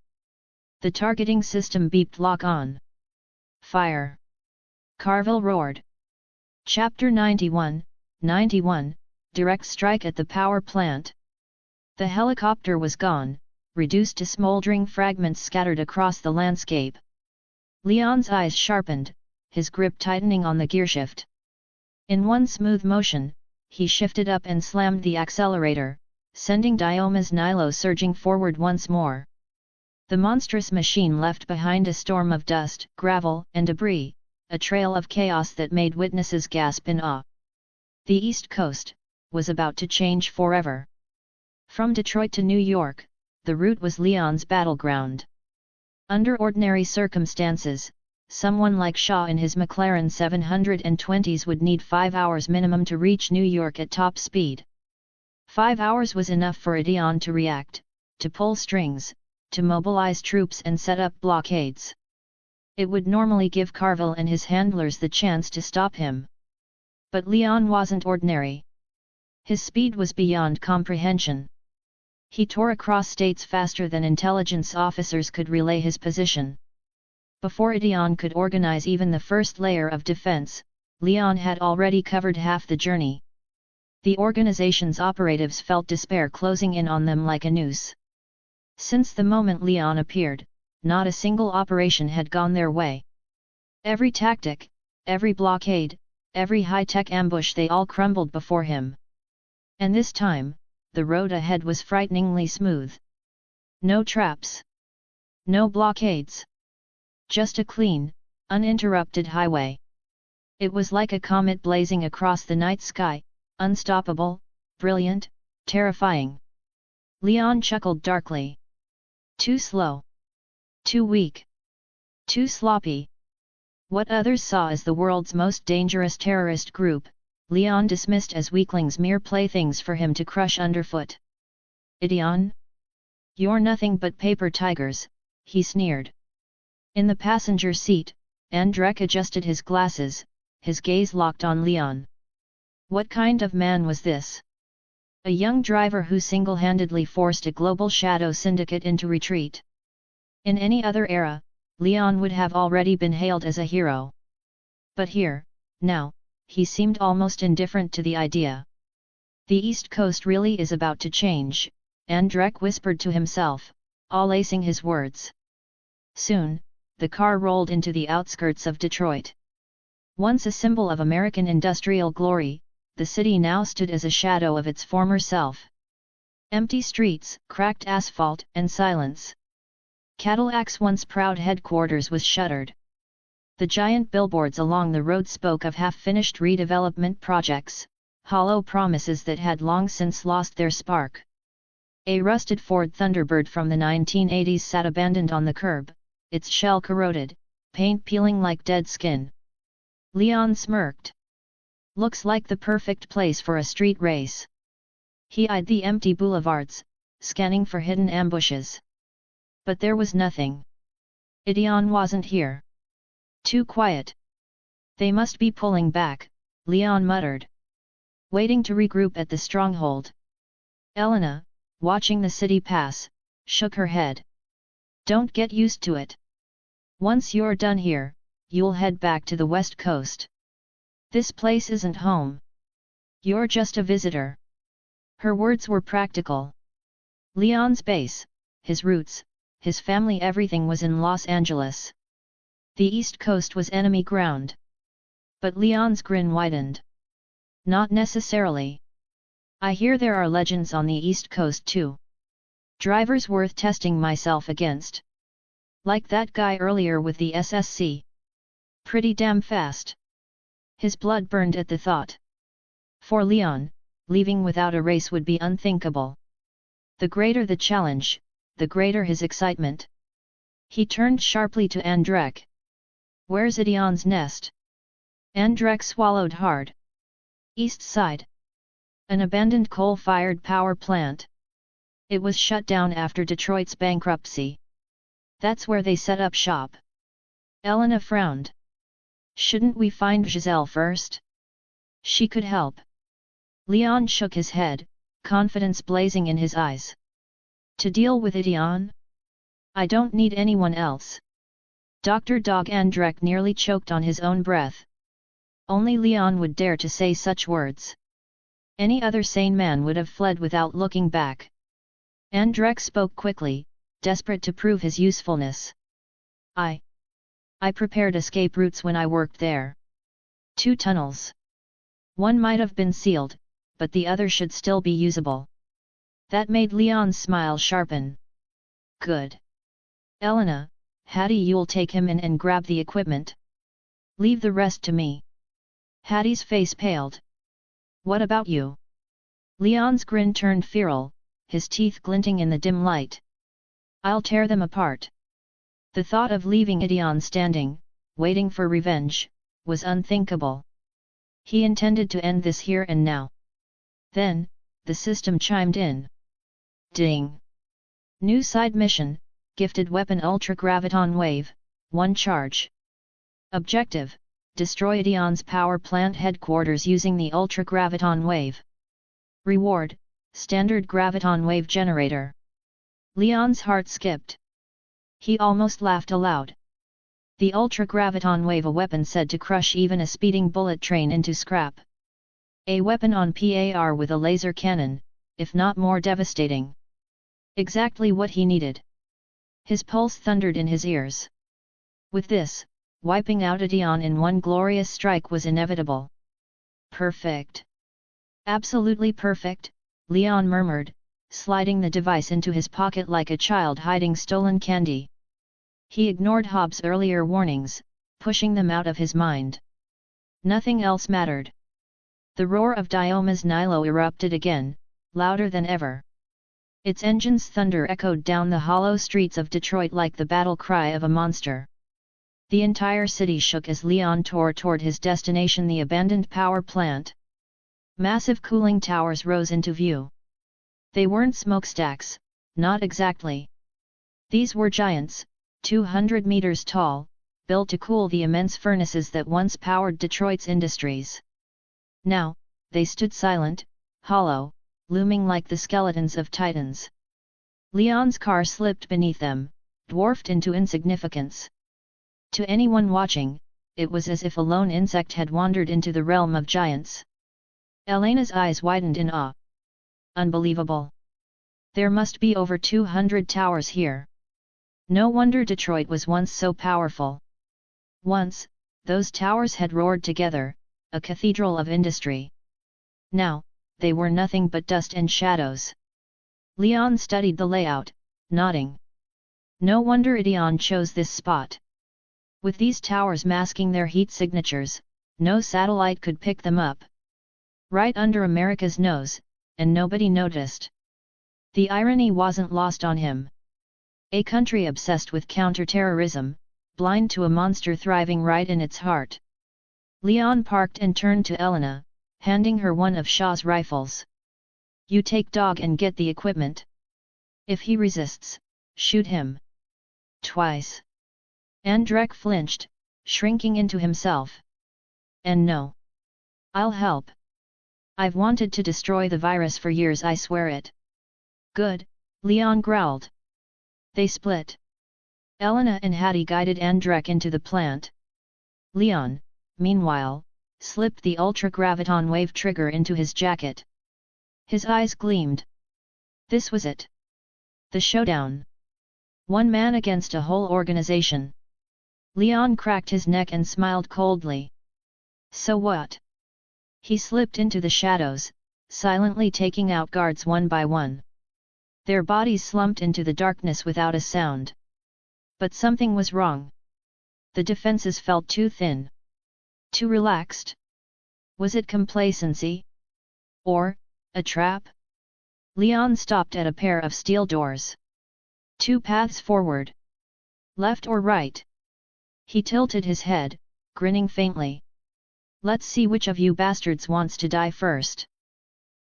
The targeting system beeped lock on. Fire! Carville roared. Chapter 91, Direct Strike at the Power Plant. The helicopter was gone, reduced to smoldering fragments scattered across the landscape. Leon's eyes sharpened, his grip tightening on the gearshift. In one smooth motion, he shifted up and slammed the accelerator, sending Dioma's Nilo surging forward once more. The monstrous machine left behind a storm of dust, gravel, and debris, a trail of chaos that made witnesses gasp in awe. The East Coast was about to change forever. From Detroit to New York, the route was Leon's battleground. Under ordinary circumstances, someone like Shaw in his McLaren 720s would need 5 hours minimum to reach New York at top speed. 5 hours was enough for Leon to react, to pull strings, to mobilize troops and set up blockades. It would normally give Carville and his handlers the chance to stop him. But Leon wasn't ordinary. His speed was beyond comprehension. He tore across states faster than intelligence officers could relay his position. Before Leon could organize even the first layer of defense, Leon had already covered half the journey. The organization's operatives felt despair closing in on them like a noose. Since the moment Leon appeared, not a single operation had gone their way. Every tactic, every blockade, every high-tech ambush, they all crumbled before him. And this time, the road ahead was frighteningly smooth. No traps. No blockades. Just a clean, uninterrupted highway. It was like a comet blazing across the night sky, unstoppable, brilliant, terrifying. Leon chuckled darkly. Too slow. Too weak. Too sloppy. What others saw as the world's most dangerous terrorist group, Leon dismissed as weaklings, mere playthings for him to crush underfoot. Leon? You're nothing but paper tigers, he sneered. In the passenger seat, Andrek adjusted his glasses, his gaze locked on Leon. What kind of man was this? A young driver who single-handedly forced a global shadow syndicate into retreat. In any other era, Leon would have already been hailed as a hero. But here, now, he seemed almost indifferent to the idea. The East Coast really is about to change, Andrek whispered to himself, all acing his words. Soon, the car rolled into the outskirts of Detroit. Once a symbol of American industrial glory, the city now stood as a shadow of its former self. Empty streets, cracked asphalt, and silence. Cadillac's once proud headquarters was shuttered. The giant billboards along the road spoke of half-finished redevelopment projects, hollow promises that had long since lost their spark. A rusted Ford Thunderbird from the 1980s sat abandoned on the curb, its shell corroded, paint peeling like dead skin. Leon smirked. Looks like the perfect place for a street race. He eyed the empty boulevards, scanning for hidden ambushes. But there was nothing. Idion wasn't here. Too quiet. They must be pulling back, Leon muttered. Waiting to regroup at the stronghold. Elena, watching the city pass, shook her head. Don't get used to it. Once you're done here, you'll head back to the West Coast. This place isn't home. You're just a visitor. Her words were practical. Leon's base, his roots, his family, everything was in Los Angeles. The East Coast was enemy ground. But Leon's grin widened. Not necessarily. I hear there are legends on the East Coast too. Drivers worth testing myself against. Like that guy earlier with the SSC. Pretty damn fast. His blood burned at the thought. For Leon, leaving without a race would be unthinkable. The greater the challenge, the greater his excitement. He turned sharply to Andrek. Where's Idion's nest? Andrek swallowed hard. East Side. An abandoned coal-fired power plant. It was shut down after Detroit's bankruptcy. That's where they set up shop. Elena frowned. Shouldn't we find Giselle first? She could help. Leon shook his head, confidence blazing in his eyes. To deal with Idion? I don't need anyone else. Dr. Dog Andrek nearly choked on his own breath. Only Leon would dare to say such words. Any other sane man would have fled without looking back. Andrek spoke quickly, desperate to prove his usefulness. I prepared escape routes when I worked there. 2 tunnels. One might have been sealed, but the other should still be usable. That made Leon's smile sharpen. Good. Elena, Hattie, you'll take him in and grab the equipment. Leave the rest to me. Hattie's face paled. What about you? Leon's grin turned feral, his teeth glinting in the dim light. I'll tear them apart. The thought of leaving Idion standing, waiting for revenge, was unthinkable. He intended to end this here and now. Then, the system chimed in. Ding! New side mission, gifted weapon ultra-graviton wave, 1 charge. Objective, destroy Idion's power plant headquarters using the ultra-graviton wave. Reward, standard graviton wave generator. Leon's heart skipped. He almost laughed aloud. The ultra-graviton wave, a weapon said to crush even a speeding bullet train into scrap. A weapon on par with a laser cannon, if not more devastating. Exactly what he needed. His pulse thundered in his ears. With this, wiping out Idion in one glorious strike was inevitable. Perfect. Absolutely perfect, Leon murmured, sliding the device into his pocket like a child hiding stolen candy. He ignored Hobbs' earlier warnings, pushing them out of his mind. Nothing else mattered. The roar of Dioma's Nilo erupted again, louder than ever. Its engine's thunder echoed down the hollow streets of Detroit like the battle cry of a monster. The entire city shook as Leon tore toward his destination, the abandoned power plant. Massive cooling towers rose into view. They weren't smokestacks, not exactly. These were giants, 200 meters tall, built to cool the immense furnaces that once powered Detroit's industries. Now, they stood silent, hollow, looming like the skeletons of titans. Leon's car slipped beneath them, dwarfed into insignificance. To anyone watching, it was as if a lone insect had wandered into the realm of giants. Elena's eyes widened in awe. Unbelievable. There must be over 200 towers here. No wonder Detroit was once so powerful. Once, those towers had roared together, a cathedral of industry. Now, they were nothing but dust and shadows. Leon studied the layout, nodding. No wonder Ideon chose this spot. With these towers masking their heat signatures, no satellite could pick them up. Right under America's nose, and nobody noticed. The irony wasn't lost on him. A country obsessed with counterterrorism, blind to a monster thriving right in its heart. Leon parked and turned to Elena, handing her one of Shaw's rifles. You take dog and get the equipment. If he resists, shoot him. Twice. Andrek flinched, shrinking into himself. And no. I'll help. I've wanted to destroy the virus for years, I swear it. Good, Leon growled. They split. Elena and Hattie guided Andrek into the plant. Leon, meanwhile, slipped the ultra-graviton wave trigger into his jacket. His eyes gleamed. This was it. The showdown. One man against a whole organization. Leon cracked his neck and smiled coldly. So what? He slipped into the shadows, silently taking out guards one by one. Their bodies slumped into the darkness without a sound. But something was wrong. The defenses felt too thin. Too relaxed. Was it complacency? Or, a trap? Leon stopped at a pair of steel doors. Two paths forward. Left or right? He tilted his head, grinning faintly. Let's see which of you bastards wants to die first.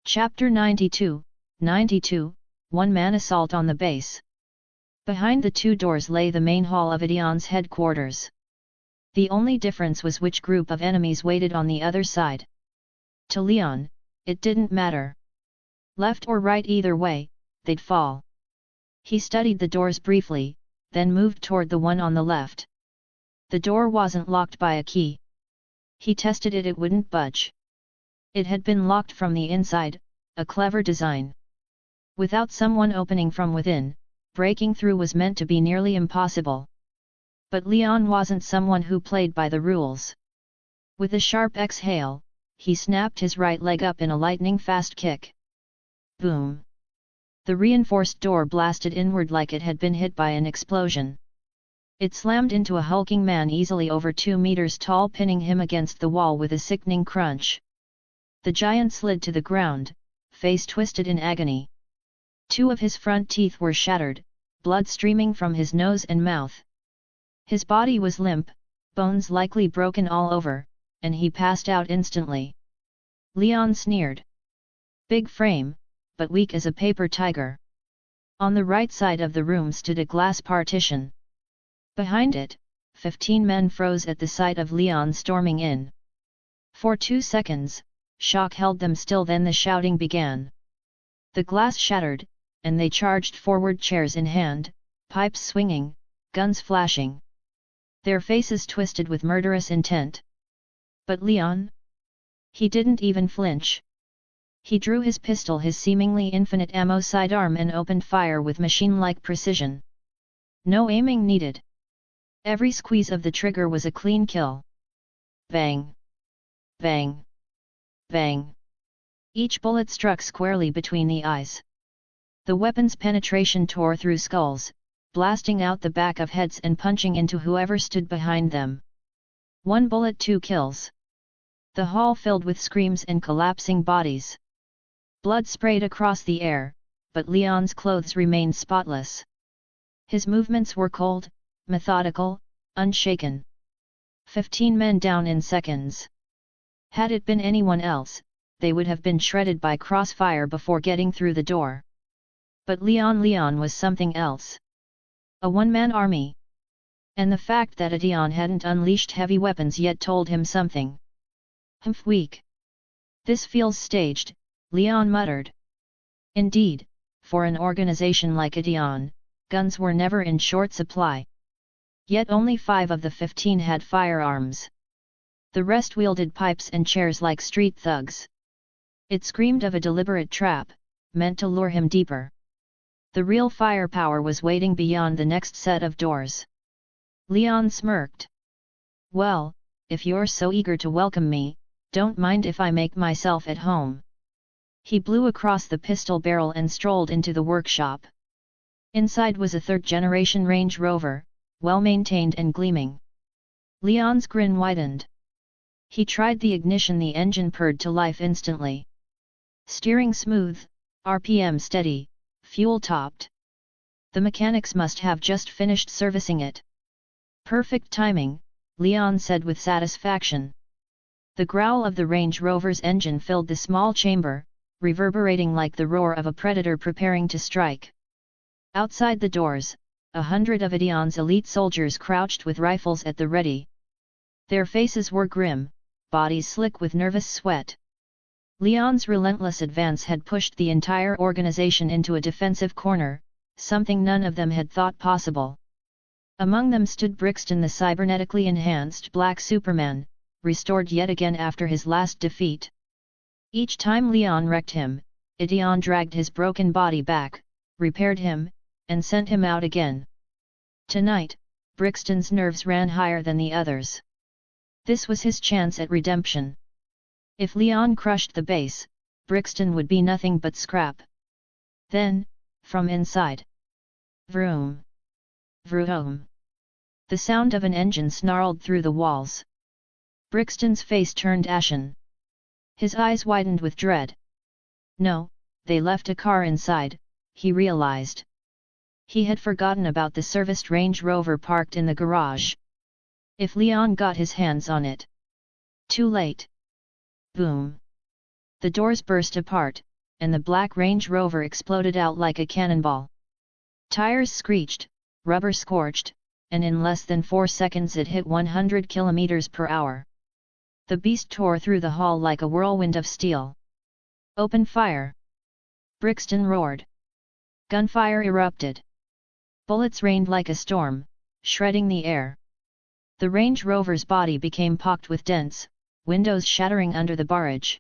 Chapter 92, 92, One-man assault on the base. Behind the two doors lay the main hall of Ideon's headquarters. The only difference was which group of enemies waited on the other side. To Leon, it didn't matter. Left or right, either way, they'd fall. He studied the doors briefly, then moved toward the one on the left. The door wasn't locked by a key. He tested it, it wouldn't budge. It had been locked from the inside, a clever design. Without someone opening from within, breaking through was meant to be nearly impossible. But Leon wasn't someone who played by the rules. With a sharp exhale, he snapped his right leg up in a lightning-fast kick. Boom! The reinforced door blasted inward like it had been hit by an explosion. It slammed into a hulking man easily over 2 meters tall, pinning him against the wall with a sickening crunch. The giant slid to the ground, face twisted in agony. 2 of his front teeth were shattered, blood streaming from his nose and mouth. His body was limp, bones likely broken all over, and he passed out instantly. Leon sneered. Big frame, but weak as a paper tiger. On the right side of the room stood a glass partition. Behind it, 15 men froze at the sight of Leon storming in. For 2 seconds, shock held them still, then the shouting began. The glass shattered, and they charged forward, chairs in hand, pipes swinging, guns flashing. Their faces twisted with murderous intent. But Leon? He didn't even flinch. He drew his pistol, his seemingly infinite ammo sidearm, and opened fire with machine-like precision. No aiming needed. Every squeeze of the trigger was a clean kill. Bang! Bang! Bang! Each bullet struck squarely between the eyes. The weapon's penetration tore through skulls, blasting out the back of heads and punching into whoever stood behind them. 1 bullet, 2 kills. The hall filled with screams and collapsing bodies. Blood sprayed across the air, but Leon's clothes remained spotless. His movements were cold, methodical, unshaken. 15 men down in seconds. Had it been anyone else, they would have been shredded by crossfire before getting through the door. But Leon was something else. A one-man army. And the fact that Ideon hadn't unleashed heavy weapons yet told him something. Humph, weak. This feels staged, Leon muttered. Indeed, for an organization like Ideon, guns were never in short supply. Yet only 5 of the 15 had firearms. The rest wielded pipes and chairs like street thugs. It screamed of a deliberate trap, meant to lure him deeper. The real firepower was waiting beyond the next set of doors. Leon smirked. Well, if you're so eager to welcome me, don't mind if I make myself at home. He blew across the pistol barrel and strolled into the workshop. Inside was a third-generation Range Rover, well-maintained and gleaming. Leon's grin widened. He tried the ignition. The engine purred to life instantly. Steering smooth, RPM steady, fuel topped. The mechanics must have just finished servicing it. Perfect timing, Leon said with satisfaction. The growl of the Range Rover's engine filled the small chamber, reverberating like the roar of a predator preparing to strike. Outside the doors, 100 of Idion's elite soldiers crouched with rifles at the ready. Their faces were grim, bodies slick with nervous sweat. Leon's relentless advance had pushed the entire organization into a defensive corner, something none of them had thought possible. Among them stood Brixton, the cybernetically enhanced Black Superman, restored yet again after his last defeat. Each time Leon wrecked him, Idion dragged his broken body back, repaired him, and sent him out again. Tonight, Brixton's nerves ran higher than the others. This was his chance at redemption. If Leon crushed the base, Brixton would be nothing but scrap. Then, from inside. Vroom! Vroom! The sound of an engine snarled through the walls. Brixton's face turned ashen. His eyes widened with dread. No, they left a car inside, he realized. He had forgotten about the serviced Range Rover parked in the garage. If Leon got his hands on it. Too late. Boom! The doors burst apart, and the black Range Rover exploded out like a cannonball. Tires screeched, rubber scorched, and in less than 4 seconds it hit 100 km/h. The beast tore through the hall like a whirlwind of steel. Open fire! Brixton roared. Gunfire erupted. Bullets rained like a storm, shredding the air. The Range Rover's body became pocked with dents, windows shattering under the barrage.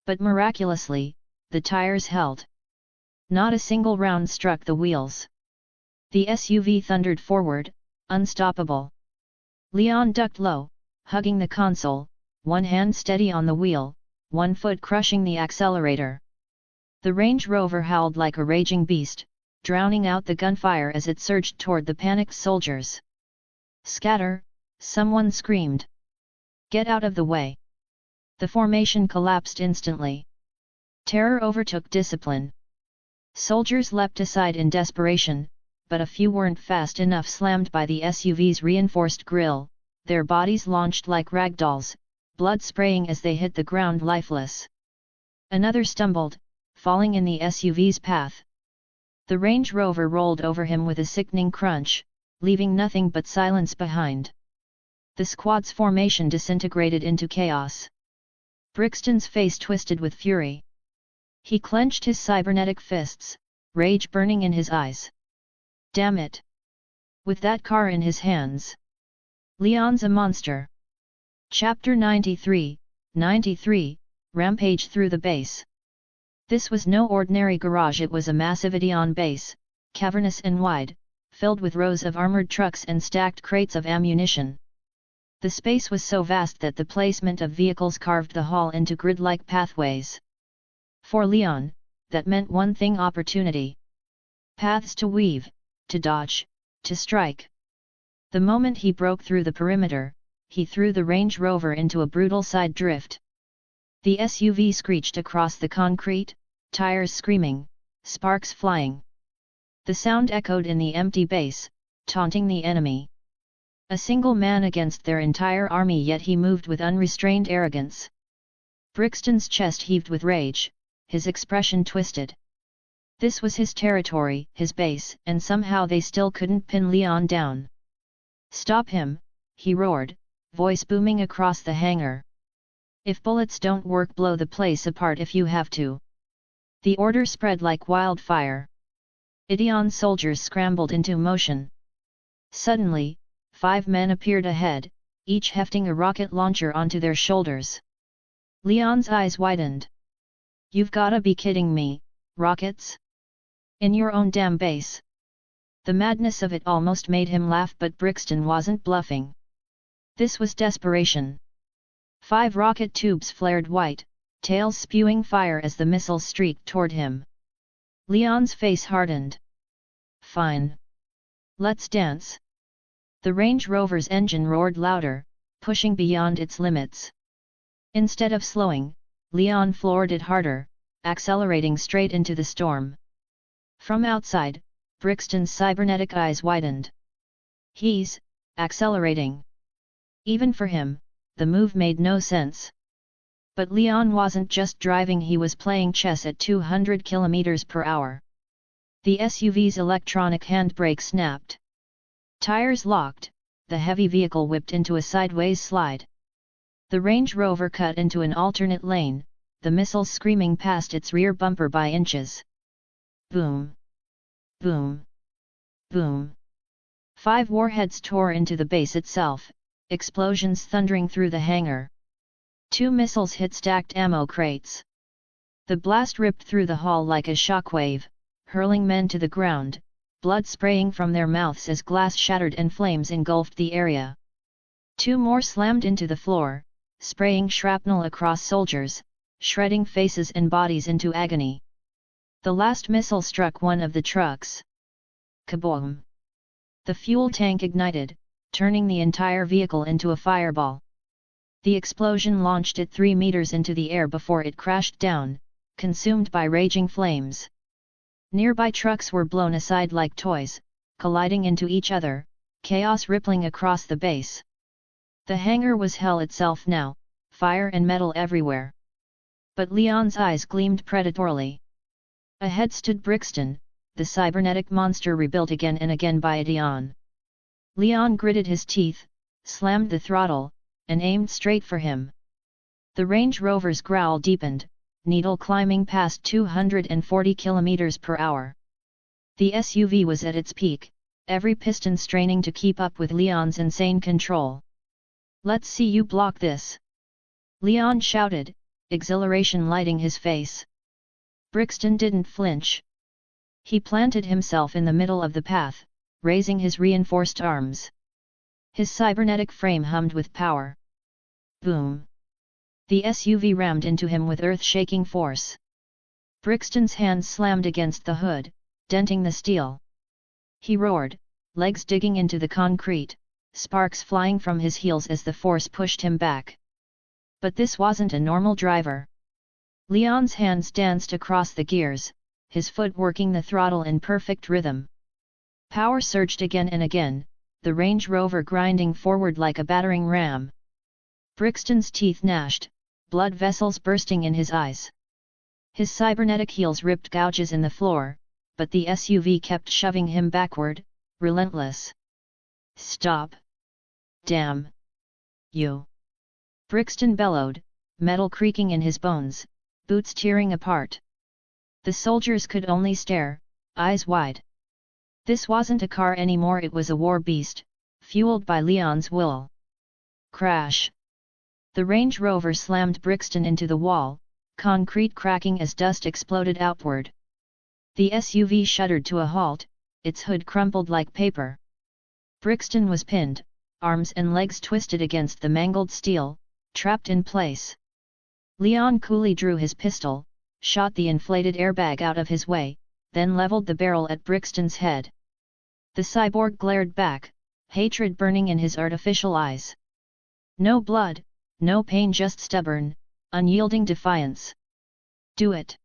But miraculously, the tires held. Not a single round struck the wheels. The SUV thundered forward, unstoppable. Leon ducked low, hugging the console, one hand steady on the wheel, one foot crushing the accelerator. The Range Rover howled like a raging beast, drowning out the gunfire as it surged toward the panicked soldiers. Scatter! Someone screamed. Get out of the way! The formation collapsed instantly. Terror overtook discipline. Soldiers leapt aside in desperation, but a few weren't fast enough. Slammed by the SUV's reinforced grille, their bodies launched like ragdolls, blood spraying as they hit the ground lifeless. Another stumbled, falling in the SUV's path. The Range Rover rolled over him with a sickening crunch, leaving nothing but silence behind. The squad's formation disintegrated into chaos. Brixton's face twisted with fury. He clenched his cybernetic fists, rage burning in his eyes. Damn it! With that car in his hands. Leon's a monster. Chapter 93, Rampage through the base. This was no ordinary garage. It was a massive Idion base, cavernous and wide, filled with rows of armored trucks and stacked crates of ammunition. The space was so vast that the placement of vehicles carved the hall into grid-like pathways. For Leon, that meant one thing: opportunity. Paths to weave, to dodge, to strike. The moment he broke through the perimeter, he threw the Range Rover into a brutal side drift. The SUV screeched across the concrete, tires screaming, sparks flying. The sound echoed in the empty base, taunting the enemy. A single man against their entire army, yet he moved with unrestrained arrogance. Brixton's chest heaved with rage, his expression twisted. This was his territory, his base, and somehow they still couldn't pin Leon down. Stop him, he roared, voice booming across the hangar. If bullets don't work, blow the place apart if you have to. The order spread like wildfire. Idion soldiers scrambled into motion. Suddenly, 5 men appeared ahead, each hefting a rocket launcher onto their shoulders. Leon's eyes widened. You've gotta be kidding me, rockets? In your own damn base. The madness of it almost made him laugh, but Brixton wasn't bluffing. This was desperation. 5 rocket tubes flared white, tails spewing fire as the missiles streaked toward him. Leon's face hardened. Fine. Let's dance. The Range Rover's engine roared louder, pushing beyond its limits. Instead of slowing, Leon floored it harder, accelerating straight into the storm. From outside, Brixton's cybernetic eyes widened. He's accelerating. Even for him, the move made no sense. But Leon wasn't just driving, he was playing chess at 200 km per hour. The SUV's electronic handbrake snapped. Tires locked, the heavy vehicle whipped into a sideways slide. The Range Rover cut into an alternate lane, the missiles screaming past its rear bumper by inches. Boom! Boom! Boom! 5 warheads tore into the base itself, explosions thundering through the hangar. 2 missiles hit stacked ammo crates. The blast ripped through the hall like a shockwave, hurling men to the ground, blood spraying from their mouths as glass shattered and flames engulfed the area. 2 more slammed into the floor, spraying shrapnel across soldiers, shredding faces and bodies into agony. The last missile struck one of the trucks. Kaboom! The fuel tank ignited, turning the entire vehicle into a fireball. The explosion launched it 3 meters into the air before it crashed down, consumed by raging flames. Nearby trucks were blown aside like toys, colliding into each other, chaos rippling across the base. The hangar was hell itself now, fire and metal everywhere. But Leon's eyes gleamed predatorily. Ahead stood Brixton, the cybernetic monster rebuilt again and again by Ideon. Leon gritted his teeth, slammed the throttle, and aimed straight for him. The Range Rover's growl deepened, needle climbing past 240 km per hour. The SUV was at its peak, every piston straining to keep up with Leon's insane control. Let's see you block this! Leon shouted, exhilaration lighting his face. Brixton didn't flinch. He planted himself in the middle of the path, raising his reinforced arms. His cybernetic frame hummed with power. Boom! The SUV rammed into him with earth-shaking force. Brixton's hands slammed against the hood, denting the steel. He roared, legs digging into the concrete, sparks flying from his heels as the force pushed him back. But this wasn't a normal driver. Leon's hands danced across the gears, his foot working the throttle in perfect rhythm. Power surged again and again, the Range Rover grinding forward like a battering ram. Brixton's teeth gnashed, blood vessels bursting in his eyes. His cybernetic heels ripped gouges in the floor, but the SUV kept shoving him backward, relentless. Stop! Damn! You! Brixton bellowed, metal creaking in his bones, boots tearing apart. The soldiers could only stare, eyes wide. This wasn't a car anymore, it was a war beast, fueled by Leon's will. Crash! The Range Rover slammed Brixton into the wall, concrete cracking as dust exploded outward. The SUV shuddered to a halt, its hood crumpled like paper. Brixton was pinned, arms and legs twisted against the mangled steel, trapped in place. Leon coolly drew his pistol, shot the inflated airbag out of his way, then leveled the barrel at Brixton's head. The cyborg glared back, hatred burning in his artificial eyes. No blood, no pain, just stubborn, unyielding defiance. Do it!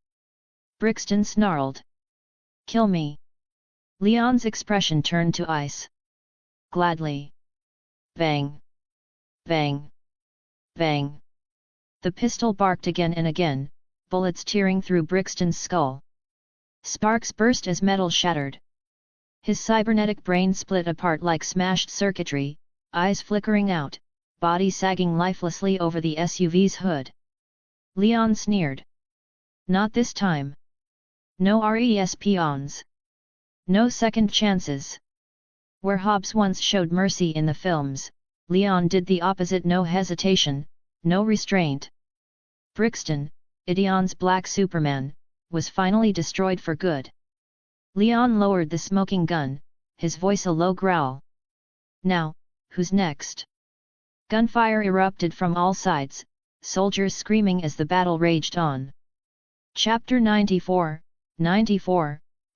Brixton snarled. Kill me! Leon's expression turned to ice. Gladly. Bang! Bang! Bang! The pistol barked again and again, bullets tearing through Brixton's skull. Sparks burst as metal shattered. His cybernetic brain split apart like smashed circuitry, eyes flickering out, body sagging lifelessly over the SUV's hood. Leon sneered. Not this time. No response. No second chances. Where Hobbs once showed mercy in the films, Leon did the opposite, no hesitation, no restraint. Brixton, Ideon's Black Superman, was finally destroyed for good. Leon lowered the smoking gun, his voice a low growl. Now, who's next? Gunfire erupted from all sides, soldiers screaming as the battle raged on. Chapter 94,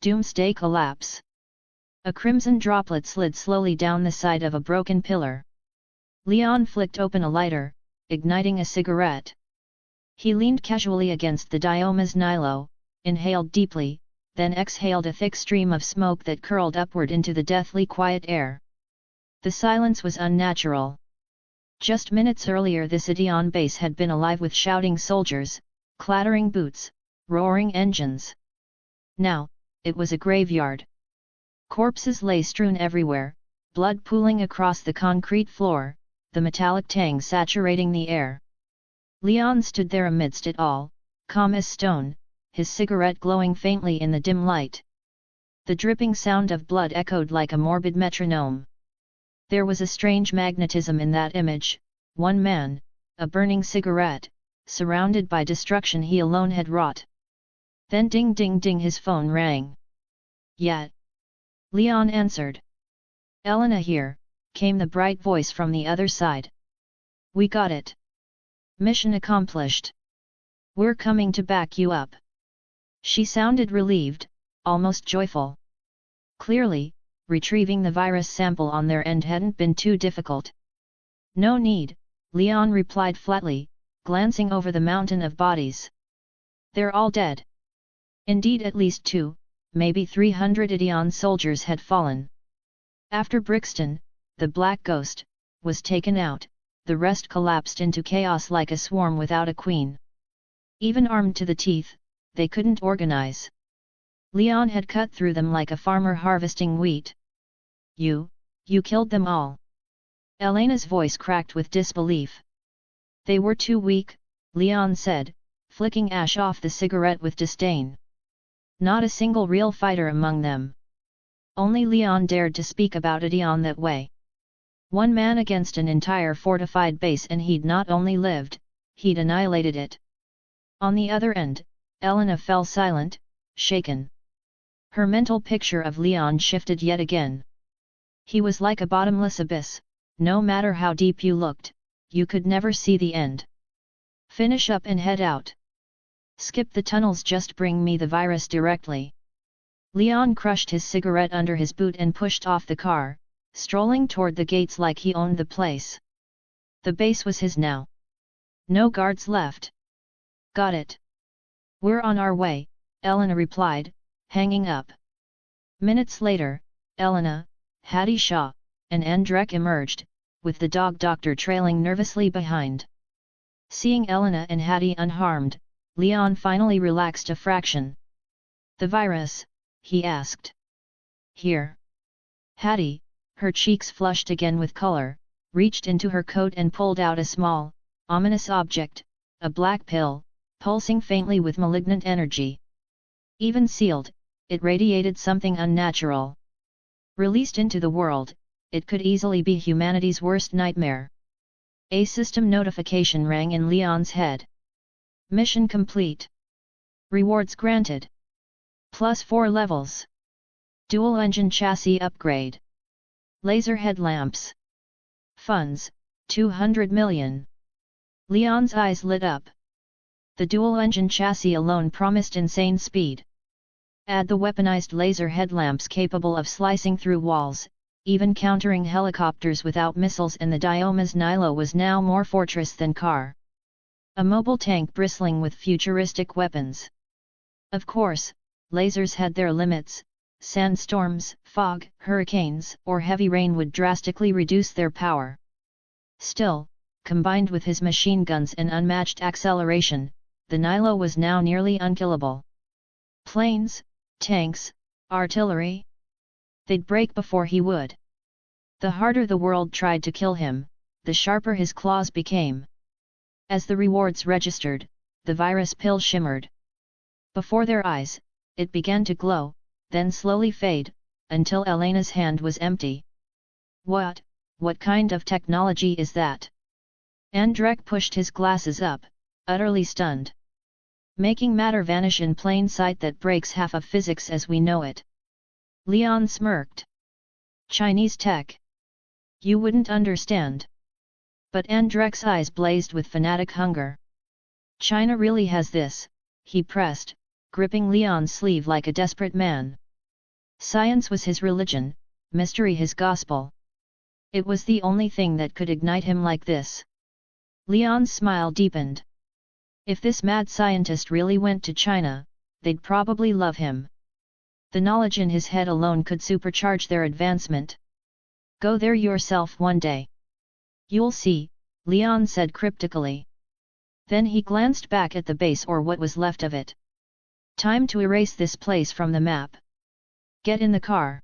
Doomsday Collapse. A crimson droplet slid slowly down the side of a broken pillar. Leon flicked open a lighter, igniting a cigarette. He leaned casually against the Dioma's Nilo, inhaled deeply, then exhaled a thick stream of smoke that curled upward into the deathly quiet air. The silence was unnatural. Just minutes earlier the city on base had been alive with shouting soldiers, clattering boots, roaring engines. Now, it was a graveyard. Corpses lay strewn everywhere, blood pooling across the concrete floor, the metallic tang saturating the air. Leon stood there amidst it all, calm as stone, his cigarette glowing faintly in the dim light. The dripping sound of blood echoed like a morbid metronome. There was a strange magnetism in that image, one man, a burning cigarette, surrounded by destruction he alone had wrought. Then ding ding ding his phone rang. "Yet?" Leon answered. "Elena here," came the bright voice from the other side. "We got it. Mission accomplished. We're coming to back you up." She sounded relieved, almost joyful. Clearly, retrieving the virus sample on their end hadn't been too difficult. "No need," Leon replied flatly, glancing over the mountain of bodies. "They're all dead." Indeed, at least 2, maybe 300 Idion soldiers had fallen. After Brixton, the Black Ghost, was taken out, the rest collapsed into chaos like a swarm without a queen. Even armed to the teeth, they couldn't organize. Leon had cut through them like a farmer harvesting wheat. You killed them all." Elena's voice cracked with disbelief. "They were too weak," Leon said, flicking ash off the cigarette with disdain. "Not a single real fighter among them." Only Leon dared to speak about Idion that way. One man against an entire fortified base, and he'd not only lived, he'd annihilated it. On the other end, Elena fell silent, shaken. Her mental picture of Leon shifted yet again. He was like a bottomless abyss, no matter how deep you looked, you could never see the end. "Finish up and head out. Skip the tunnels, just bring me the virus directly." Leon crushed his cigarette under his boot and pushed off the car, strolling toward the gates like he owned the place. The base was his now. No guards left. "Got it. We're on our way," Elena replied, hanging up. Minutes later, Elena, Hattie Shaw, and Andrek emerged, with the dog doctor trailing nervously behind. Seeing Elena and Hattie unharmed, Leon finally relaxed a fraction. "The virus?" he asked. "Here." Hattie, her cheeks flushed again with color, reached into her coat and pulled out a small, ominous object, a black pill, pulsing faintly with malignant energy. Even sealed, it radiated something unnatural. Released into the world, it could easily be humanity's worst nightmare. A system notification rang in Leon's head. "Mission complete. Rewards granted. +4 levels. Dual engine chassis upgrade. Laser headlamps. Funds, 200 million. Leon's eyes lit up. The dual-engine chassis alone promised insane speed. Add the weaponized laser headlamps capable of slicing through walls, even countering helicopters without missiles, and the Dioma's Nilo was now more fortress than car. A mobile tank bristling with futuristic weapons. Of course, lasers had their limits. Sandstorms, fog, hurricanes, or heavy rain would drastically reduce their power. Still, combined with his machine guns and unmatched acceleration, the Nilo was now nearly unkillable. Planes, tanks, artillery? They'd break before he would. The harder the world tried to kill him, the sharper his claws became. As the rewards registered, the virus pill shimmered. Before their eyes, it began to glow, then slowly fade, until Elena's hand was empty. What kind of technology is that?" Andrek pushed his glasses up, utterly stunned. "Making matter vanish in plain sight that breaks half of physics as we know it," Leon smirked. Chinese tech. You wouldn't understand. But Andrek's eyes blazed with fanatic hunger. China really has this, he pressed, gripping Leon's sleeve like a desperate man. Science was his religion, mystery his gospel. It was the only thing that could ignite him like this. Leon's smile deepened. If this mad scientist really went to China, they'd probably love him. The knowledge in his head alone could supercharge their advancement. Go there yourself one day. You'll see, Leon said cryptically. Then he glanced back at the base or what was left of it. Time to erase this place from the map. Get in the car.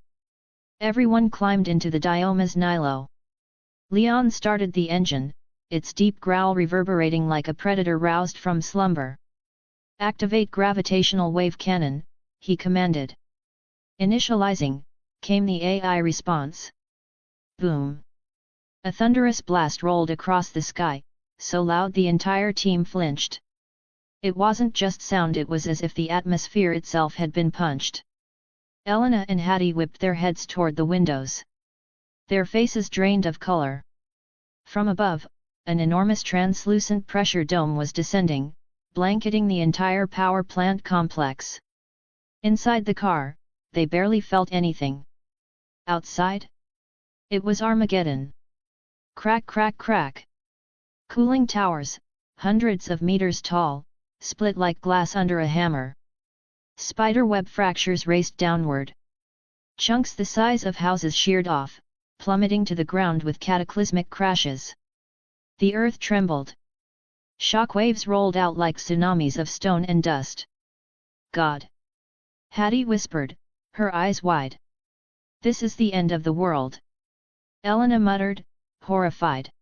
Everyone climbed into the Dioma's Nilo. Leon started the engine, its deep growl reverberating like a predator roused from slumber. Activate gravitational wave cannon, he commanded. Initializing, came the AI response. Boom! A thunderous blast rolled across the sky, so loud the entire team flinched. It wasn't just sound, it was as if the atmosphere itself had been punched. Elena and Hattie whipped their heads toward the windows. Their faces drained of color. From above, an enormous translucent pressure dome was descending, blanketing the entire power plant complex. Inside the car, they barely felt anything. Outside? It was Armageddon. Crack crack crack. Cooling towers, hundreds of meters tall, split like glass under a hammer. Spiderweb fractures raced downward. Chunks the size of houses sheared off, plummeting to the ground with cataclysmic crashes. The earth trembled. Shockwaves rolled out like tsunamis of stone and dust. God! Hattie whispered, her eyes wide. This is the end of the world. Elena muttered, horrified.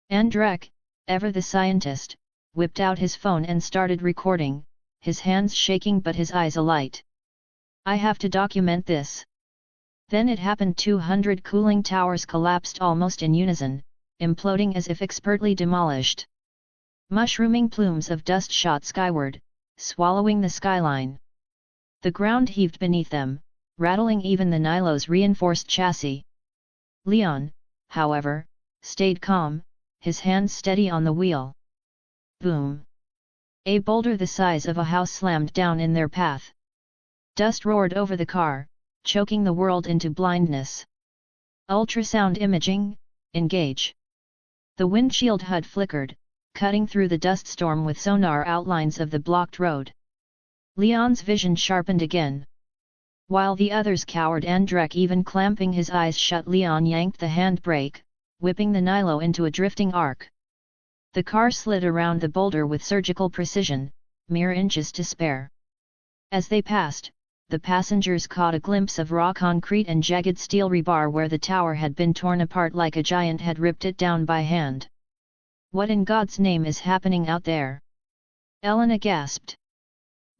Andrek, ever the scientist, whipped out his phone and started recording, his hands shaking but his eyes alight. I have to document this. Then it happened. 200 cooling towers collapsed almost in unison, imploding as if expertly demolished. Mushrooming plumes of dust shot skyward, swallowing the skyline. The ground heaved beneath them, rattling even the Nilo's reinforced chassis. Leon, however, stayed calm, his hands steady on the wheel. Boom! A boulder the size of a house slammed down in their path. Dust roared over the car, choking the world into blindness. Ultrasound imaging, engage. The windshield HUD flickered, cutting through the dust storm with sonar outlines of the blocked road. Leon's vision sharpened again. While the others cowered, Andrek even clamping his eyes shut, Leon yanked the handbrake, whipping the Nilo into a drifting arc. The car slid around the boulder with surgical precision, mere inches to spare. As they passed, the passengers caught a glimpse of raw concrete and jagged steel rebar where the tower had been torn apart like a giant had ripped it down by hand. What in God's name is happening out there? Elena gasped.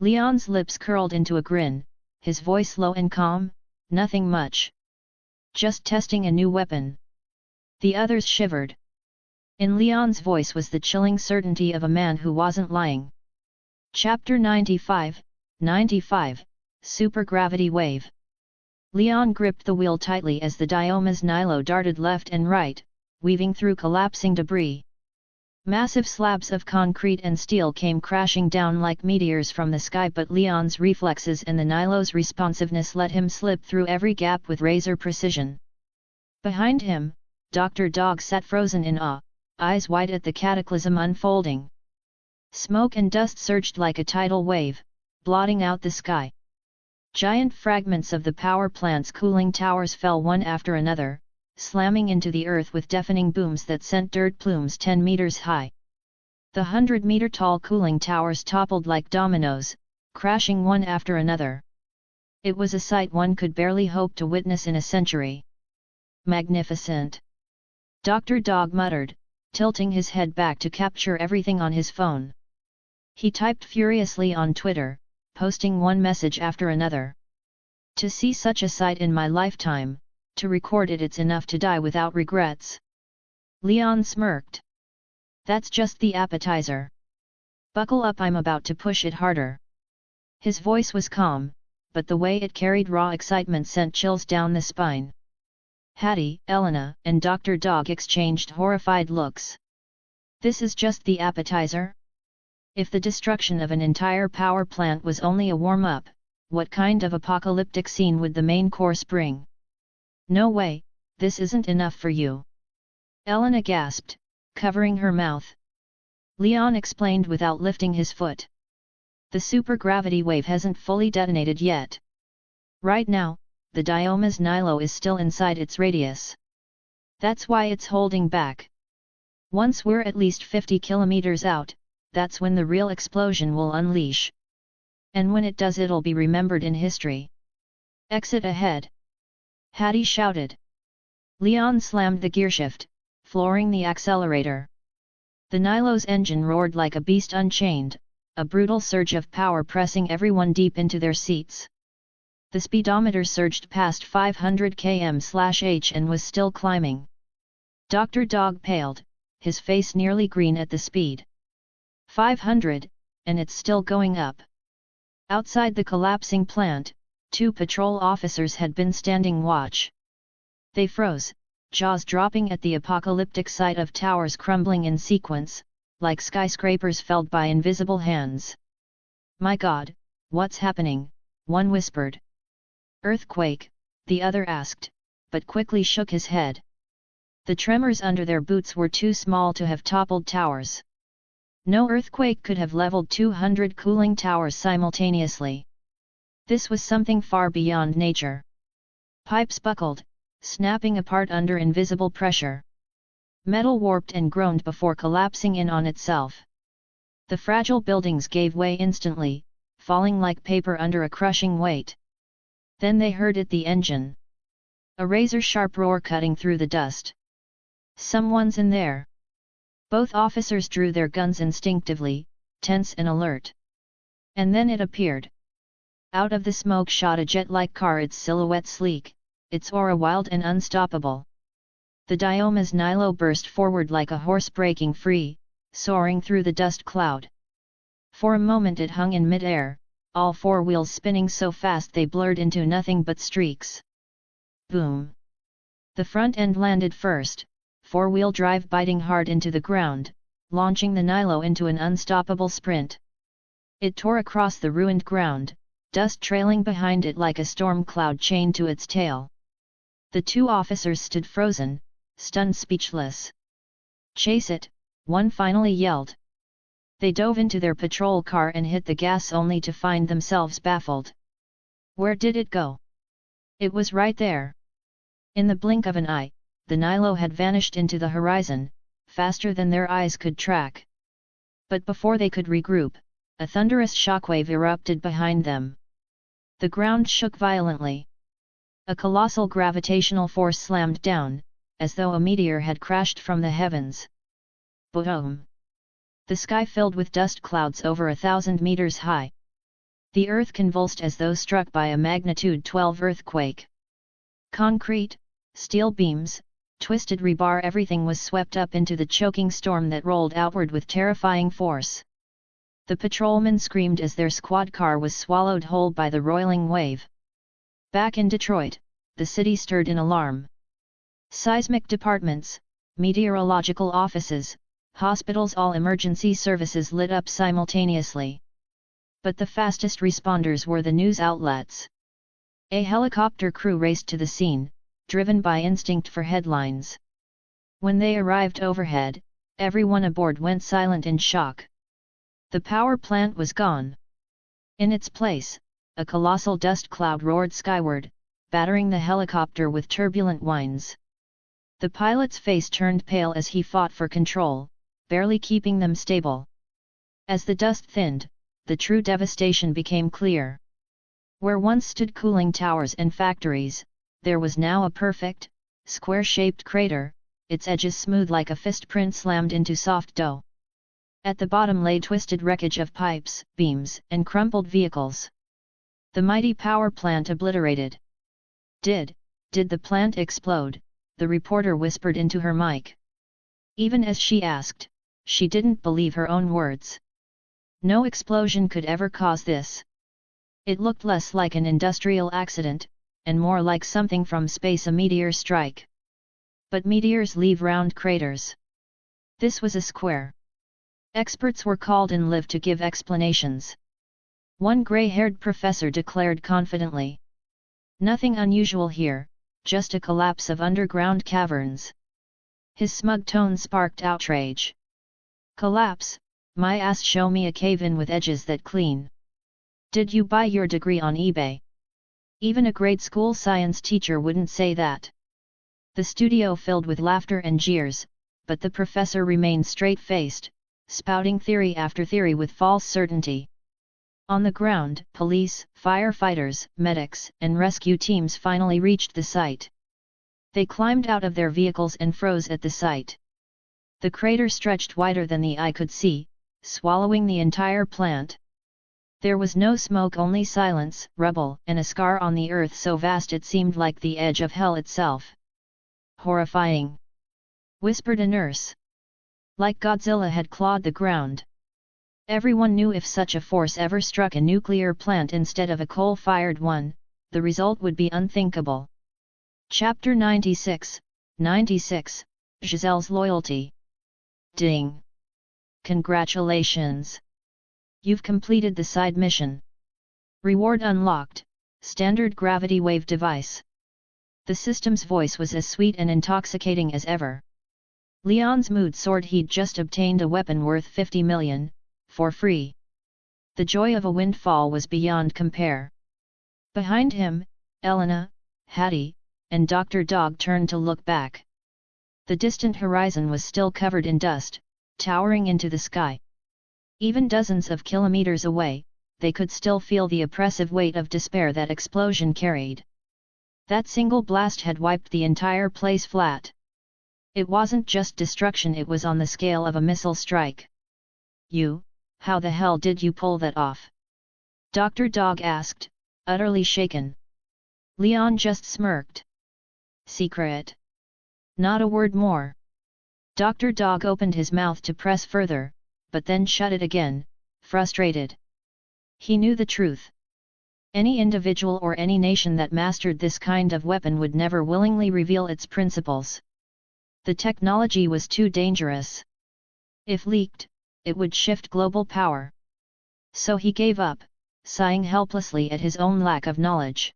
Leon's lips curled into a grin, his voice low and calm, nothing much. Just testing a new weapon. The others shivered. In Leon's voice was the chilling certainty of a man who wasn't lying. Chapter 95, 95, Supergravity Wave. Leon gripped the wheel tightly as the Dioma's Nilo darted left and right, weaving through collapsing debris. Massive slabs of concrete and steel came crashing down like meteors from the sky, but Leon's reflexes and the Nilo's responsiveness let him slip through every gap with razor precision. Behind him, Dr. Dog sat frozen in awe, eyes wide at the cataclysm unfolding. Smoke and dust surged like a tidal wave, blotting out the sky. Giant fragments of the power plant's cooling towers fell one after another, slamming into the earth with deafening booms that sent dirt plumes 10 meters high. The 100-meter-tall cooling towers toppled like dominoes, crashing one after another. It was a sight one could barely hope to witness in a century. Magnificent! Dr. Dog muttered, tilting his head back to capture everything on his phone. He typed furiously on Twitter, posting one message after another. To see such a sight in my lifetime, to record it, it's enough to die without regrets. Leon smirked. That's just the appetizer. Buckle up, I'm about to push it harder. His voice was calm, but the way it carried raw excitement sent chills down the spine. Hattie, Elena, and Dr. Dog exchanged horrified looks. This is just the appetizer? If the destruction of an entire power plant was only a warm-up, what kind of apocalyptic scene would the main course bring? No way, this isn't enough for you. Elena gasped, covering her mouth. Leon explained without lifting his foot. The supergravity wave hasn't fully detonated yet. Right now, the Dioma's Nilo is still inside its radius. That's why it's holding back. Once we're at least 50 kilometers out, that's when the real explosion will unleash. And when it does, it'll be remembered in history. Exit ahead! Hattie shouted. Leon slammed the gearshift, flooring the accelerator. The Nilo's engine roared like a beast unchained, a brutal surge of power pressing everyone deep into their seats. The speedometer surged past 500 km/h and was still climbing. Dr. Dog paled, his face nearly green at the speed. 500, and it's still going up. Outside the collapsing plant, 2 patrol officers had been standing watch. They froze, jaws dropping at the apocalyptic sight of towers crumbling in sequence, like skyscrapers felled by invisible hands. "My God, what's happening?" one whispered. "Earthquake," the other asked, but quickly shook his head. The tremors under their boots were too small to have toppled towers. No earthquake could have leveled 200 cooling towers simultaneously. This was something far beyond nature. Pipes buckled, snapping apart under invisible pressure. Metal warped and groaned before collapsing in on itself. The fragile buildings gave way instantly, falling like paper under a crushing weight. Then they heard it, the engine. A razor-sharp roar cutting through the dust. "Someone's in there!" Both officers drew their guns instinctively, tense and alert. And then it appeared. Out of the smoke shot a jet-like car, its silhouette sleek, its aura wild and unstoppable. The Dioma's Nilo burst forward like a horse breaking free, soaring through the dust cloud. For a moment it hung in mid-air, all 4 wheels spinning so fast they blurred into nothing but streaks. Boom! The front end landed first, 4-wheel drive biting hard into the ground, launching the Nilo into an unstoppable sprint. It tore across the ruined ground, dust trailing behind it like a storm cloud chained to its tail. The 2 officers stood frozen, stunned, speechless. "Chase it!" one finally yelled. They dove into their patrol car and hit the gas only to find themselves baffled. Where did it go? It was right there. In the blink of an eye, the Nilo had vanished into the horizon, faster than their eyes could track. But before they could regroup, a thunderous shockwave erupted behind them. The ground shook violently. A colossal gravitational force slammed down, as though a meteor had crashed from the heavens. Boom! The sky filled with dust clouds over 1,000 meters high. The earth convulsed as though struck by a magnitude 12 earthquake. Concrete, steel beams, twisted rebar, everything was swept up into the choking storm that rolled outward with terrifying force. The patrolmen screamed as their squad car was swallowed whole by the roiling wave. Back in Detroit, the city stirred in alarm. Seismic departments, meteorological offices, hospitals, all emergency services lit up simultaneously. But the fastest responders were the news outlets. A helicopter crew raced to the scene, driven by instinct for headlines. When they arrived overhead, everyone aboard went silent in shock. The power plant was gone. In its place, a colossal dust cloud roared skyward, battering the helicopter with turbulent whines. The pilot's face turned pale as he fought for control, barely keeping them stable. As the dust thinned, the true devastation became clear. Where once stood cooling towers and factories, there was now a perfect, square-shaped crater, its edges smooth like a fist print slammed into soft dough. At the bottom lay twisted wreckage of pipes, beams, and crumpled vehicles. The mighty power plant obliterated. Did the plant explode? The reporter whispered into her mic. Even as she asked, she didn't believe her own words. No explosion could ever cause this. It looked less like an industrial accident, and more like something from space, a meteor strike. But meteors leave round craters. This was a square. Experts were called in live to give explanations. One gray-haired professor declared confidently. Nothing unusual here, just a collapse of underground caverns. His smug tone sparked outrage. Collapse? My ass, show me a cave-in with edges that clean. Did you buy your degree on eBay? Even a grade school science teacher wouldn't say that. The studio filled with laughter and jeers, but the professor remained straight-faced, spouting theory after theory with false certainty. On the ground, police, firefighters, medics, and rescue teams finally reached the site. They climbed out of their vehicles and froze at the sight. The crater stretched wider than the eye could see, swallowing the entire plant. There was no smoke, only silence, rubble, and a scar on the earth so vast it seemed like the edge of hell itself. Horrifying, whispered a nurse. Like Godzilla had clawed the ground. Everyone knew if such a force ever struck a nuclear plant instead of a coal-fired one, the result would be unthinkable. Chapter 96, 96, Giselle's Loyalty. Ding! Congratulations! You've completed the side mission. Reward unlocked, standard gravity wave device. The system's voice was as sweet and intoxicating as ever. Leon's mood soared. He'd just obtained a weapon worth 50 million, for free. The joy of a windfall was beyond compare. Behind him, Elena, Hattie, and Dr. Dog turned to look back. The distant horizon was still covered in dust, towering into the sky. Even dozens of kilometers away, they could still feel the oppressive weight of despair that explosion carried. That single blast had wiped the entire place flat. It wasn't just destruction, it was on the scale of a missile strike. How the hell did you pull that off? Dr. Dog asked, utterly shaken. Leon just smirked. Secret. Not a word more. Dr. Dog opened his mouth to press further, but then shut it again, frustrated. He knew the truth. Any individual or any nation that mastered this kind of weapon would never willingly reveal its principles. The technology was too dangerous. If leaked, it would shift global power. So he gave up, sighing helplessly at his own lack of knowledge.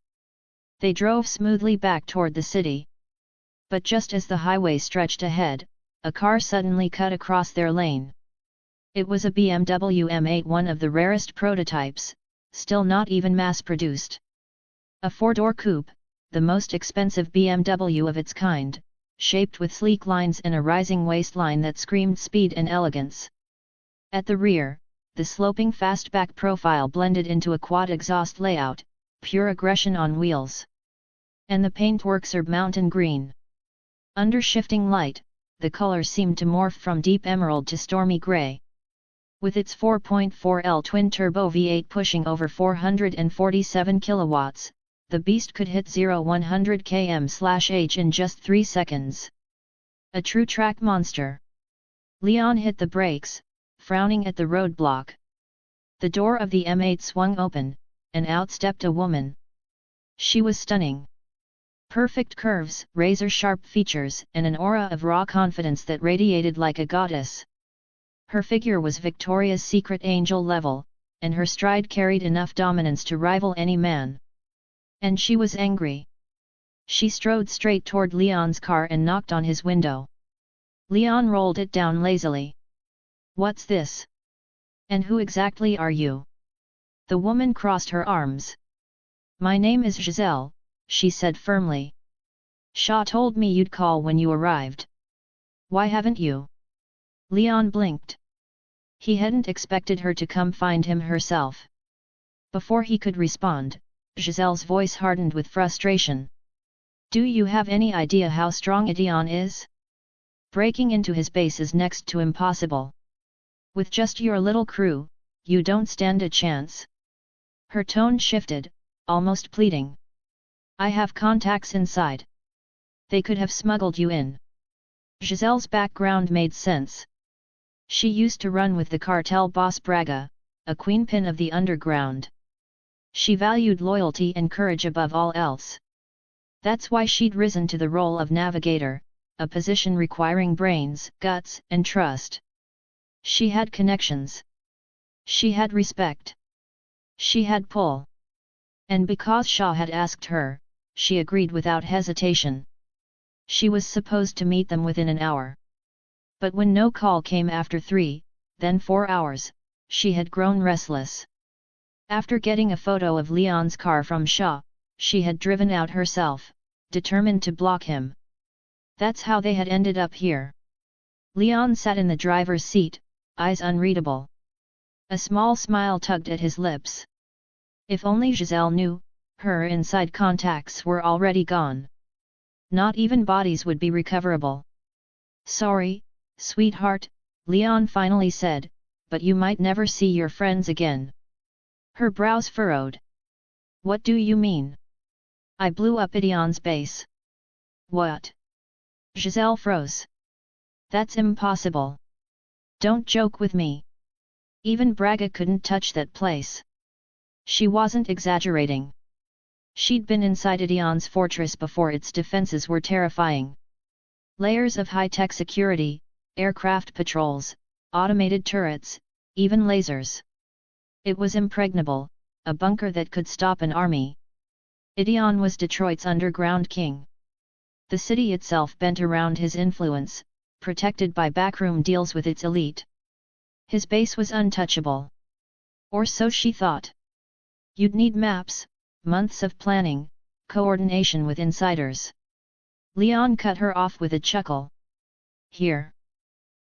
They drove smoothly back toward the city. But just as the highway stretched ahead, a car suddenly cut across their lane. It was a BMW M8, one of the rarest prototypes, still not even mass-produced. A four-door coupe, the most expensive BMW of its kind, shaped with sleek lines and a rising waistline that screamed speed and elegance. At the rear, the sloping fastback profile blended into a quad exhaust layout, pure aggression on wheels. And the paintworks are mountain green. Under shifting light, the color seemed to morph from deep emerald to stormy gray. With its 4.4L twin-turbo V8 pushing over 447 kilowatts, the beast could hit 0-100 km/h in just 3 seconds. A true track monster. Leon hit the brakes, frowning at the roadblock. The door of the M8 swung open, and out stepped a woman. She was stunning. Perfect curves, razor-sharp features, and an aura of raw confidence that radiated like a goddess. Her figure was Victoria's Secret angel level, and her stride carried enough dominance to rival any man. And she was angry. She strode straight toward Leon's car and knocked on his window. Leon rolled it down lazily. "What's this? And who exactly are you?" The woman crossed her arms. "My name is Giselle," she said firmly. "Shaw told me you'd call when you arrived. Why haven't you?" Leon blinked. He hadn't expected her to come find him herself. Before he could respond, Giselle's voice hardened with frustration. "Do you have any idea how strong Idion is? Breaking into his base is next to impossible. With just your little crew, you don't stand a chance." Her tone shifted, almost pleading. "I have contacts inside. They could have smuggled you in." Giselle's background made sense. She used to run with the cartel boss Braga, a queenpin of the underground. She valued loyalty and courage above all else. That's why she'd risen to the role of navigator, a position requiring brains, guts, and trust. She had connections. She had respect. She had pull. And because Shaw had asked her, she agreed without hesitation. She was supposed to meet them within an hour. But when no call came after 3, then 4 hours, she had grown restless. After getting a photo of Leon's car from Shaw, she had driven out herself, determined to block him. That's how they had ended up here. Leon sat in the driver's seat, eyes unreadable. A small smile tugged at his lips. If only Giselle knew, her inside contacts were already gone. Not even bodies would be recoverable. Sorry, sweetheart, Leon finally said, but you might never see your friends again. Her brows furrowed. What do you mean? I blew up Idion's base. What? Giselle froze. That's impossible. Don't joke with me. Even Braga couldn't touch that place. She wasn't exaggerating. She'd been inside Idion's fortress before. Its defenses were terrifying. Layers of high-tech security, aircraft patrols, automated turrets, even lasers. It was impregnable, a bunker that could stop an army. Idion was Detroit's underground king. The city itself bent around his influence, protected by backroom deals with its elite. His base was untouchable. Or so she thought. You'd need maps, months of planning, coordination with insiders. Leon cut her off with a chuckle. Here.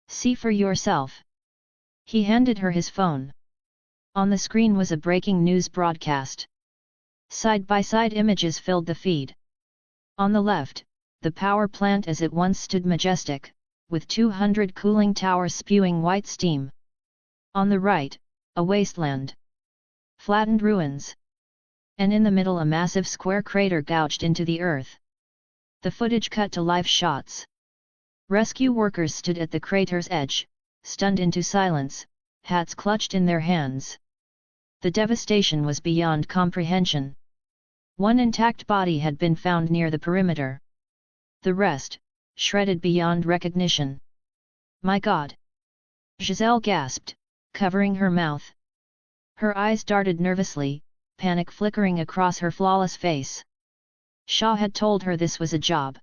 See for yourself. He handed her his phone. On the screen was a breaking news broadcast. Side-by-side images filled the feed. On the left, the power plant as it once stood majestic, with 200 cooling towers spewing white steam. On the right, a wasteland. Flattened ruins. And in the middle a massive square crater gouged into the earth. The footage cut to live shots. Rescue workers stood at the crater's edge, stunned into silence, hats clutched in their hands. The devastation was beyond comprehension. One intact body had been found near the perimeter. The rest, shredded beyond recognition. My God! Giselle gasped, covering her mouth. Her eyes darted nervously, panic flickering across her flawless face. Shaw had told her this was a job.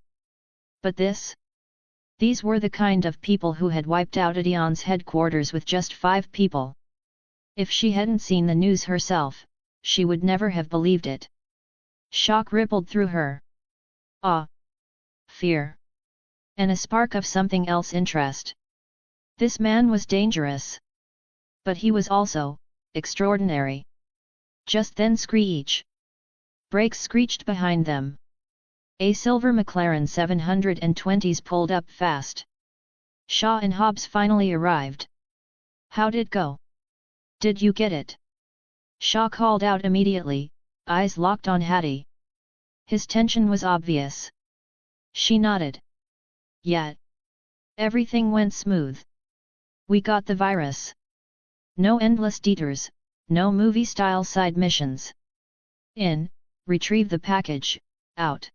But this? These were the kind of people who had wiped out Idion's headquarters with just 5 people. If she hadn't seen the news herself, she would never have believed it. Shock rippled through her. Awe. Fear. And a spark of something else, interest. This man was dangerous. But he was also extraordinary. Just then screech. Brakes screeched behind them. A silver McLaren 720s pulled up fast. Shaw and Hobbs finally arrived. How'd it go? Did you get it? Shaw called out immediately, eyes locked on Hattie. His tension was obvious. She nodded. Yeah. Everything went smooth. We got the virus. No endless detours, no movie-style side missions. In, retrieve the package, out.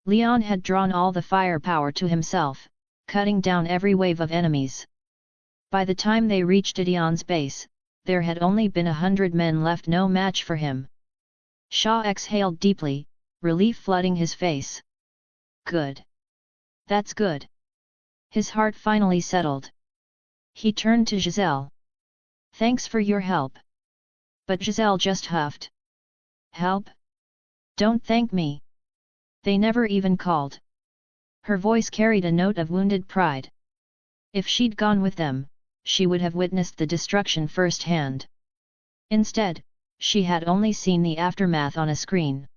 Leon had drawn all the firepower to himself, cutting down every wave of enemies. By the time they reached Idion's base, there had only been 100 men left, no match for him. Shaw exhaled deeply, relief flooding his face. Good. That's good. His heart finally settled. He turned to Giselle. Thanks for your help. But Giselle just huffed. Help? Don't thank me. They never even called. Her voice carried a note of wounded pride. If she'd gone with them, she would have witnessed the destruction firsthand. Instead, she had only seen the aftermath on a screen.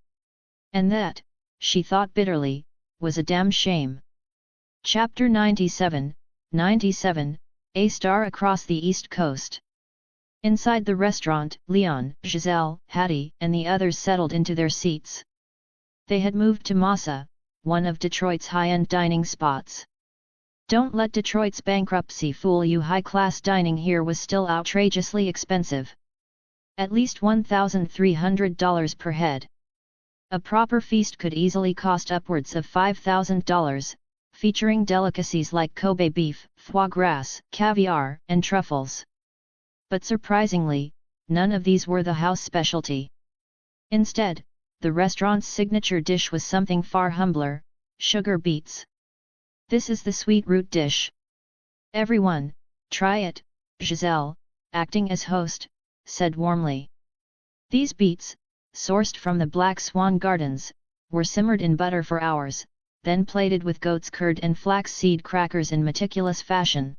And that, she thought bitterly, was a damn shame. Chapter 97, 97, A Star Across the East Coast. Inside the restaurant, Leon, Giselle, Hattie, and the others settled into their seats. They had moved to Masa, one of Detroit's high-end dining spots. Don't let Detroit's bankruptcy fool you. High-class dining here was still outrageously expensive. At least $1,300 per head. A proper feast could easily cost upwards of $5,000, featuring delicacies like Kobe beef, foie gras, caviar, and truffles. But surprisingly, none of these were the house specialty. Instead, the restaurant's signature dish was something far humbler: sugar beets. This is the sweet root dish. Everyone, try it, Giselle, acting as host, said warmly. These beets, sourced from the Black Swan Gardens, were simmered in butter for hours, then plated with goat's curd and flax seed crackers in meticulous fashion.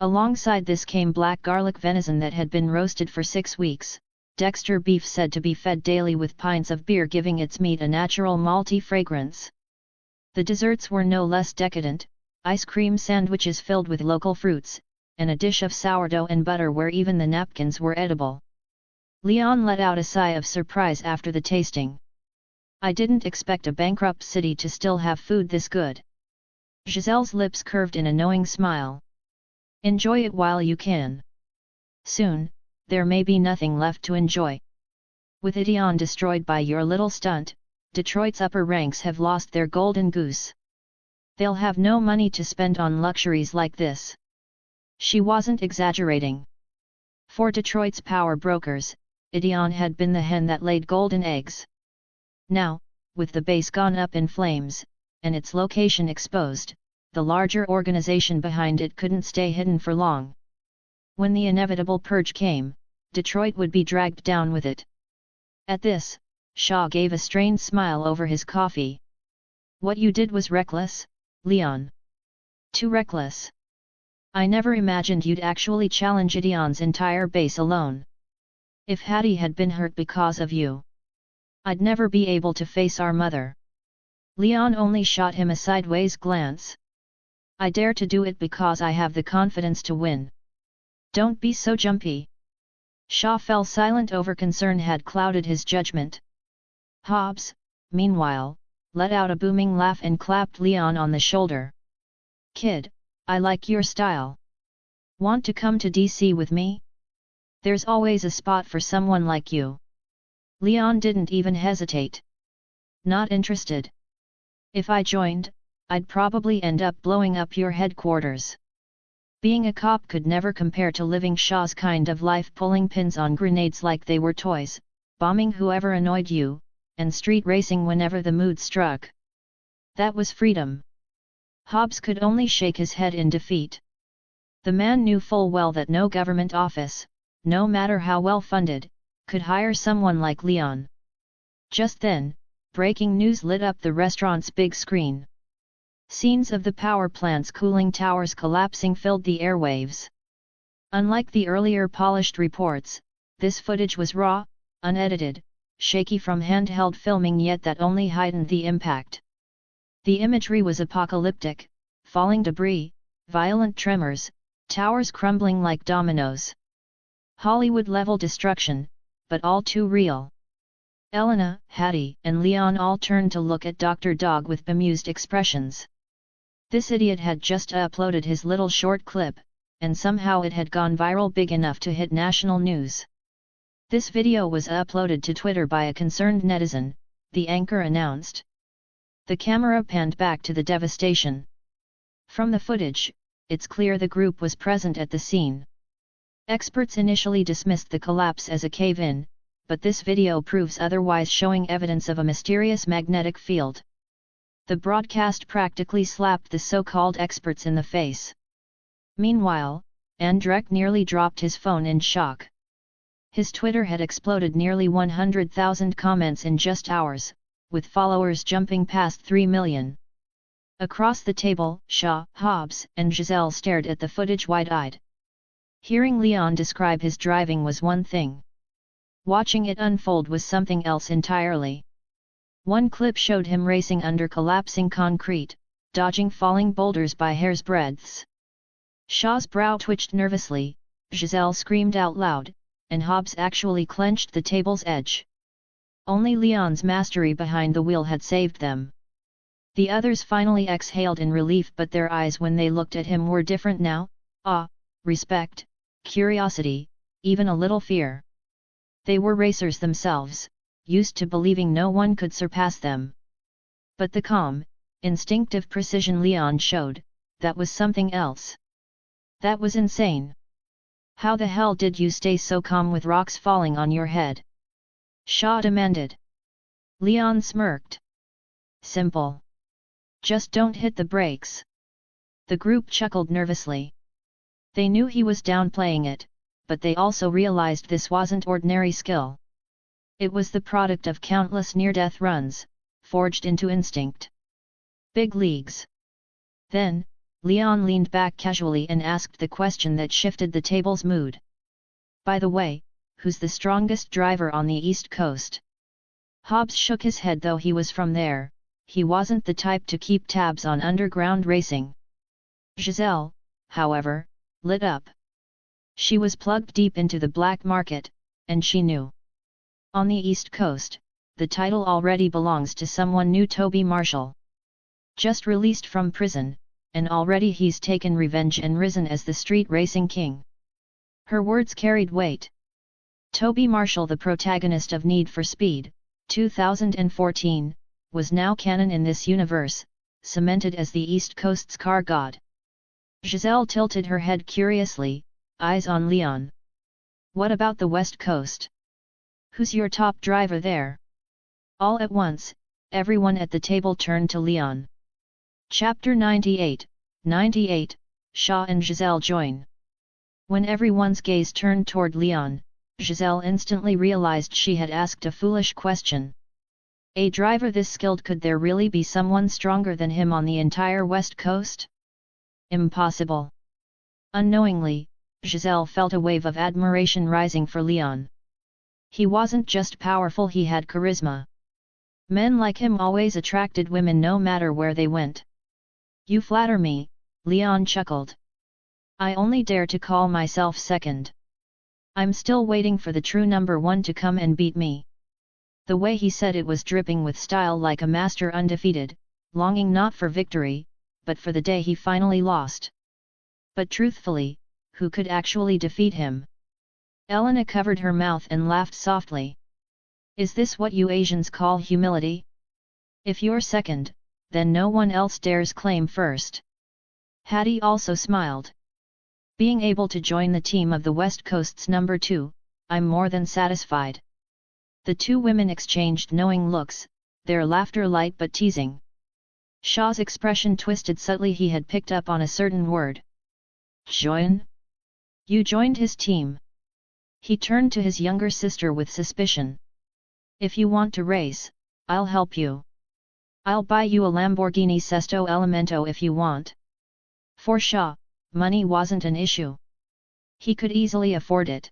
Alongside this came black garlic venison that had been roasted for 6 weeks, Dexter beef said to be fed daily with pints of beer, giving its meat a natural malty fragrance. The desserts were no less decadent: ice cream sandwiches filled with local fruits, and a dish of sourdough and butter where even the napkins were edible. Leon let out a sigh of surprise after the tasting. I didn't expect a bankrupt city to still have food this good. Giselle's lips curved in a knowing smile. Enjoy it while you can. Soon, there may be nothing left to enjoy. With Idion destroyed by your little stunt, Detroit's upper ranks have lost their golden goose. They'll have no money to spend on luxuries like this. She wasn't exaggerating. For Detroit's power brokers, Idion had been the hen that laid golden eggs. Now, with the base gone up in flames, and its location exposed, the larger organization behind it couldn't stay hidden for long. When the inevitable purge came, Detroit would be dragged down with it. At this, Shaw gave a strained smile over his coffee. What you did was reckless, Leon. Too reckless. I never imagined you'd actually challenge Idion's entire base alone. If Hattie had been hurt because of you, I'd never be able to face our mother. Leon only shot him a sideways glance. I dare to do it because I have the confidence to win. Don't be so jumpy. Shaw fell silent over concern had clouded his judgment. Hobbs, meanwhile, let out a booming laugh and clapped Leon on the shoulder. Kid, I like your style. Want to come to DC with me? There's always a spot for someone like you. Leon didn't even hesitate. Not interested. If I joined, I'd probably end up blowing up your headquarters. Being a cop could never compare to living Shaw's kind of life, pulling pins on grenades like they were toys, bombing whoever annoyed you, and street racing whenever the mood struck. That was freedom. Hobbs could only shake his head in defeat. The man knew full well that no government office, no matter how well funded, could hire someone like Leon. Just then, breaking news lit up the restaurant's big screen. Scenes of the power plant's cooling towers collapsing filled the airwaves. Unlike the earlier polished reports, this footage was raw, unedited, shaky from handheld filming, yet that only heightened the impact. The imagery was apocalyptic: falling debris, violent tremors, towers crumbling like dominoes. Hollywood-level destruction, but all too real. Elena, Hattie, and Leon all turned to look at Dr. Dog with bemused expressions. This idiot had just uploaded his little short clip, and somehow it had gone viral big enough to hit national news. This video was uploaded to Twitter by a concerned netizen, the anchor announced. The camera panned back to the devastation. From the footage, it's clear the group was present at the scene. Experts initially dismissed the collapse as a cave-in, but this video proves otherwise, showing evidence of a mysterious magnetic field. The broadcast practically slapped the so-called experts in the face. Meanwhile, Andrek nearly dropped his phone in shock. His Twitter had exploded nearly 100,000 comments in just hours, with followers jumping past 3 million. Across the table, Shaw, Hobbs, and Giselle stared at the footage wide-eyed. Hearing Leon describe his driving was one thing. Watching it unfold was something else entirely. One clip showed him racing under collapsing concrete, dodging falling boulders by hair's breadths. Shaw's brow twitched nervously, Giselle screamed out loud, and Hobbs actually clenched the table's edge. Only Leon's mastery behind the wheel had saved them. The others finally exhaled in relief, but their eyes when they looked at him were different now: awe, respect, curiosity, even a little fear. They were racers themselves, used to believing no one could surpass them. But the calm, instinctive precision Leon showed, that was something else. That was insane. How the hell did you stay so calm with rocks falling on your head? Shaw demanded. Leon smirked. Simple. Just don't hit the brakes. The group chuckled nervously. They knew he was downplaying it, but they also realized this wasn't ordinary skill. It was the product of countless near-death runs, forged into instinct. Big leagues. Then, Leon leaned back casually and asked the question that shifted the table's mood. By the way, who's the strongest driver on the East Coast? Hobbs shook his head. Though he was from there, he wasn't the type to keep tabs on underground racing. Giselle, however, lit up. She was plugged deep into the black market, and she knew. On the East Coast, the title already belongs to someone new. Toby Marshall. Just released from prison, and already he's taken revenge and risen as the street racing king. Her words carried weight. Toby Marshall, the protagonist of Need for Speed, 2014, was now canon in this universe, cemented as the East Coast's car god. Giselle tilted her head curiously, eyes on Leon. What about the West Coast? Who's your top driver there? All at once, everyone at the table turned to Leon. Chapter 98, Shaw and Giselle join. When everyone's gaze turned toward Leon, Giselle instantly realized she had asked a foolish question. A driver this skilled, could there really be someone stronger than him on the entire West Coast? Impossible. Unknowingly, Giselle felt a wave of admiration rising for Leon. He wasn't just powerful, he had charisma. Men like him always attracted women no matter where they went. You flatter me, Leon chuckled. I only dare to call myself second. I'm still waiting for the true number one to come and beat me. The way he said it was dripping with style, like a master undefeated, longing not for victory, but for the day he finally lost. But truthfully, who could actually defeat him? Elena covered her mouth and laughed softly. Is this what you Asians call humility? If you're second, then no one else dares claim first. Hattie also smiled. Being able to join the team of the West Coast's number 2, I'm more than satisfied. The two women exchanged knowing looks, their laughter light but teasing. Shaw's expression twisted subtly. He had picked up on a certain word. Join? You joined his team. He turned to his younger sister with suspicion. If you want to race, I'll help you. I'll buy you a Lamborghini Sesto Elemento if you want. For Shaw, money wasn't an issue. He could easily afford it.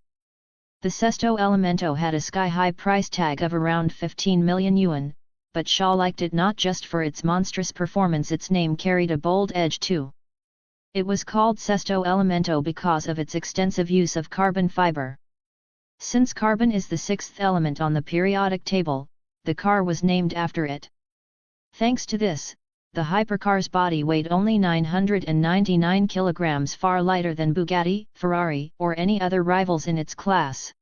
The Sesto Elemento had a sky-high price tag of around 15 million yuan, but Shaw liked it not just for its monstrous performance. Its name carried a bold edge too. It was called Sesto Elemento because of its extensive use of carbon fiber. Since carbon is the sixth element on the periodic table, the car was named after it. Thanks to this, the hypercar's body weighed only 999 kilograms, far lighter than Bugatti, Ferrari, or any other rivals in its class.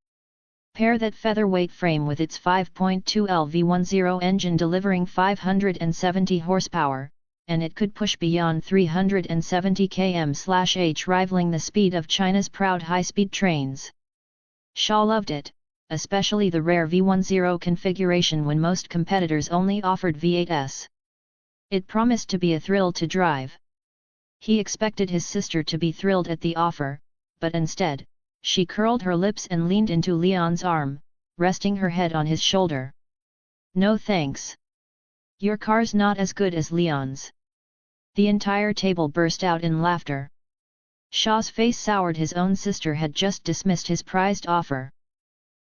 Pair that featherweight frame with its 5.2L V10 engine delivering 570 horsepower, and it could push beyond 370 km/h, rivaling the speed of China's proud high-speed trains. Shaw loved it, especially the rare V10 configuration when most competitors only offered V8s. It promised to be a thrill to drive. He expected his sister to be thrilled at the offer, but instead, she curled her lips and leaned into Leon's arm, resting her head on his shoulder. No thanks. Your car's not as good as Leon's. The entire table burst out in laughter. Shaw's face soured. His own sister had just dismissed his prized offer.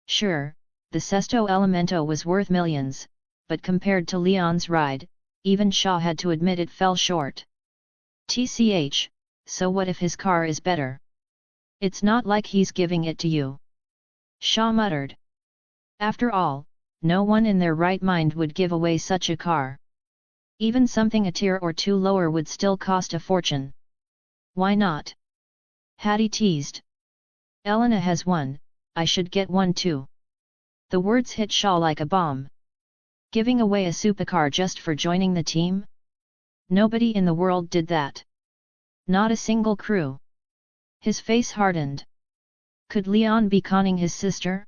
Sure, the Sesto Elemento was worth millions, but compared to Leon's ride, even Shaw had to admit it fell short. TCH, so what if his car is better? It's not like he's giving it to you. Shaw muttered. After all, no one in their right mind would give away such a car. Even something a tier or two lower would still cost a fortune. Why not? Hattie teased. Elena has one, I should get one too. The words hit Shaw like a bomb. Giving away a supercar just for joining the team? Nobody in the world did that. Not a single crew. His face hardened. Could Leon be conning his sister?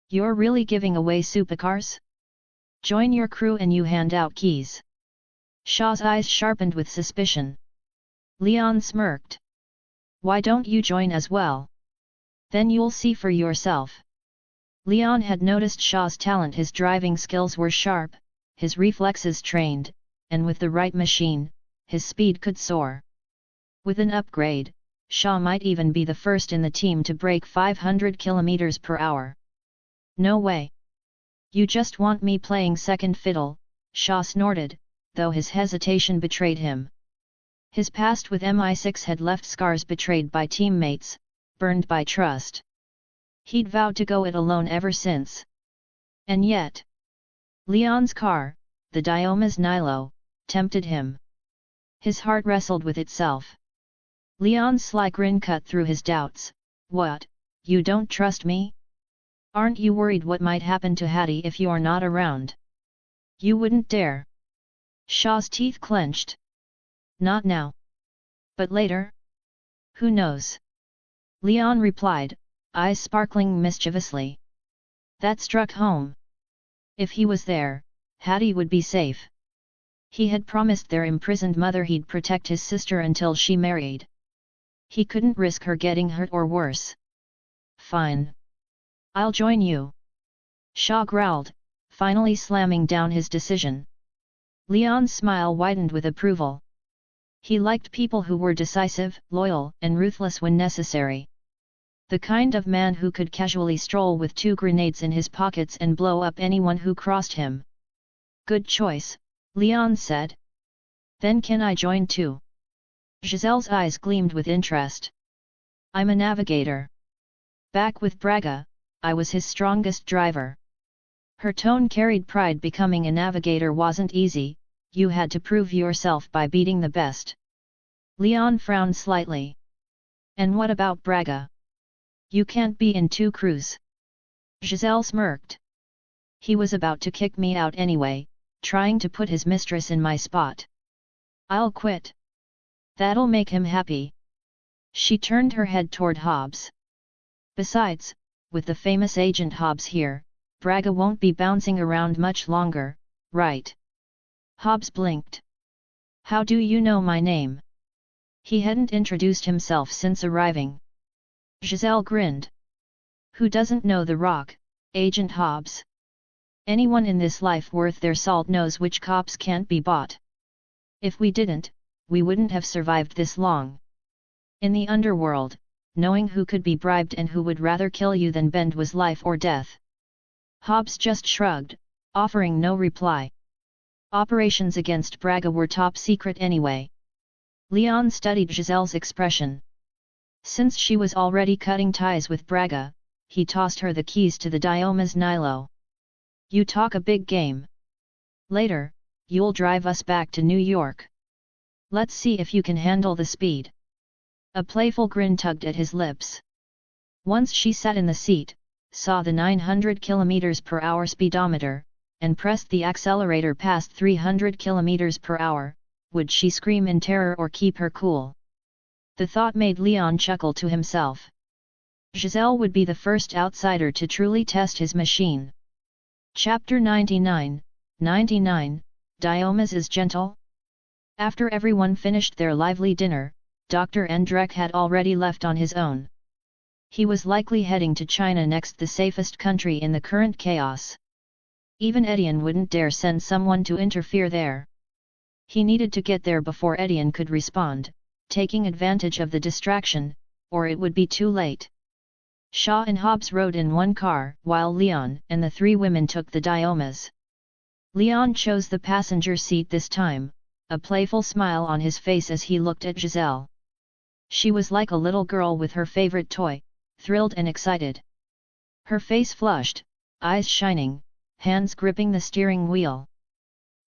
You're really giving away supercars? Join your crew and you hand out keys. Shaw's eyes sharpened with suspicion. Leon smirked. Why don't you join as well? Then you'll see for yourself. Leon had noticed Shaw's talent. His driving skills were sharp, his reflexes trained, and with the right machine, his speed could soar. With an upgrade, Shaw might even be the first in the team to break 500 km per hour. No way. You just want me playing second fiddle, Shaw snorted, though his hesitation betrayed him. His past with MI6 had left scars, betrayed by teammates, burned by trust. He'd vowed to go it alone ever since. And yet, Leon's car, the Dioma's Nilo, tempted him. His heart wrestled with itself. Leon's sly grin cut through his doubts. What, you don't trust me? Aren't you worried what might happen to Hattie if you're not around? You wouldn't dare. Shaw's teeth clenched. Not now. But later? Who knows? Leon replied, eyes sparkling mischievously. That struck home. If he was there, Hattie would be safe. He had promised their imprisoned mother he'd protect his sister until she married. He couldn't risk her getting hurt or worse. Fine. I'll join you. Shaw growled, finally slamming down his decision. Leon's smile widened with approval. He liked people who were decisive, loyal, and ruthless when necessary. The kind of man who could casually stroll with 2 grenades in his pockets and blow up anyone who crossed him. Good choice, Leon said. Then can I join too? Giselle's eyes gleamed with interest. I'm a navigator. Back with Braga, I was his strongest driver. Her tone carried pride. Becoming a navigator wasn't easy, you had to prove yourself by beating the best. Leon frowned slightly. And what about Braga? You can't be in 2 crews. Giselle smirked. He was about to kick me out anyway, trying to put his mistress in my spot. I'll quit. That'll make him happy. She turned her head toward Hobbs. Besides, with the famous agent Hobbs here, Braga won't be bouncing around much longer, right? Hobbs blinked. How do you know my name? He hadn't introduced himself since arriving. Giselle grinned. Who doesn't know The Rock, Agent Hobbs? Anyone in this life worth their salt knows which cops can't be bought. If we didn't, we wouldn't have survived this long. In the underworld, knowing who could be bribed and who would rather kill you than bend was life or death. Hobbs just shrugged, offering no reply. Operations against Braga were top secret anyway. Leon studied Giselle's expression. Since she was already cutting ties with Braga, he tossed her the keys to the Dioma's Nilo. You talk a big game. Later, you'll drive us back to New York. Let's see if you can handle the speed. A playful grin tugged at his lips. Once she sat in the seat, saw the 900 km per hour speedometer, and pressed the accelerator past 300 km per hour, would she scream in terror or keep her cool? The thought made Leon chuckle to himself. Giselle would be the first outsider to truly test his machine. Chapter 99, Diomas is gentle? After everyone finished their lively dinner, Dr. Endrek had already left on his own. He was likely heading to China next, the safest country in the current chaos. Even Etienne wouldn't dare send someone to interfere there. He needed to get there before Etienne could respond, taking advantage of the distraction, or it would be too late. Shaw and Hobbs rode in one car, while Leon and the 3 women took the Diomas. Leon chose the passenger seat this time, a playful smile on his face as he looked at Giselle. She was like a little girl with her favorite toy, thrilled and excited. Her face flushed, eyes shining, hands gripping the steering wheel.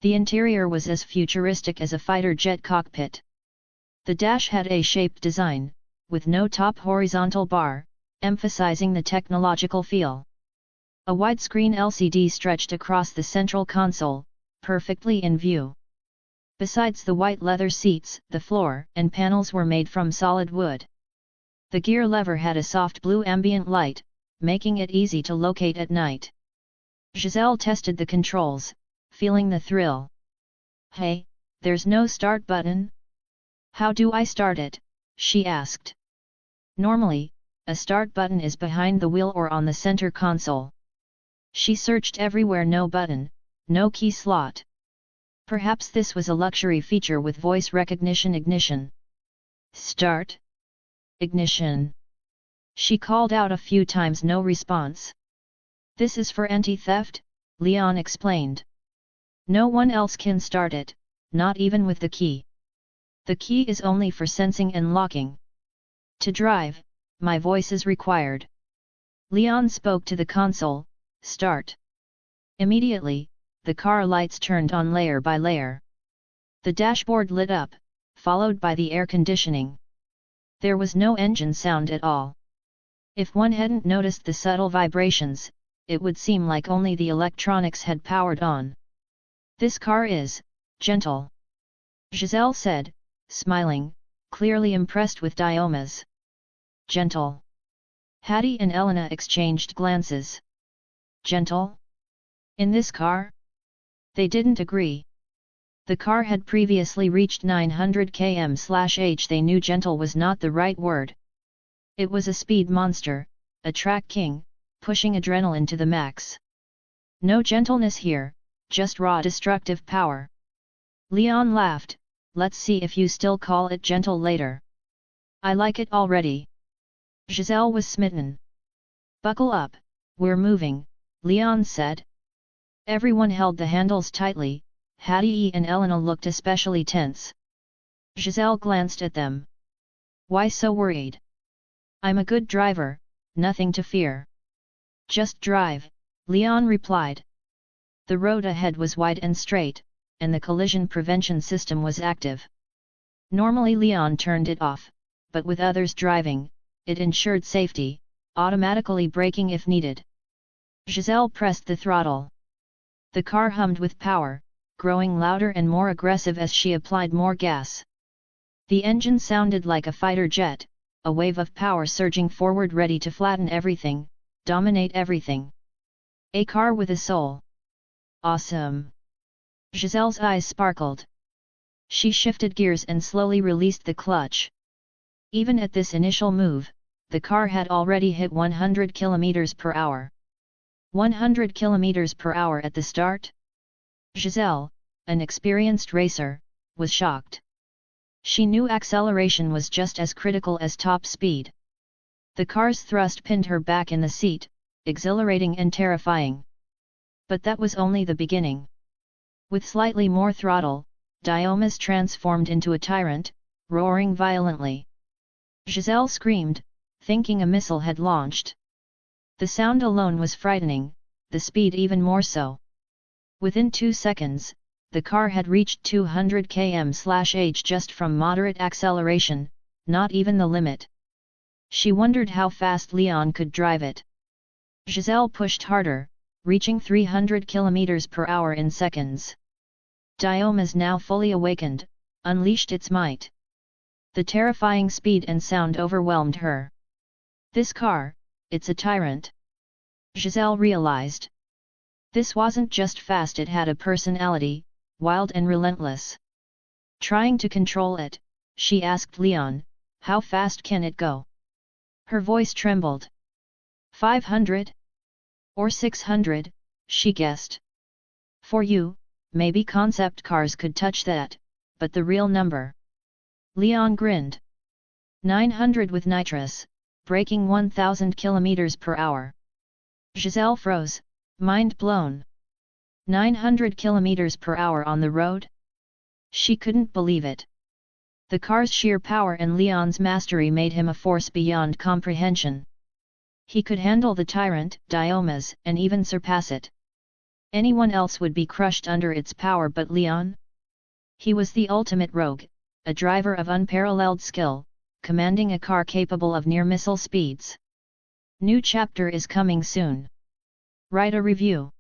The interior was as futuristic as a fighter jet cockpit. The dash had a shaped design, with no top horizontal bar, emphasizing the technological feel. A widescreen LCD stretched across the central console, perfectly in view. Besides the white leather seats, the floor and panels were made from solid wood. The gear lever had a soft blue ambient light, making it easy to locate at night. Giselle tested the controls, feeling the thrill. "Hey, there's no start button? How do I start it?" she asked. Normally, a start button is behind the wheel or on the center console. She searched everywhere, no button, no key slot. Perhaps this was a luxury feature with voice recognition. Ignition. Start. Ignition. She called out a few times, no response. "This is for anti-theft," Leon explained. "No one else can start it, not even with the key. The key is only for sensing and locking. To drive, my voice is required." Leon spoke to the console. "Start." Immediately, the car lights turned on layer by layer. The dashboard lit up, followed by the air conditioning. There was no engine sound at all. If one hadn't noticed the subtle vibrations, it would seem like only the electronics had powered on. "This car is gentle," Giselle said, smiling, clearly impressed with Dioma's. "Gentle?" Hattie and Elena exchanged glances. "Gentle? In this car?" They didn't agree. The car had previously reached 900 km/h. They knew gentle was not the right word. It was a speed monster, a track king, pushing adrenaline to the max. "No gentleness here, just raw destructive power." Leon laughed. "Let's see if you still call it gentle later." "I like it already." Giselle was smitten. "Buckle up, we're moving," Leon said. Everyone held the handles tightly. Hattie and Elena looked especially tense. Giselle glanced at them. "Why so worried?" "I'm a good driver, nothing to fear." "Just drive," Leon replied. The road ahead was wide and straight, and the collision prevention system was active. Normally Leon turned it off, but with others driving, it ensured safety, automatically braking if needed. Giselle pressed the throttle. The car hummed with power, growing louder and more aggressive as she applied more gas. The engine sounded like a fighter jet, a wave of power surging forward ready to flatten everything, dominate everything. A car with a soul. Awesome! Giselle's eyes sparkled. She shifted gears and slowly released the clutch. Even at this initial move, the car had already hit 100 km/h. 100 km/h at the start? Giselle, an experienced racer, was shocked. She knew acceleration was just as critical as top speed. The car's thrust pinned her back in the seat, exhilarating and terrifying. But that was only the beginning. With slightly more throttle, Dioma's transformed into a tyrant, roaring violently. Giselle screamed, thinking a missile had launched. The sound alone was frightening, the speed even more so. Within 2 seconds, the car had reached 200 km/h just from moderate acceleration, not even the limit. She wondered how fast Leon could drive it. Giselle pushed harder, reaching 300 km/h in seconds. Dioma's now fully awakened, unleashed its might. The terrifying speed and sound overwhelmed her. This car, it's a tyrant. Giselle realized. This wasn't just fast, it had a personality, wild and relentless. Trying to control it, she asked Leon, "How fast can it go?" Her voice trembled. 500? Or 600, she guessed. For you, maybe concept cars could touch that, but the real number. Leon grinned. 900 with nitrous, braking 1000 km/h. Giselle froze, mind blown. 900 km/h on the road? She couldn't believe it. The car's sheer power and Leon's mastery made him a force beyond comprehension. He could handle the tyrant, Dioma's, and even surpass it. Anyone else would be crushed under its power, but Leon? He was the ultimate rogue, a driver of unparalleled skill, commanding a car capable of near-missile speeds. New chapter is coming soon. Write a review.